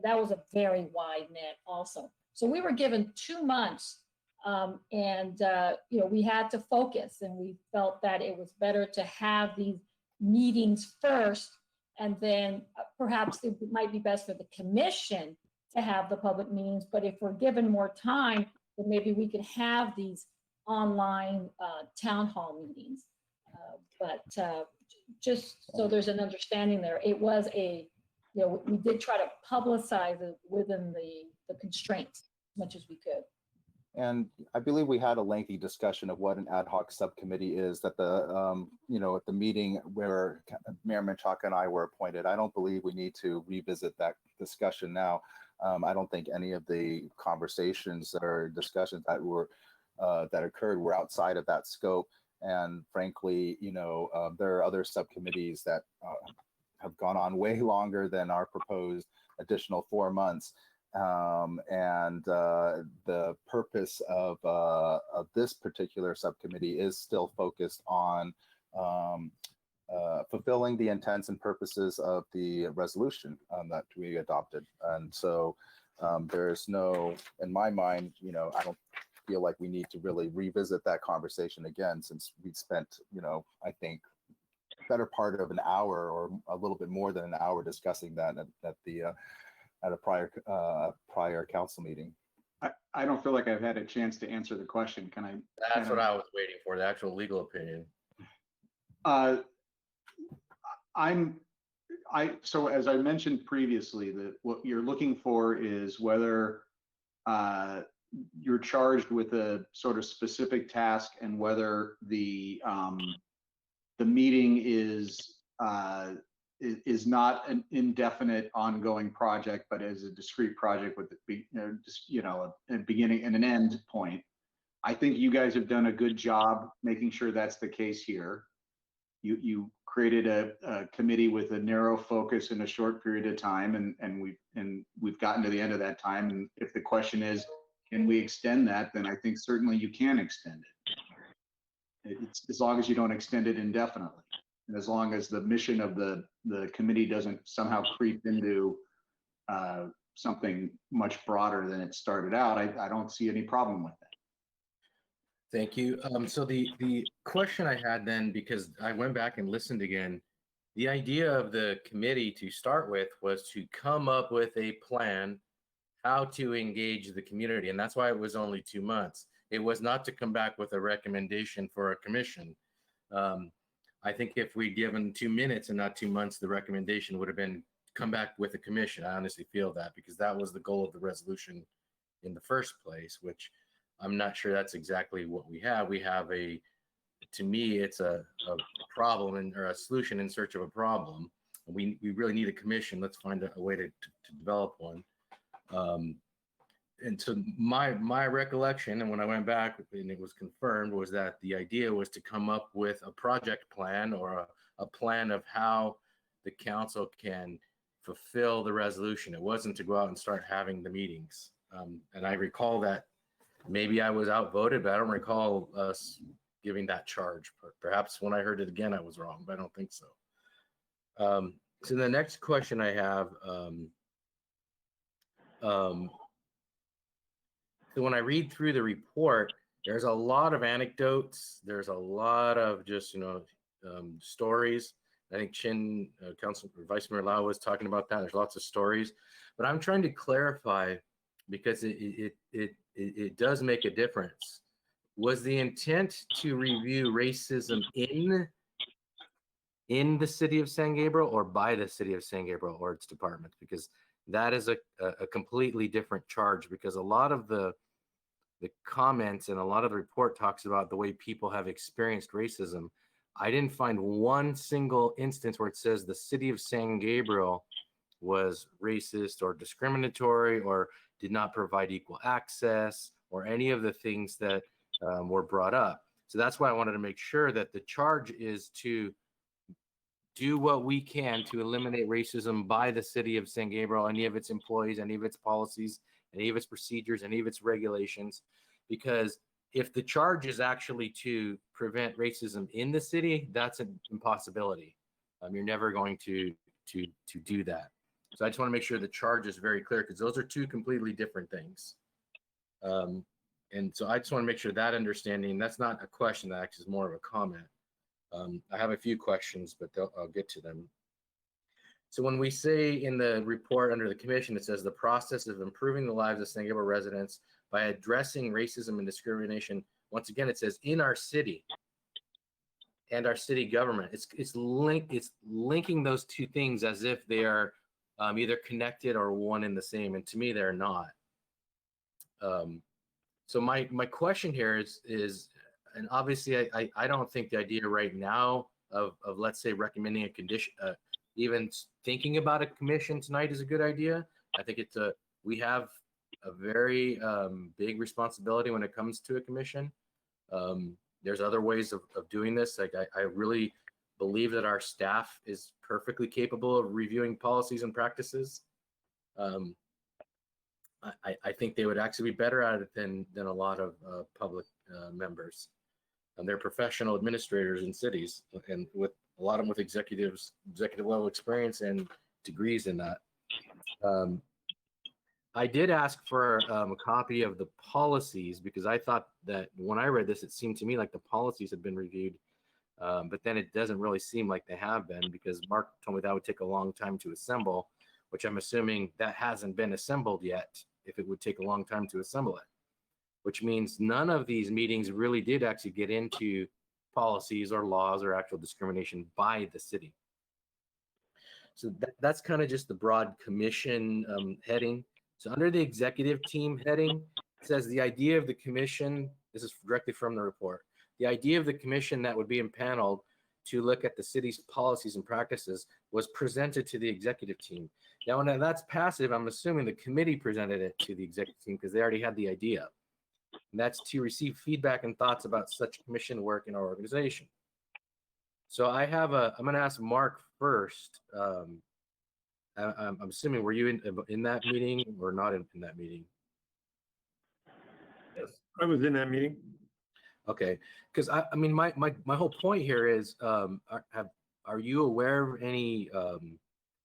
That was a very wide net also. So we were given 2 months and we had to focus, and we felt that it was better to have these meetings first, and then perhaps it might be best for the commission to have the public meetings. But if we're given more time, then maybe we could have these online town hall meetings. But just so there's an understanding there, it was we did try to publicize it within the constraints as much as we could. And I believe we had a lengthy discussion of what an ad hoc subcommittee is at the, at the meeting where Mayor Menchaca and I were appointed. I don't believe we need to revisit that discussion now. I don't think any of the conversations or discussions that occurred were outside of that scope. And frankly, there are other subcommittees that have gone on way longer than our proposed additional 4 months. The purpose of this particular subcommittee is still focused on fulfilling the intents and purposes of the resolution that we adopted. And so there's no, in my mind, I don't feel like we need to really revisit that conversation again, since we spent, I think, better part of an hour or a little bit more than an hour discussing that at a prior council meeting. I don't feel like I've had a chance to answer the question. Can I? That's what I was waiting for, the actual legal opinion. So as I mentioned previously, that what you're looking for is whether you're charged with a sort of specific task, and whether the meeting is not an indefinite ongoing project, but is a discrete project with a beginning and an end point. I think you guys have done a good job making sure that's the case here. You created a committee with a narrow focus in a short period of time, and we've gotten to the end of that time. And if the question is, can we extend that? Then I think certainly you can extend it. It's as long as you don't extend it indefinitely. And as long as the mission of the committee doesn't somehow creep into something much broader than it started out, I don't see any problem with that. Thank you. So the question I had then, because I went back and listened again, The idea of the committee to start with was to come up with a plan how to engage the community. And that's why it was only 2 months. It was not to come back with a recommendation for a commission. I think if we'd given 2 minutes and not 2 months, the recommendation would have been come back with a commission. I honestly feel that, because that was the goal of the resolution in the first place, which I'm not sure that's exactly what we have. We have to me, it's a problem or a solution in search of a problem. We really need a commission. Let's find a way to develop one. And so my recollection, and when I went back and it was confirmed, was that the idea was to come up with a project plan or a plan of how the council can fulfill the resolution. It wasn't to go out and start having the meetings. And I recall that maybe I was outvoted, but I don't recall us giving that charge. But perhaps when I heard it again, I was wrong, but I don't think so. So the next question I have, so when I read through the report, there's a lot of anecdotes. There's a lot of just, stories. I think Council Vice Mayor Lau was talking about that. There's lots of stories, but I'm trying to clarify because it does make a difference. Was the intent to review racism in the city of San Gabriel or by the city of San Gabriel or its departments? Because that is a completely different charge, because a lot of the comments and a lot of the report talks about the way people have experienced racism. I didn't find one single instance where it says the city of San Gabriel was racist or discriminatory or did not provide equal access or any of the things that were brought up. So that's why I wanted to make sure that the charge is to do what we can to eliminate racism by the city of San Gabriel, any of its employees, any of its policies, any of its procedures, any of its regulations. Because if the charge is actually to prevent racism in the city, that's an impossibility. You're never going to do that. So I just want to make sure the charge is very clear, because those are two completely different things. And so I just want to make sure that understanding, that's not a question, that actually is more of a comment. I have a few questions, but I'll get to them. So when we say in the report under the commission, it says the process of improving the lives of San Gabriel residents by addressing racism and discrimination. Once again, it says in our city and our city government. It's linking those two things as if they are either connected or one and the same. And to me, they're not. So my question here is, and obviously I don't think the idea right now of let's say recommending a condition, even thinking about a commission tonight is a good idea. I think we have a very big responsibility when it comes to a commission. There's other ways of doing this. Like I really believe that our staff is perfectly capable of reviewing policies and practices. I think they would actually be better at it than a lot of public members. And they're professional administrators in cities, and with a lot of them with executive level experience and degrees in that. I did ask for a copy of the policies, because I thought that when I read this, it seemed to me like the policies had been reviewed, but then it doesn't really seem like they have been, because Mark told me that would take a long time to assemble, which I'm assuming that hasn't been assembled yet, if it would take a long time to assemble it, which means none of these meetings really did actually get into policies or laws or actual discrimination by the city. So that's kind of just the broad commission heading. So under the executive team heading, it says the idea of the commission, this is directly from the report, the idea of the commission that would be impaneled to look at the city's policies and practices was presented to the executive team. Now, when that's passive, I'm assuming the committee presented it to the executive team because they already had the idea. And that's to receive feedback and thoughts about such commission work in our organization. So I'm going to ask Mark first. I'm assuming, were you in that meeting or not in that meeting? Yes, I was in that meeting. Okay, because I mean, my whole point here is, are you aware of any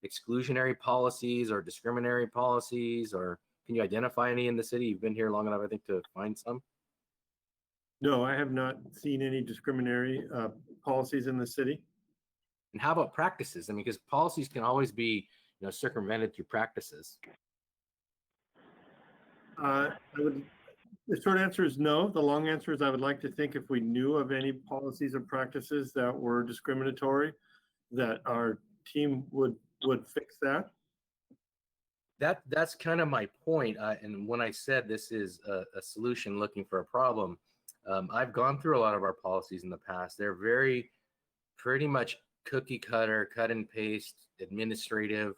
exclusionary policies or discriminatory policies, or can you identify any in the city? You've been here long enough, I think, to find some. No, I have not seen any discriminatory policies in the city. And how about practices? I mean, because policies can always be, circumvented through practices. The short answer is no. The long answer is I would like to think if we knew of any policies or practices that were discriminatory, that our team would fix that. That's kind of my point. And when I said this is a solution looking for a problem, I've gone through a lot of our policies in the past. They're pretty much cookie cutter, cut and paste, administrative.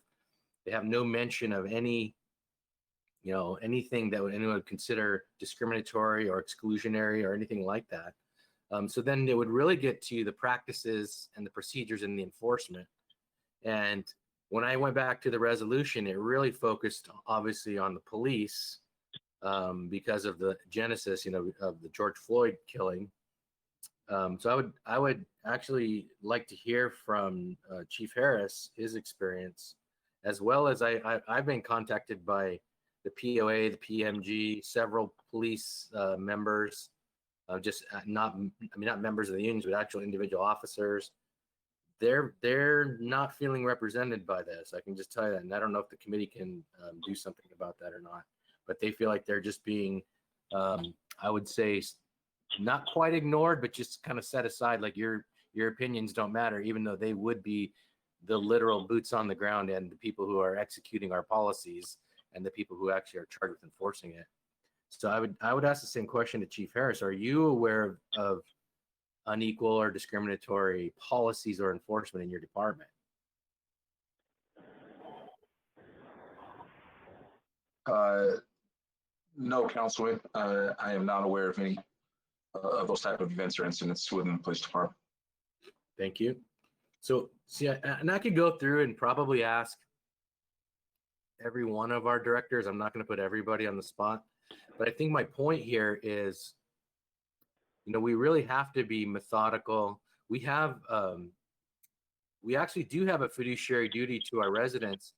They have no mention of any, anything that anyone would consider discriminatory or exclusionary or anything like that. So then it would really get to the practices and the procedures and the enforcement. And when I went back to the resolution, it really focused obviously on the police because of the genesis, of the George Floyd killing. So I would actually like to hear from Chief Harris, his experience, as well as I've been contacted by the POA, the PMG, several police members, just not members of the unions, but actual individual officers. They're not feeling represented by this. I can just tell you that, and I don't know if the committee can do something about that or not. But they feel like they're just being, I would say, not quite ignored, but just kind of set aside. Like your opinions don't matter, even though they would be the literal boots on the ground and the people who are executing our policies and the people who actually are charged with enforcing it. So I would ask the same question to Chief Harris. Are you aware of unequal or discriminatory policies or enforcement in your department? No, Councilman. I am not aware of any of those type of events or incidents within the police department. Thank you. So, see, and I could go through and probably ask every one of our directors. I'm not going to put everybody on the spot, but I think my point here is, we really have to be methodical. We actually do have a fiduciary duty to our residents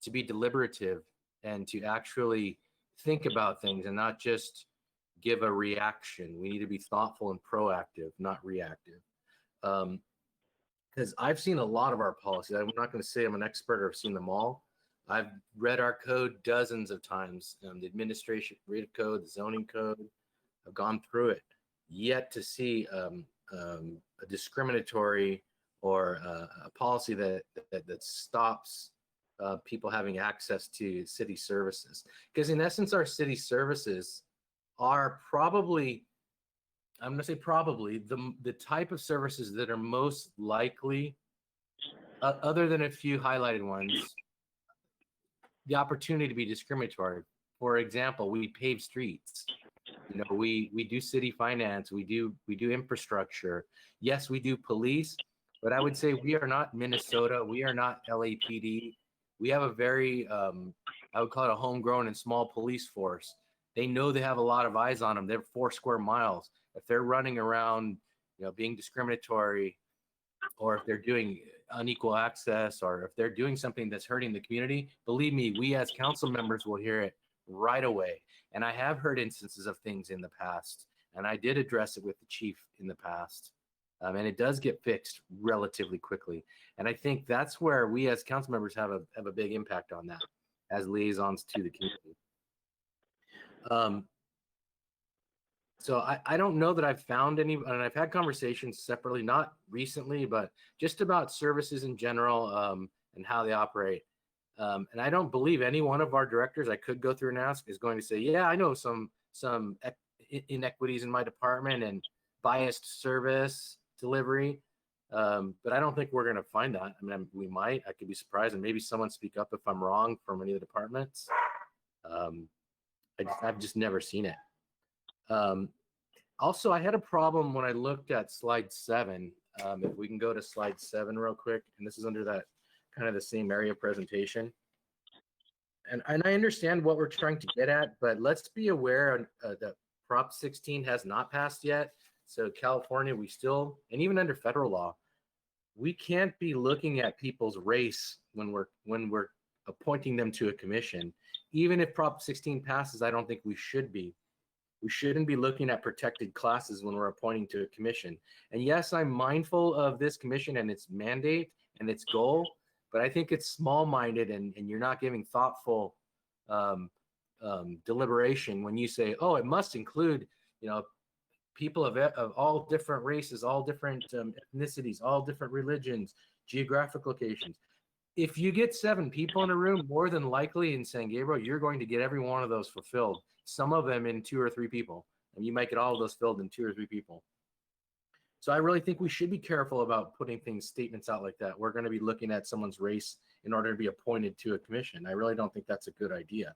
to be deliberative and to actually think about things and not just give a reaction. We need to be thoughtful and proactive, not reactive. Because I've seen a lot of our policies. I'm not going to say I'm an expert or have seen them all. I've read our code dozens of times, the administrative code, the zoning code. I've gone through it, yet to see a discriminatory or a policy that stops people having access to city services. Because in essence, our city services are probably, I'm going to say probably, the type of services that are most likely, other than a few highlighted ones, the opportunity to be discriminatory. For example, we pave streets. We do city finance. We do infrastructure. Yes, we do police, but I would say we are not Minnesota. We are not LAPD. We have a very, I would call it a homegrown and small police force. They know they have a lot of eyes on them. They're 4 square miles. If they're running around, being discriminatory, or if they're doing unequal access, or if they're doing something that's hurting the community, believe me, we as council members will hear it right away. And I have heard instances of things in the past, and I did address it with the chief in the past. And it does get fixed relatively quickly. And I think that's where we as council members have a big impact on that as liaisons to the community. So I don't know that I've found any, and I've had conversations separately, not recently, but just about services in general and how they operate. And I don't believe any one of our directors I could go through and ask is going to say, yeah, I know some inequities in my department and biased service delivery. But I don't think we're going to find that. I mean, we might. I could be surprised, and maybe someone speak up if I'm wrong from any of the departments. I've just never seen it. Also, I had a problem when I looked at slide 7. If we can go to slide 7 real quick, and this is under that kind of the same area presentation. And I understand what we're trying to get at, but let's be aware that Prop 16 has not passed yet. So California, we still, and even under federal law, we can't be looking at people's race when we're appointing them to a commission. Even if Prop 16 passes, I don't think we should be. We shouldn't be looking at protected classes when we're appointing to a commission. And yes, I'm mindful of this commission and its mandate and its goal, but I think it's small-minded and you're not giving thoughtful deliberation when you say, oh, it must include, people of all different races, all different ethnicities, all different religions, geographic locations. If you get 7 people in a room, more than likely in San Gabriel, you're going to get every one of those fulfilled. Some of them in 2 or 3 people, and you might get all of those filled in 2 or 3 people. So I really think we should be careful about putting statements out like that. We're going to be looking at someone's race in order to be appointed to a commission. I really don't think that's a good idea.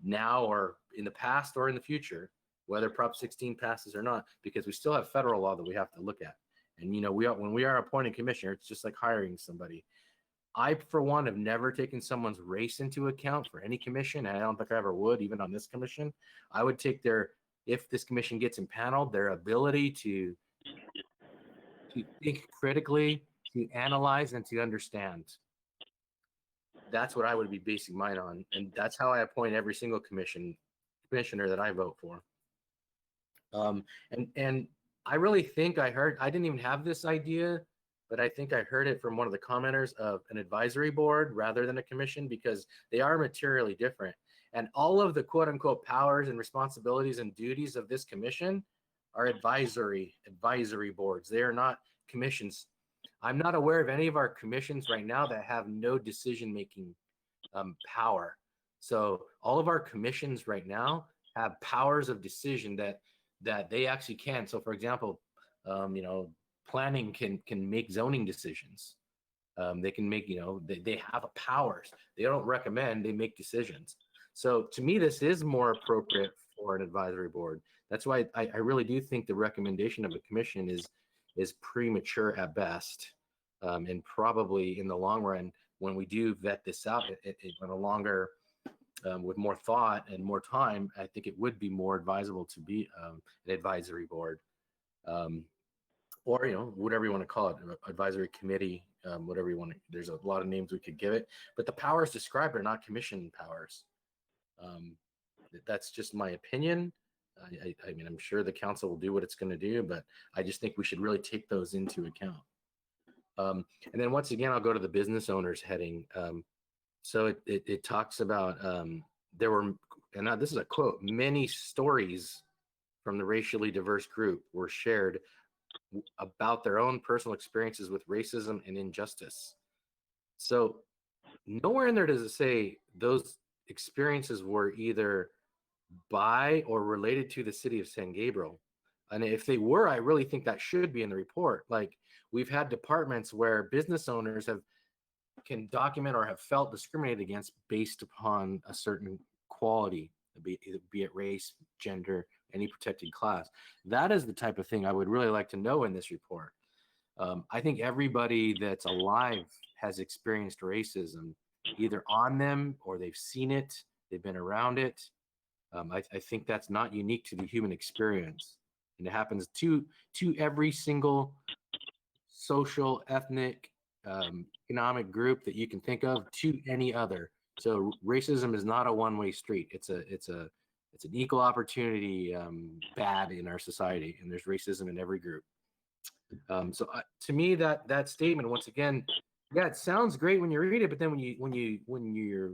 Now or in the past or in the future, whether Prop 16 passes or not, because we still have federal law that we have to look at. And when we are appointing commissioner, it's just like hiring somebody. I, for one, have never taken someone's race into account for any commission, and I don't think I ever would, even on this commission. I would take if this commission gets impaneled, their ability to think critically, to analyze, and to understand. That's what I would be basing mine on, and that's how I appoint every single commissioner that I vote for. And I really think I didn't even have this idea, but I think I heard it from one of the commenters of an advisory board rather than a commission, because they are materially different. And all of the quote unquote powers and responsibilities and duties of this commission are advisory boards. They are not commissions. I'm not aware of any of our commissions right now that have no decision-making power. So all of our commissions right now have powers of decision that they actually can. So for example, planning can make zoning decisions. They can make, they have powers. They don't recommend, they make decisions. So to me, this is more appropriate for an advisory board. That's why I really do think the recommendation of a commission is premature at best. And probably in the long run, when we do vet this out in a longer, with more thought and more time, I think it would be more advisable to be an advisory board, or whatever you want to call it, advisory committee, whatever you want to. There's a lot of names we could give it, but the powers described are not commission powers. That's just my opinion. I mean, I'm sure the council will do what it's going to do, but I just think we should really take those into account. And then once again, I'll go to the business owners heading. So it talks about there were, and this is a quote, many stories from the racially diverse group were shared about their own personal experiences with racism and injustice. So nowhere in there does it say those experiences were either by or related to the city of San Gabriel. And if they were, I really think that should be in the report. Like, we've had departments where business owners can document or have felt discriminated against based upon a certain quality, be it race, gender, any protected class. That is the type of thing I would really like to know in this report. I think everybody that's alive has experienced racism, either on them or they've seen it, they've been around it. I think that's not unique to the human experience. And it happens to every single social, ethnic, economic group that you can think of, to any other. So racism is not a one-way street. It's an equal opportunity bad in our society, and there's racism in every group. So to me, that statement, once again, yeah, it sounds great when you read it, but then when you're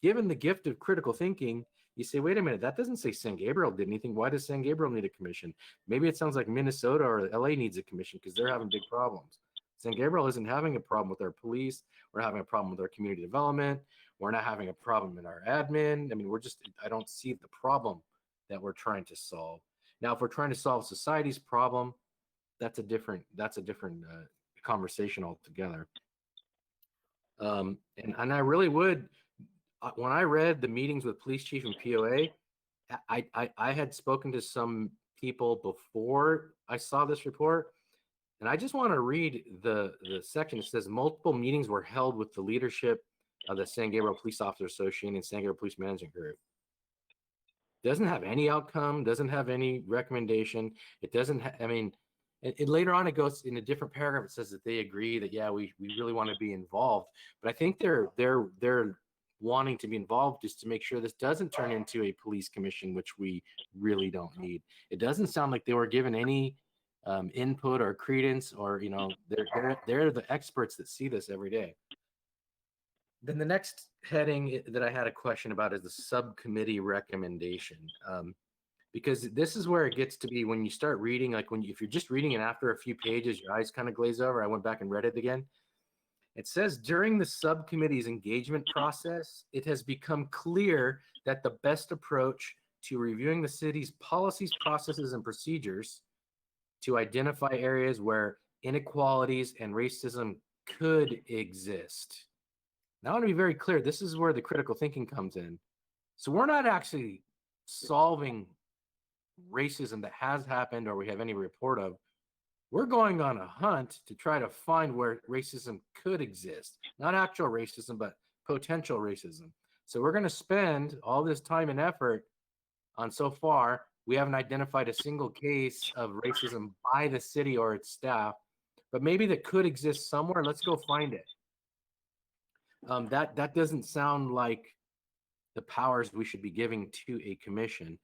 given the gift of critical thinking, you say, wait a minute, that doesn't say San Gabriel did anything. Why does San Gabriel need a commission? Maybe it sounds like Minnesota or LA needs a commission because they're having big problems. San Gabriel isn't having a problem with our police. We're having a problem with our community development. We're not having a problem in our admin. I mean, I don't see the problem that we're trying to solve. Now, if we're trying to solve society's problem, that's a different conversation altogether. And I really would, when I read the meetings with police chief and POA, I had spoken to some people before I saw this report, and I just want to read the section. It says multiple meetings were held with the leadership of the San Gabriel Police Officers Association and San Gabriel Police Management Group. Doesn't have any outcome, doesn't have any recommendation. It doesn't, I mean, and later on it goes in a different paragraph. It says that they agree that, yeah, we really want to be involved. But I think their wanting to be involved is to make sure this doesn't turn into a police commission, which we really don't need. It doesn't sound like they were given any input or credence, or they're the experts that see this every day. Then the next heading that I had a question about is the subcommittee recommendation, because this is where it gets to be when you start reading, like if you're just reading it after a few pages, your eyes kind of glaze over. I went back and read it again. It says, during the subcommittee's engagement process, it has become clear that the best approach to reviewing the city's policies, processes, and procedures to identify areas where inequalities and racism could exist. Now, I want to be very clear. This is where the critical thinking comes in. So we're not actually solving racism that has happened or we have any report of. We're going on a hunt to try to find where racism could exist. Not actual racism, but potential racism. So we're going to spend all this time and effort on, so far, we haven't identified a single case of racism by the city or its staff, but maybe that could exist somewhere. Let's go find it. That doesn't sound like the powers we should be giving to a commission.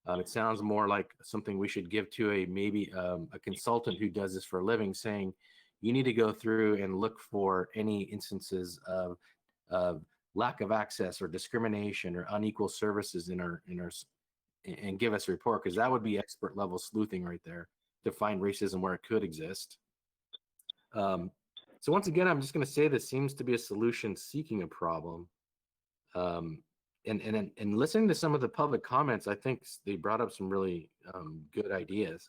It sounds more like something we should give to a consultant who does this for a living, saying you need to go through and look for any instances of lack of access or discrimination or unequal services in our and give us a report, because that would be expert level sleuthing right there to find racism where it could exist. So once again, I'm just going to say this seems to be a solution seeking a problem. And listening to some of the public comments, I think they brought up some really good ideas.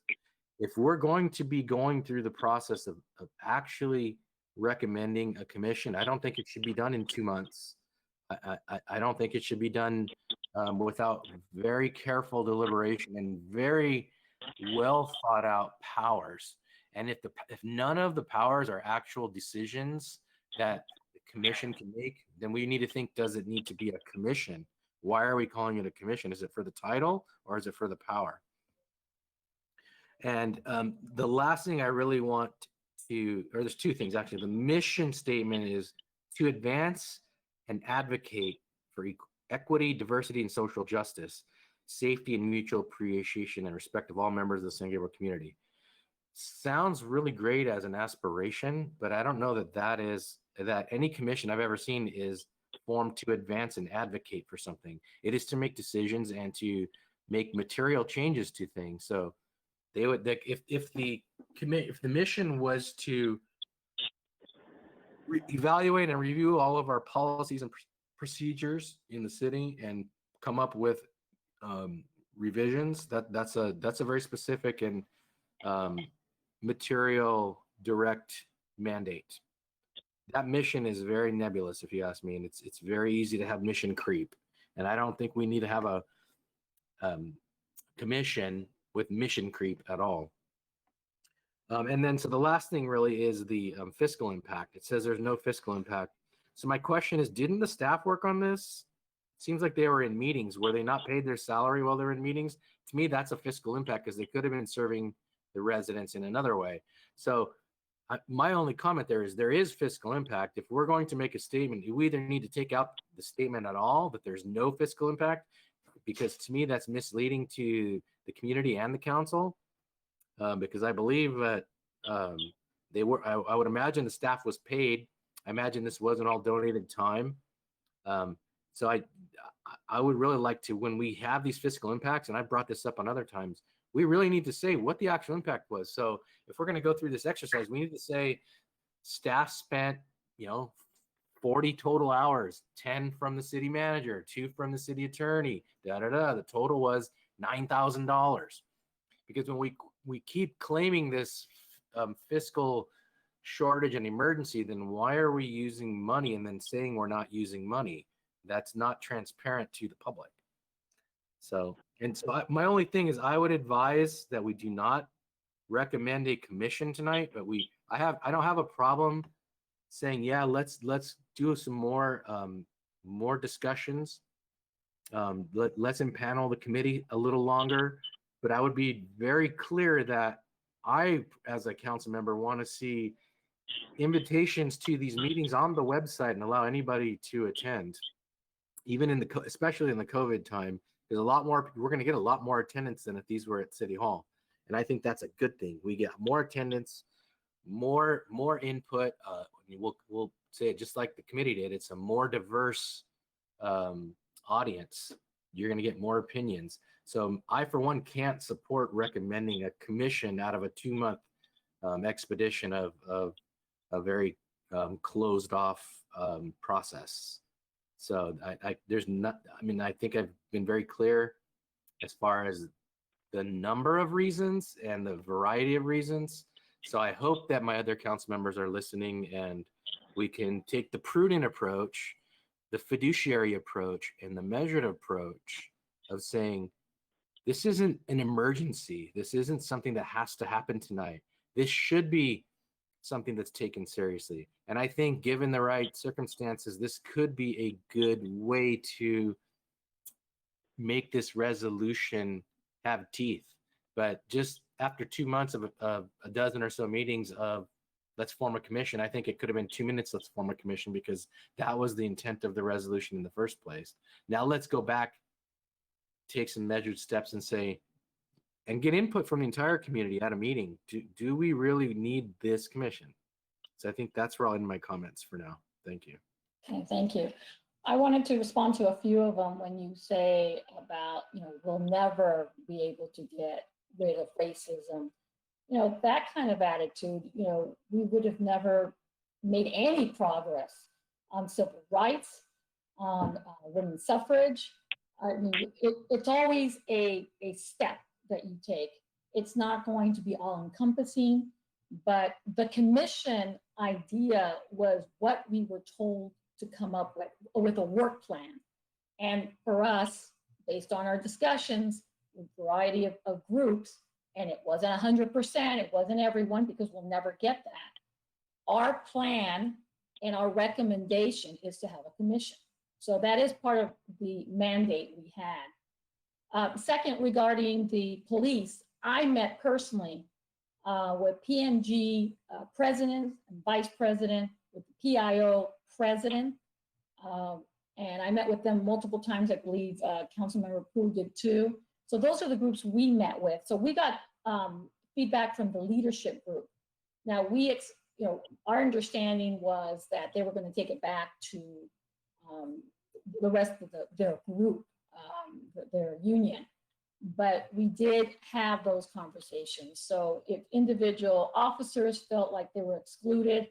If we're going to be going through the process of actually recommending a commission, I don't think it should be done in 2 months. I don't think it should be done without very careful deliberation and very well thought out powers. And if none of the powers are actual decisions that the commission can make, then we need to think, does it need to be a commission? Why are we calling it a commission? Is it for the title or is it for the power? And the last thing I really want to, or there's two things actually. The mission statement is to advance and advocate for equity, diversity, and social justice, safety, and mutual appreciation and respect of all members of the San Gabriel community. Sounds really great as an aspiration, but I don't know that any commission I've ever seen is formed to advance and advocate for something. It is to make decisions and to make material changes to things. So they would, if the mission was to evaluate and review all of our policies and procedures in the city and come up with revisions, that's a very specific and material direct mandate. That mission is very nebulous, if you ask me, and it's very easy to have mission creep. And I don't think we need to have a commission with mission creep at all. And then, so the last thing really is the fiscal impact. It says there's no fiscal impact. So my question is, didn't the staff work on this? Seems like they were in meetings. Were they not paid their salary while they're in meetings? To me, that's a fiscal impact because they could have been serving the residents in another way. So my only comment there is fiscal impact. If we're going to make a statement, we either need to take out the statement at all, that there's no fiscal impact, because to me, that's misleading to the community and the council, because I believe that they were, I would imagine the staff was paid. I imagine this wasn't all donated time. So I would really like to, when we have these fiscal impacts, and I brought this up on other times, we really need to say what the actual impact was. So if we're going to go through this exercise, we need to say staff spent, 40 total hours, 10 from the city manager, 2 from the city attorney, The total was $9,000. Because when we keep claiming this fiscal shortage and emergency, then why are we using money and then saying we're not using money? That's not transparent to the public. So my only thing is, I would advise that we do not recommend a commission tonight, but I don't have a problem saying, yeah, let's do some more discussions. Let's impanel the committee a little longer, but I would be very clear that I, as a council member, want to see invitations to these meetings on the website and allow anybody to attend. even in especially in the COVID time, there's a lot more, we're going to get a lot more attendance than if these were at City Hall. And I think that's a good thing. We get more attendance, more input. We'll say it just like the committee did. It's a more diverse audience. You're going to get more opinions. So I, for one, can't support recommending a commission out of a 2-month expedition of a very closed off process. So there's not, I mean, I think I've been very clear as far as the number of reasons and the variety of reasons. So I hope that my other council members are listening and we can take the prudent approach, the fiduciary approach, and the measured approach of saying, this isn't an emergency. This isn't something that has to happen tonight. This should be something that's taken seriously. And I think given the right circumstances, this could be a good way to make this resolution have teeth. But just after 2 months of a dozen or so meetings of let's form a commission, I think it could have been 2 minutes, let's form a commission, because that was the intent of the resolution in the first place. Now let's go back, take some measured steps and say, and get input from the entire community at a meeting. Do we really need this commission? So I think that's where I'll end my comments for now. Thank you. Okay, thank you. I wanted to respond to a few of them when you say about, we'll never be able to get rid of racism. That kind of attitude, we would have never made any progress on civil rights, on women's suffrage. I mean, it's always a step that you take. It's not going to be all encompassing, but the commission idea was what we were told to come up with a work plan. And for us, based on our discussions, a variety of groups, and it wasn't 100%, it wasn't everyone, because we'll never get that. Our plan and our recommendation is to have a commission. So that is part of the mandate we had. Second, regarding the police, I met personally with PMG president and vice president, with the PIO president, and I met with them multiple times. I believe Councilmember Pooh did too. So those are the groups we met with. So we got feedback from the leadership group. Now our understanding was that they were going to take it back to the rest of their group, their union. But we did have those conversations. So if individual officers felt like they were excluded,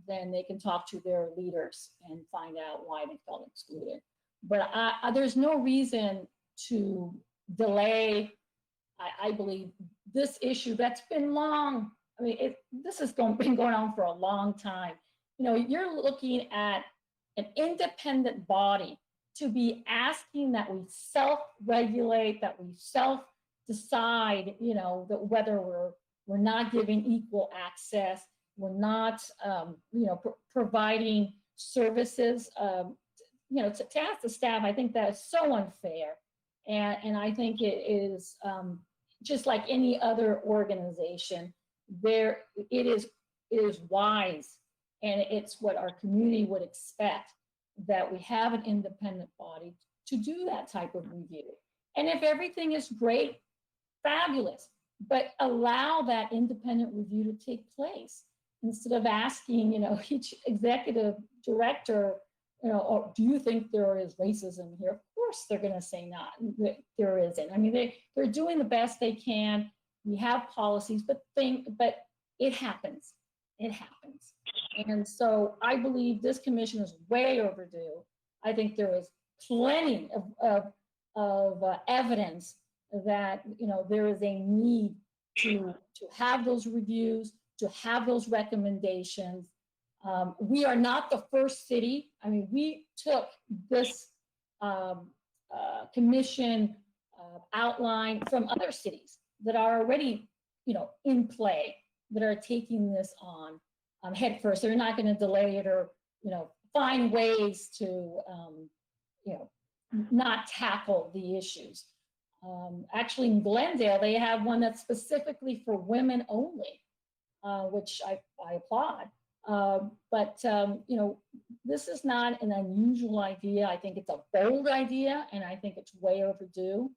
then they can talk to their leaders and find out why they felt excluded. But there's no reason to delay, I believe, this issue that's been long. I mean, this has been going on for a long time. You're looking at an independent body to be asking that we self-regulate, that we self-decide, that whether we're not giving equal access, we're not, providing services, to ask the staff. I think that is so unfair. And I think it is just like any other organization, it is wise, and it's what our community would expect, that we have an independent body to do that type of review. And if everything is great, fabulous, but allow that independent review to take place instead of asking, each executive director, oh, do you think there is racism here? Of course, they're going to say not. There isn't. I mean, they're doing the best they can. We have policies, but it happens. It happens. And so I believe this commission is way overdue. I think there is plenty of evidence that there is a need to have those reviews, to have those recommendations. We are not the first city. I mean, we took this commission outline from other cities that are already, in play, that are taking this on head first. They're not going to delay it or, find ways to, not tackle the issues. Actually, in Glendale, they have one that's specifically for women only, which I applaud. You know, this is not an unusual idea. I think it's a bold idea, and I think it's way overdue.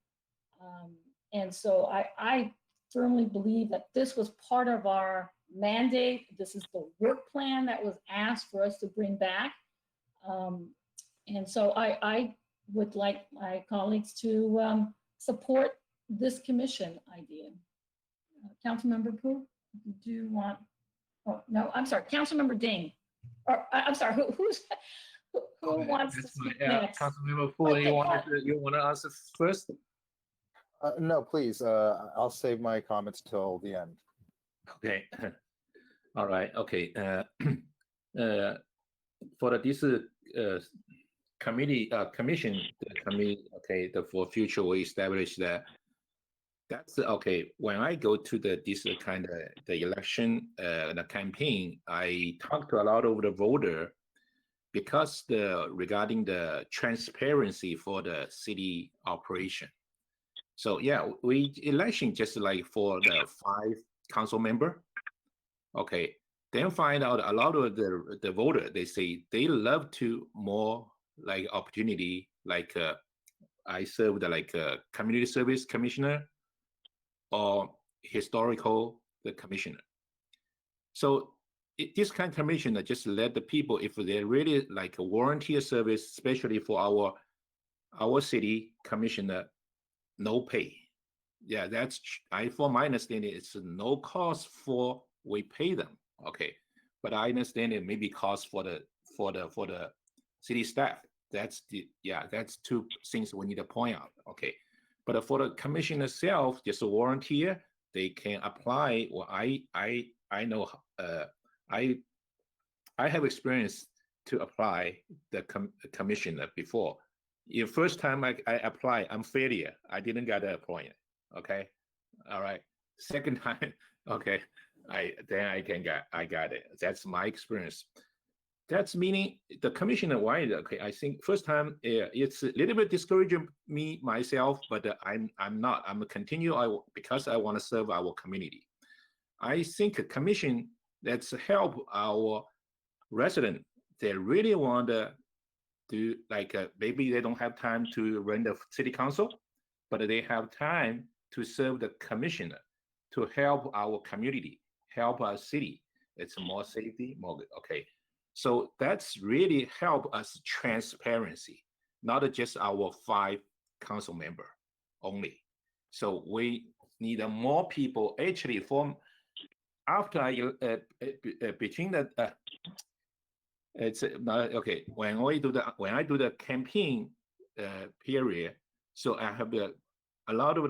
And so I firmly believe that this was part of our mandate. This is the work plan that was asked for us to bring back. And so I would like my colleagues to support this commission idea. Councilmember Pu, do you want, oh, no, I'm sorry, Councilmember Ding. Or I'm sorry, who wants to speak next? Councilmember Fu, Okay, you want to answer first? No, please, I'll save my comments till the end. Okay. All right. Okay. For this commission, the committee, okay, for future we establish that. That's okay. When I go to this kind of the election, the campaign, I talk to a lot of the voter because regarding the transparency for the city operation. So yeah, we election just like for the 5 council member. Okay, then find out a lot of the voter, they say they love to more like opportunity, like I served like a community service commissioner or historical the commissioner. So this kind of commissioner just let the people, if they really like a volunteer service, especially for our city commissioner, no pay. Yeah, that's for my understanding, it's no cost for we pay them. Okay, but I understand it maybe cost for the city staff. That's that's 2 things we need to point out. Okay, but for the commission itself, just a volunteer, they can apply. Well, I know I have experience to apply the commissioner before. The first time I apply, I'm failure. I didn't get the appointment. Okay, all right. Second time, okay, I got it. That's my experience. That's meaning the commissioner wanted. Okay, I think first time it's a little bit discouraging me myself, but I'm not. I'm a continue. Because I want to serve our community. I think a commission that's help our resident. They really want to do like maybe they don't have time to run the city council, but they have time to serve the commissioner to help our community, help our city. It's more safety, more good. Okay. So that's really help us transparency, not just our 5 council member only. So we need more people actually from after between the it's okay when I do the campaign period. So I have a lot of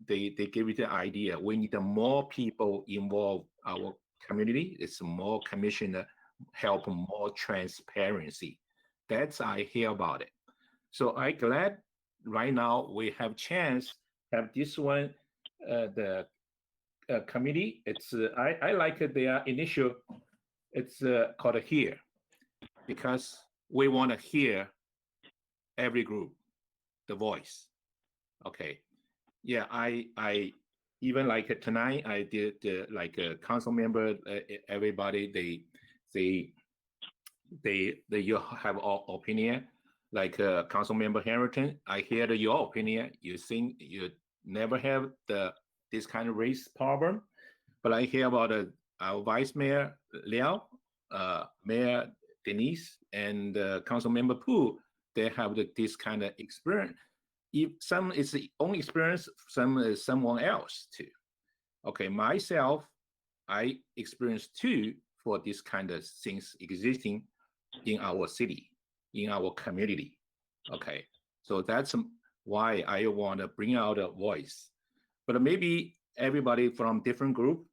they give me the idea we need more people involved our community. It's more commissioner help more transparency. That's I hear about it. So I glad right now we have chance have this one the committee. It's I like their initial. It's called Hear, because we want to hear every group, the voice. Okay, yeah, I even like tonight I did like a council member. Everybody you have all opinion. Like council member Harrington, I hear your opinion. You think you never have this kind of race problem, but I hear about our vice mayor Liao, Mayor Denise, and council member Pu. They have this kind of experience. If some is the own experience, some is someone else too. Okay, myself, I experienced too for this kind of things existing in our city, in our community. Okay, so that's why I want to bring out a voice. But maybe everybody from different group,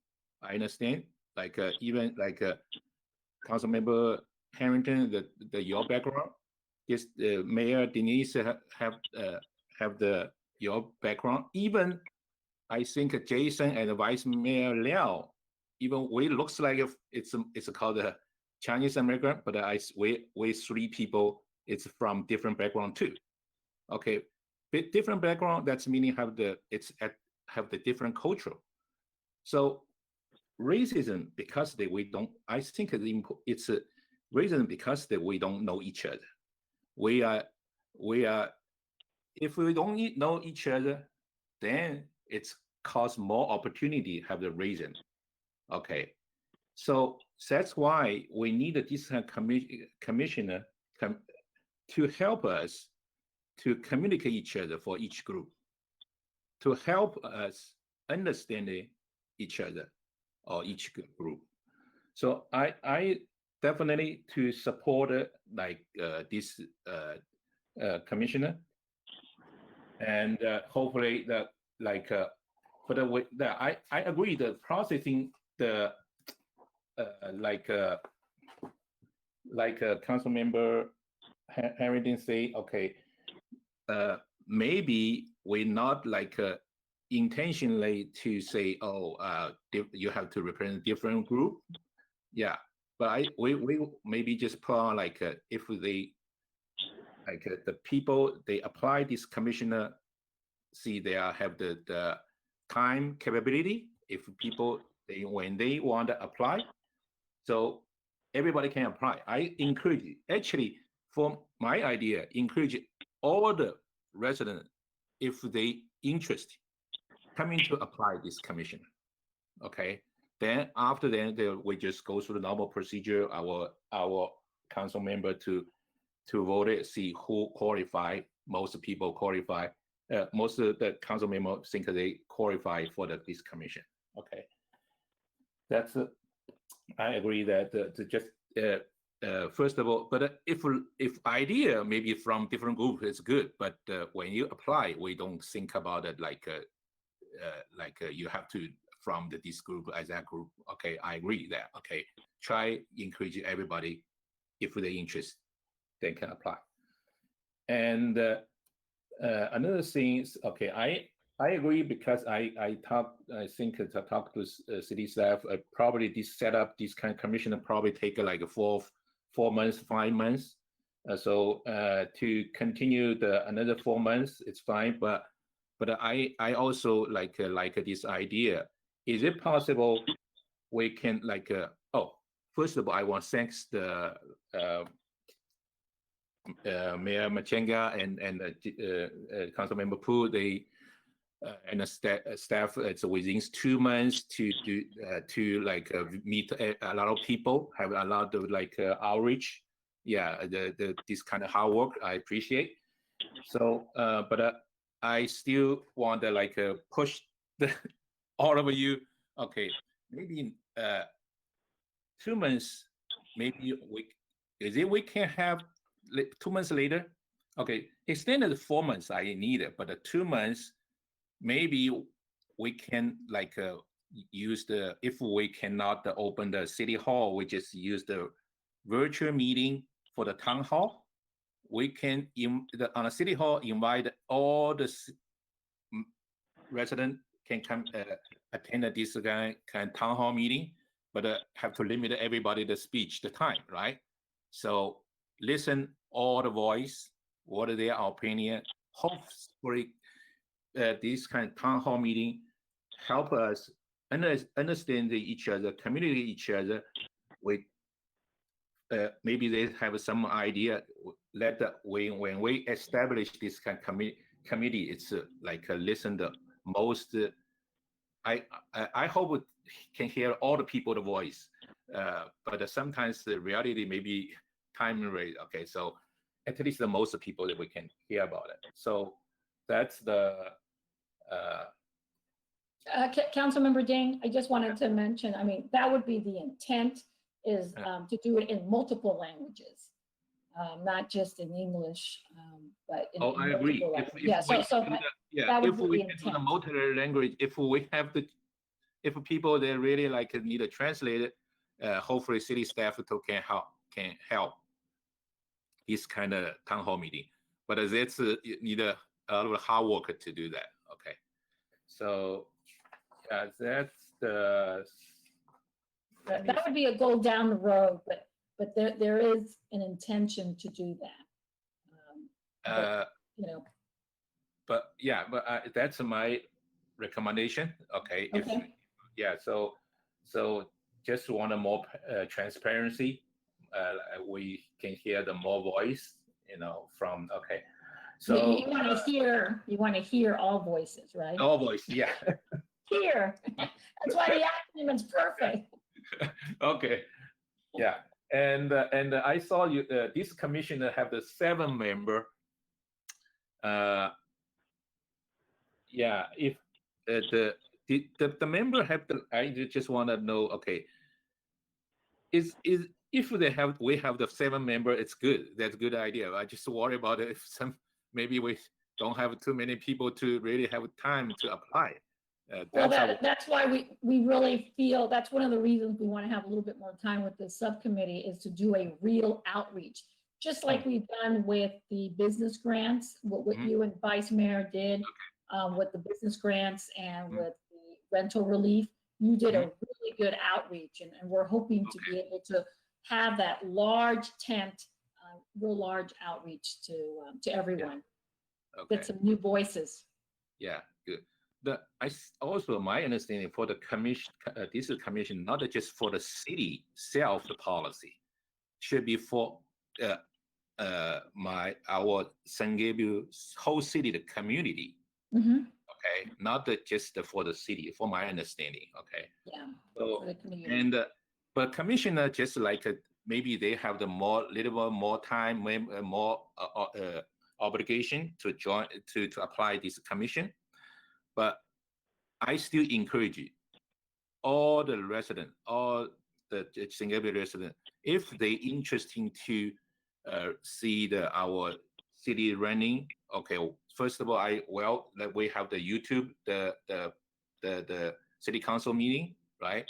I understand. Like even like council member Harrington, your background. Yes, Mayor Denise have your background. Even I think Jason and Vice Mayor Liao, even we looks like if it's called a Chinese American, but we 3 people. It's from different background too. Okay, different background. That's meaning have the different culture. So racism because we don't. I think it's a racism because we don't know each other. We are. If we don't know each other, then it's cause more opportunity to have the reason. Okay, so that's why we need a decent commissioner to help us to communicate each other for each group, to help us understand each other or each group. So I definitely to support this commissioner, and hopefully that I agree the processing the council member Harrington say, okay, maybe we're not intentionally to say, oh, you have to represent different group. Yeah, but we maybe just put on if they the people they apply this commissioner, see they have the time capability. If people when they want to apply, so everybody can apply. I encourage it. Actually, for my idea, encourage all the residents, if they interested, coming to apply this commission. Okay, then after then we just go through the normal procedure. Our council member to vote it, see who qualify. Most people qualify. Most of the council members think they qualify for this commission. Okay, that's I agree that just first of all, but if idea maybe from different groups is good, but when you apply, we don't think about it you have to from this group as that group. Okay, I agree that. Okay, try encourage everybody, if they interest, they can apply. And another thing is, okay, I agree because I think to talk to city staff, probably this setup, this kind of commission probably take 4 months, 5 months. So to continue another 4 months, it's fine. But I also like this idea. Is it possible we can first of all, I want to thank the Mayor Machenga and Councilmember Poo. They and the staff. It's within 2 months to meet a lot of people, have a lot of outreach. Yeah, this kind of hard work I appreciate. So, but I still want to push all of you. Okay, maybe 2 months. Maybe we can have 2 months later. Okay, extended 4 months I need it, but 2 months. Maybe we can use if we cannot open the city hall, we just use the virtual meeting for the town hall. We can on a city hall invite all the residents can come attend this kind of town hall meeting, but have to limit everybody the speech, the time, right? So listen all the voice, what are their opinion. Hopefully this kind of town hall meeting help us understand each other, communicate each other. With maybe they have some idea. When we establish this kind of committee, it's listen the most. I hope we can hear all the people the voice, but sometimes the reality may be time rate. Okay, so at least the most people that we can hear about it. So that's the. Councilmember Ding, I just wanted to mention, I mean, that would be the intent, is to do it in multiple languages, not just in English, but in I agree. If we can do the multiple language, if we have if people that really need to translate it, hopefully city staff can help this kind of town hall meeting. But that's need a lot of hard work to do that. Okay, so yeah, that's the. That would be a goal down the road, but there is an intention to do that. But yeah, but that's my recommendation. Okay. Okay. Yeah. So So just want a more transparency. We can hear the more voice, from, okay. So You want to hear all voices, right? all voice, yeah. Here. That's why the acronym's perfect. Okay, yeah. And I saw you, this commission have the 7 member. Yeah, if the member have the, I just want to know, okay, is if we have the 7 member, it's good. That's a good idea. I just worry about it if maybe we don't have too many people to really have time to apply. Well, that's why we really feel, that's one of the reasons we want to have a little bit more time with this subcommittee, is to do a real outreach. Just like we've done with the business grants, what you and Vice Mayor did with the business grants and with the rental relief. You did a really good outreach, and we're hoping to be able to have that large tent, real large outreach to everyone. Okay. Get some new voices. Yeah, good. Also, my understanding for the commission, this is commission, not just for the city self, the policy should be for our San Gabriel whole city, the community. Okay, not just for the city, for my understanding. Okay. Yeah. So for the community. but commissioner just like maybe they have the little bit more time, more obligation to join to apply this commission. But I still encourage you, all the residents, all the San Gabriel residents, if they interesting to see our city running. Okay, first of all, that we have the YouTube, the city council meeting, right?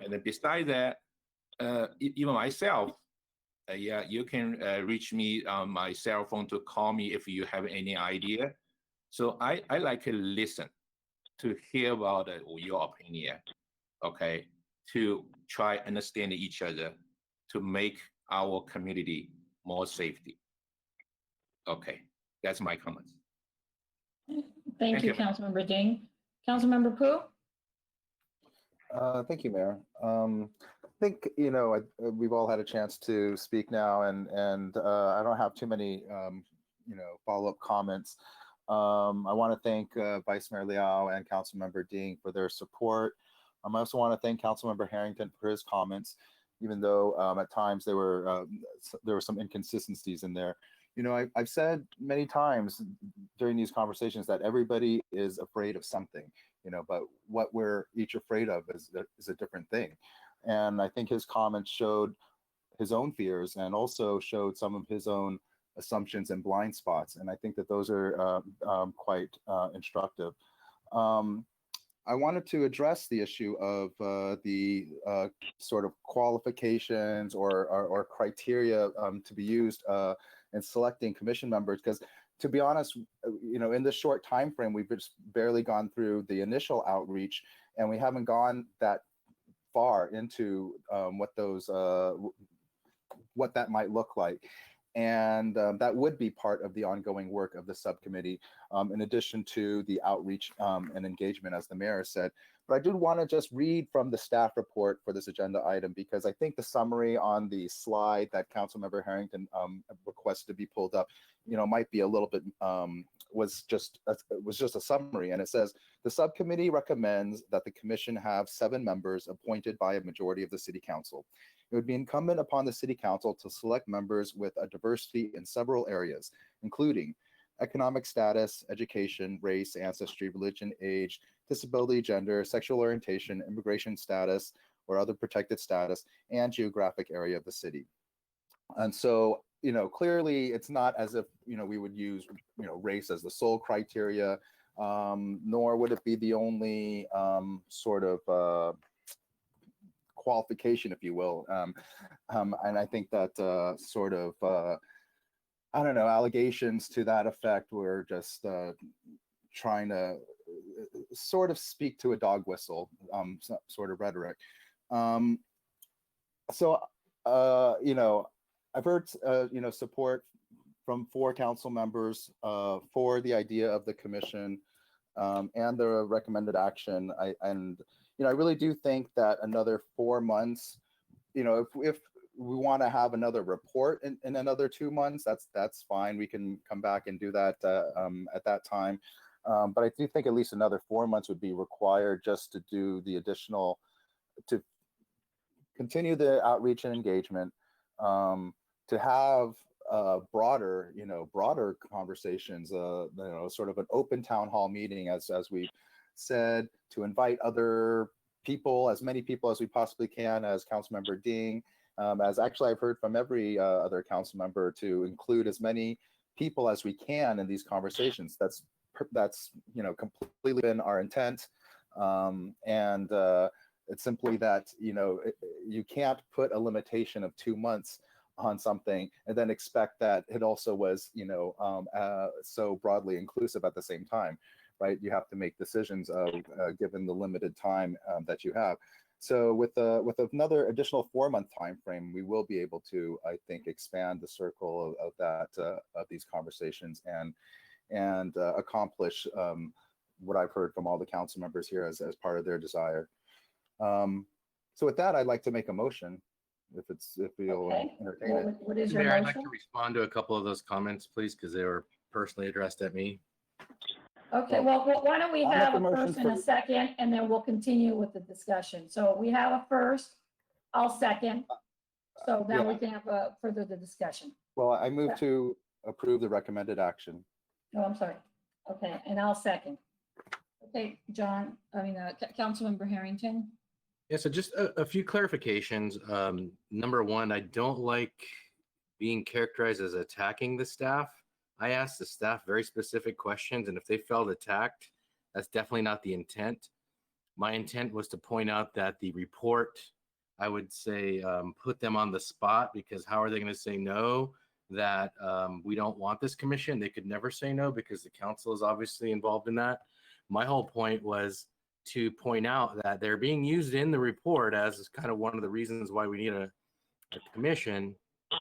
And then beside that, even myself, yeah, you can reach me on my cell phone to call me if you have any idea. So I like to listen, to hear about your opinion, okay? To try understand each other, to make our community more safety. Okay, that's my comments. Thank you, Councilmember Ding. Councilmember Pu? Thank you, Mayor. I think, we've all had a chance to speak now, and I don't have too many, follow-up comments. I want to thank Vice Mayor Liao and Councilmember Ding for their support. I also want to thank Councilmember Harrington for his comments, even though at times there were some inconsistencies in there. I've said many times during these conversations that everybody is afraid of something, but what we're each afraid of is a different thing. And I think his comments showed his own fears and also showed some of his own assumptions and blind spots. And I think that those are quite instructive. I wanted to address the issue of the sort of qualifications or criteria to be used in selecting commission members, because to be honest, in this short time frame, we've just barely gone through the initial outreach, and we haven't gone that far into what that might look like. And that would be part of the ongoing work of the subcommittee, in addition to the outreach and engagement, as the mayor said. But I do want to just read from the staff report for this agenda item, because I think the summary on the slide that Councilmember Harrington requested to be pulled up, might be a little bit, was just a summary. And it says, the subcommittee recommends that the commission have 7 members appointed by a majority of the city council. It would be incumbent upon the city council to select members with a diversity in several areas, including economic status, education, race, ancestry, religion, age, disability, gender, sexual orientation, immigration status, or other protected status, and geographic area of the city. And so, clearly it's not as if, we would use, race as the sole criteria, nor would it be the only sort of qualification, if you will. And I think that sort of, I don't know, allegations to that effect were just trying to sort of speak to a dog whistle, sort of rhetoric. I've heard, support from 4 council members for the idea of the commission and the recommended action. I really do think that another 4 months, if we want to have another report in another 2 months, that's fine. We can come back and do that at that time. But I do think at least another 4 months would be required just to do the additional, to continue the outreach and engagement, to have broader conversations, sort of an open town hall meeting, as we said, to invite other people, as many people as we possibly can, as Councilmember Ding, as actually I've heard from every other council member, to include as many people as we can in these conversations. That's completely been our intent, and it's simply that you can't put a limitation of 2 months on something and then expect that it also was so broadly inclusive at the same time, right? You have to make decisions given the limited time that you have. So with another additional 4 month time frame, we will be able to, I think, expand the circle of these conversations and accomplish what I've heard from all the council members here as part of their desire. So with that, I'd like to make a motion, if you'll entertain it. What is your Mayor, I'd motion? like to respond to a couple of those comments, please, because they were personally addressed at me. Okay, well, why don't we I'll have make a a motion first and a second, and then we'll continue with the discussion. So we have a first, I'll second. So now we can have further the discussion. Well, I move to approve the recommended action. No, I'm sorry. Okay, and I'll second. Okay, Councilmember Harrington. Yeah, so just a few clarifications. Number one, I don't like being characterized as attacking the staff. I asked the staff very specific questions, and if they felt attacked, that's definitely not the intent. My intent was to point out that the report, I would say, put them on the spot, because how are they going to say no, that we don't want this commission? They could never say no because the council is obviously involved in that. My whole point was to point out that they're being used in the report as kind of one of the reasons why we need a commission,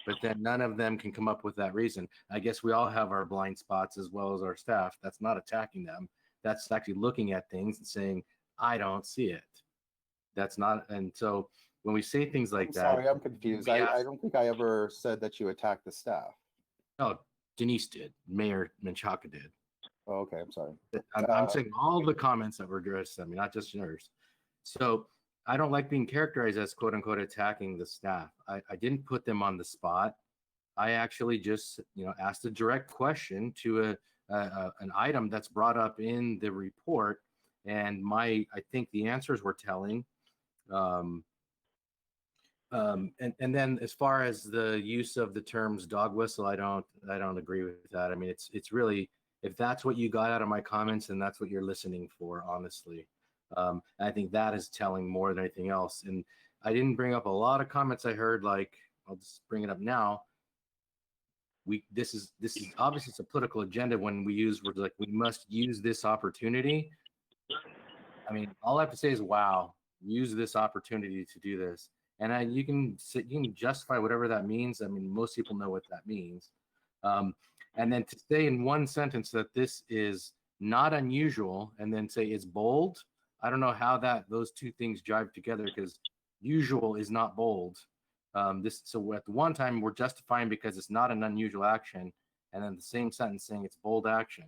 but then none of them can come up with that reason. I guess we all have our blind spots as well as our staff. That's not attacking them. That's actually looking at things and saying, I don't see it. That's not, and so when we say things like that. Sorry, I'm confused. I don't think I ever said that you attacked the staff. Oh, Denise did. Mayor Menchaca did. Oh, okay, I'm sorry. I'm saying all the comments that were addressed, not just yours. So I don't like being characterized as quote unquote attacking the staff. I didn't put them on the spot. I actually just asked a direct question to an item that's brought up in the report, and I think the answers were telling. And then as far as the use of the terms dog whistle, I don't agree with that. I mean, it's really, if that's what you got out of my comments, and that's what you're listening for, honestly. I think that is telling more than anything else. And I didn't bring up a lot of comments I heard, like, I'll just bring it up now. This is obviously it's a political agenda when we use words like we must use this opportunity. I mean, all I have to say is, wow, use this opportunity to do this. And you can justify whatever that means. I mean, most people know what that means. And then to say in one sentence that this is not unusual, and then say it's bold, I don't know how those two things jive together, because usual is not bold. So at the one time we're justifying because it's not an unusual action, and then the same sentence saying it's bold action.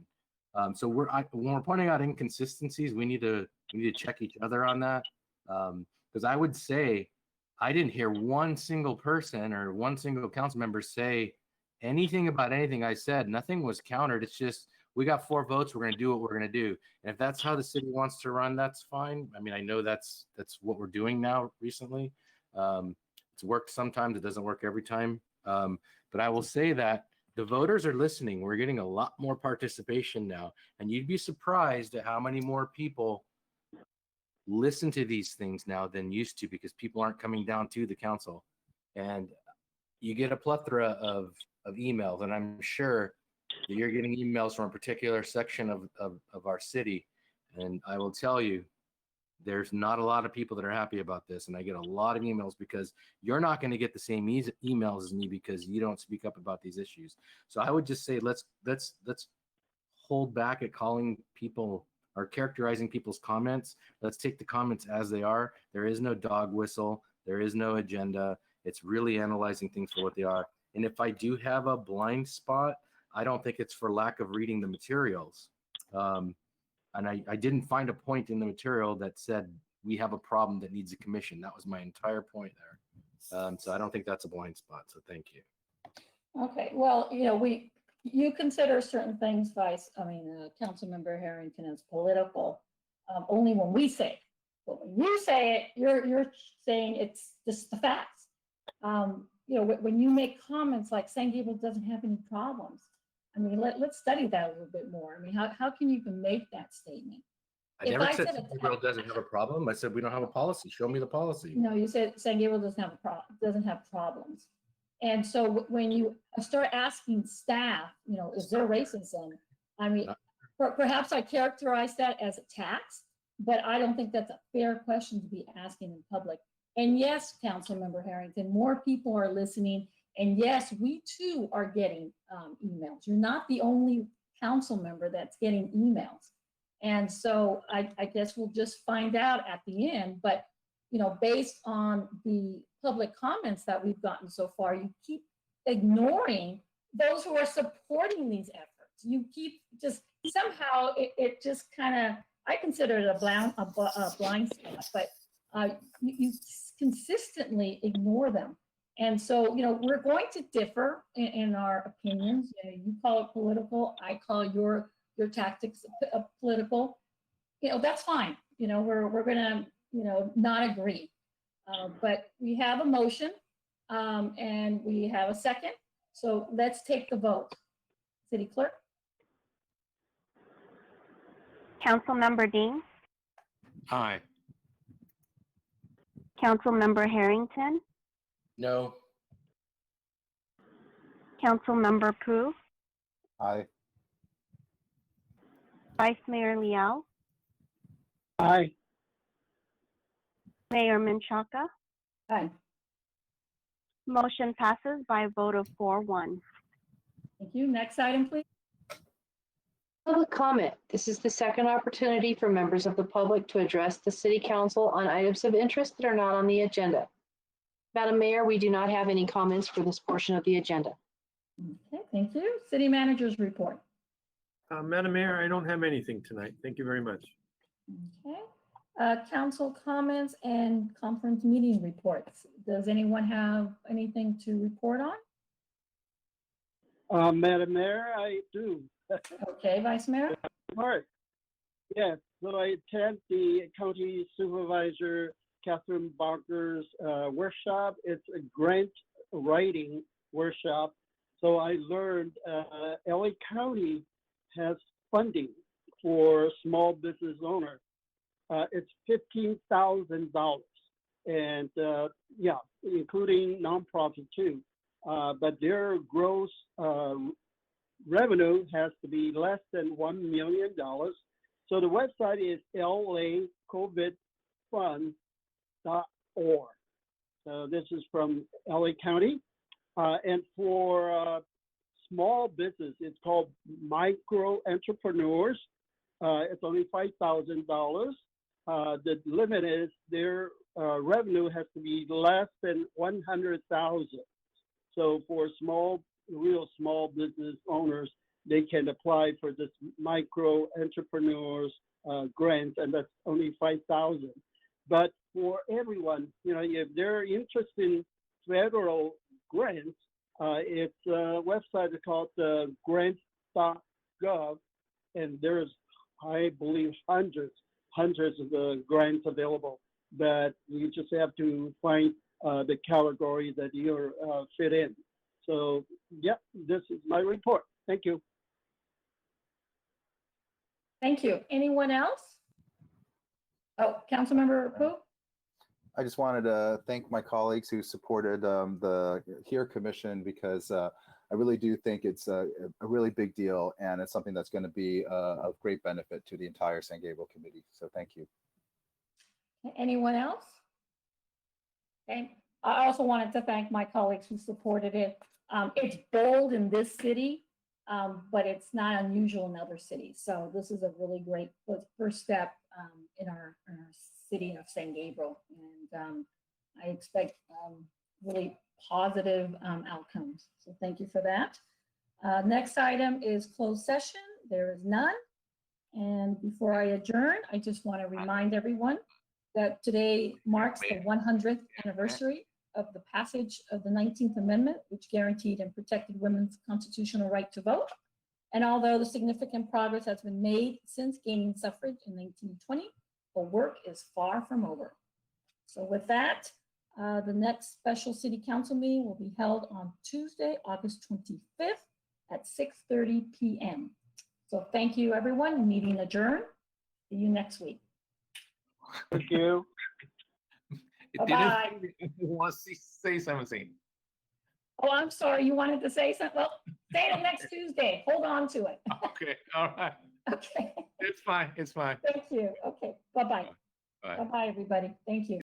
So when we're pointing out inconsistencies, we need to check each other on that. Because I would say I didn't hear one single person or one single council member say anything about anything I said. Nothing was countered. It's just, we got 4 votes. We're going to do what we're going to do. And if that's how the city wants to run, that's fine. I mean, I know that's what we're doing now recently. It's worked sometimes. It doesn't work every time. But I will say that the voters are listening. We're getting a lot more participation now. And you'd be surprised at how many more people listen to these things now than used to, because people aren't coming down to the council. And you get a plethora of emails, and I'm sure that you're getting emails from a particular section of our city. And I will tell you, there's not a lot of people that are happy about this. And I get a lot of emails because you're not going to get the same emails as me because you don't speak up about these issues. So I would just say, let's hold back at calling people are characterizing people's comments. Let's take the comments as they are. There is no dog whistle. There is no agenda. It's really analyzing things for what they are. And if I do have a blind spot, I don't think it's for lack of reading the materials. And I didn't find a point in the material that said we have a problem that needs a commission. That was my entire point there. So I don't think that's a blind spot. So thank you. Okay, well, you consider certain things, Councilmember Harrington, as political, only when we say it. But when you say it, you're saying it's just the facts. When you make comments like San Gabriel doesn't have any problems, let's study that a little bit more. How can you even make that statement? I never said San Gabriel doesn't have a problem. I said we don't have a policy. Show me the policy. No, you said San Gabriel doesn't have problems. And so when you start asking staff, is there racism? Perhaps I characterize that as a tax, but I don't think that's a fair question to be asking in public. And yes, Councilmember Harrington, more people are listening. And yes, we too are getting emails. You're not the only council member that's getting emails. And so I guess we'll just find out at the end. But, based on the public comments that we've gotten so far, you keep ignoring those who are supporting these efforts. You keep just somehow it just kind of, I consider it a blind spot, but you consistently ignore them. And so, we're going to differ in our opinions. You call it political, I call your tactics political. That's fine. We're gonna, not agree. But we have a motion and we have a second. So let's take the vote. City Clerk? Councilmember Dean, Aye. Councilmember Harrington, No. Councilmember Pu, Aye. Vice Mayor Liao, Aye. Mayor Menchaca. Aye. Motion passes by a vote of 4-1. Thank you. Next item, please. Public comment. This is the second opportunity for members of the public to address the City Council on items of interest that are not on the agenda. Madam Mayor, we do not have any comments for this portion of the agenda. Okay, thank you. City Manager's report. Madam Mayor, I don't have anything tonight. Thank you very much. Okay. Council comments and conference meeting reports. Does anyone have anything to report on? Madam Mayor, I do. Okay, Vice Mayor? Part. Yes, so I attend the County Supervisor Catherine Barker's workshop. It's a grant writing workshop. So I learned LA County has funding for small business owners. It's $15,000, and yeah, including nonprofit too. But their gross revenue has to be less than $1 million. So the website is lacovidfund.org. So this is from LA County. And for small business, it's called micro entrepreneurs. It's only $5,000. The limit is their revenue has to be less than 100,000. So for real small business owners, they can apply for this micro entrepreneurs grant, and that's only 5,000. But for everyone, if they're interested in federal grants, it's a website called grants.gov, and there's, I believe, hundreds of the grants available. But you just have to find the category that you're fit in. So, yeah, this is my report. Thank you. Thank you. Anyone else? Oh, Councilmember Pu? I just wanted to thank my colleagues who supported the HEAR Commission, because I really do think it's a really big deal, and it's something that's going to be of great benefit to the entire San Gabriel committee. So thank you. Anyone else? Okay. I also wanted to thank my colleagues who supported it. It's bold in this city but it's not unusual in other cities. So this is a really great first step in our city of San Gabriel. And I expect really positive outcomes. So thank you for that. Next item is closed session. There is none. And before I adjourn, I just want to remind everyone that today marks the 100th anniversary of the passage of the 19th Amendment, which guaranteed and protected women's constitutional right to vote. And although the significant progress has been made since gaining suffrage in 1920, the work is far from over. So with that, the next special city council meeting will be held on Tuesday, August 25th at 6:30 p.m. So thank you, everyone. Meeting adjourned. See you next week. Thank you. Bye-bye. Want to say something? Oh, I'm sorry. You wanted to say something? Well, say it next Tuesday. Hold on to it. Okay, all right. Okay. It's fine. It's fine. Thank you. Okay. Bye-bye. Bye. Bye-bye, everybody. Thank you.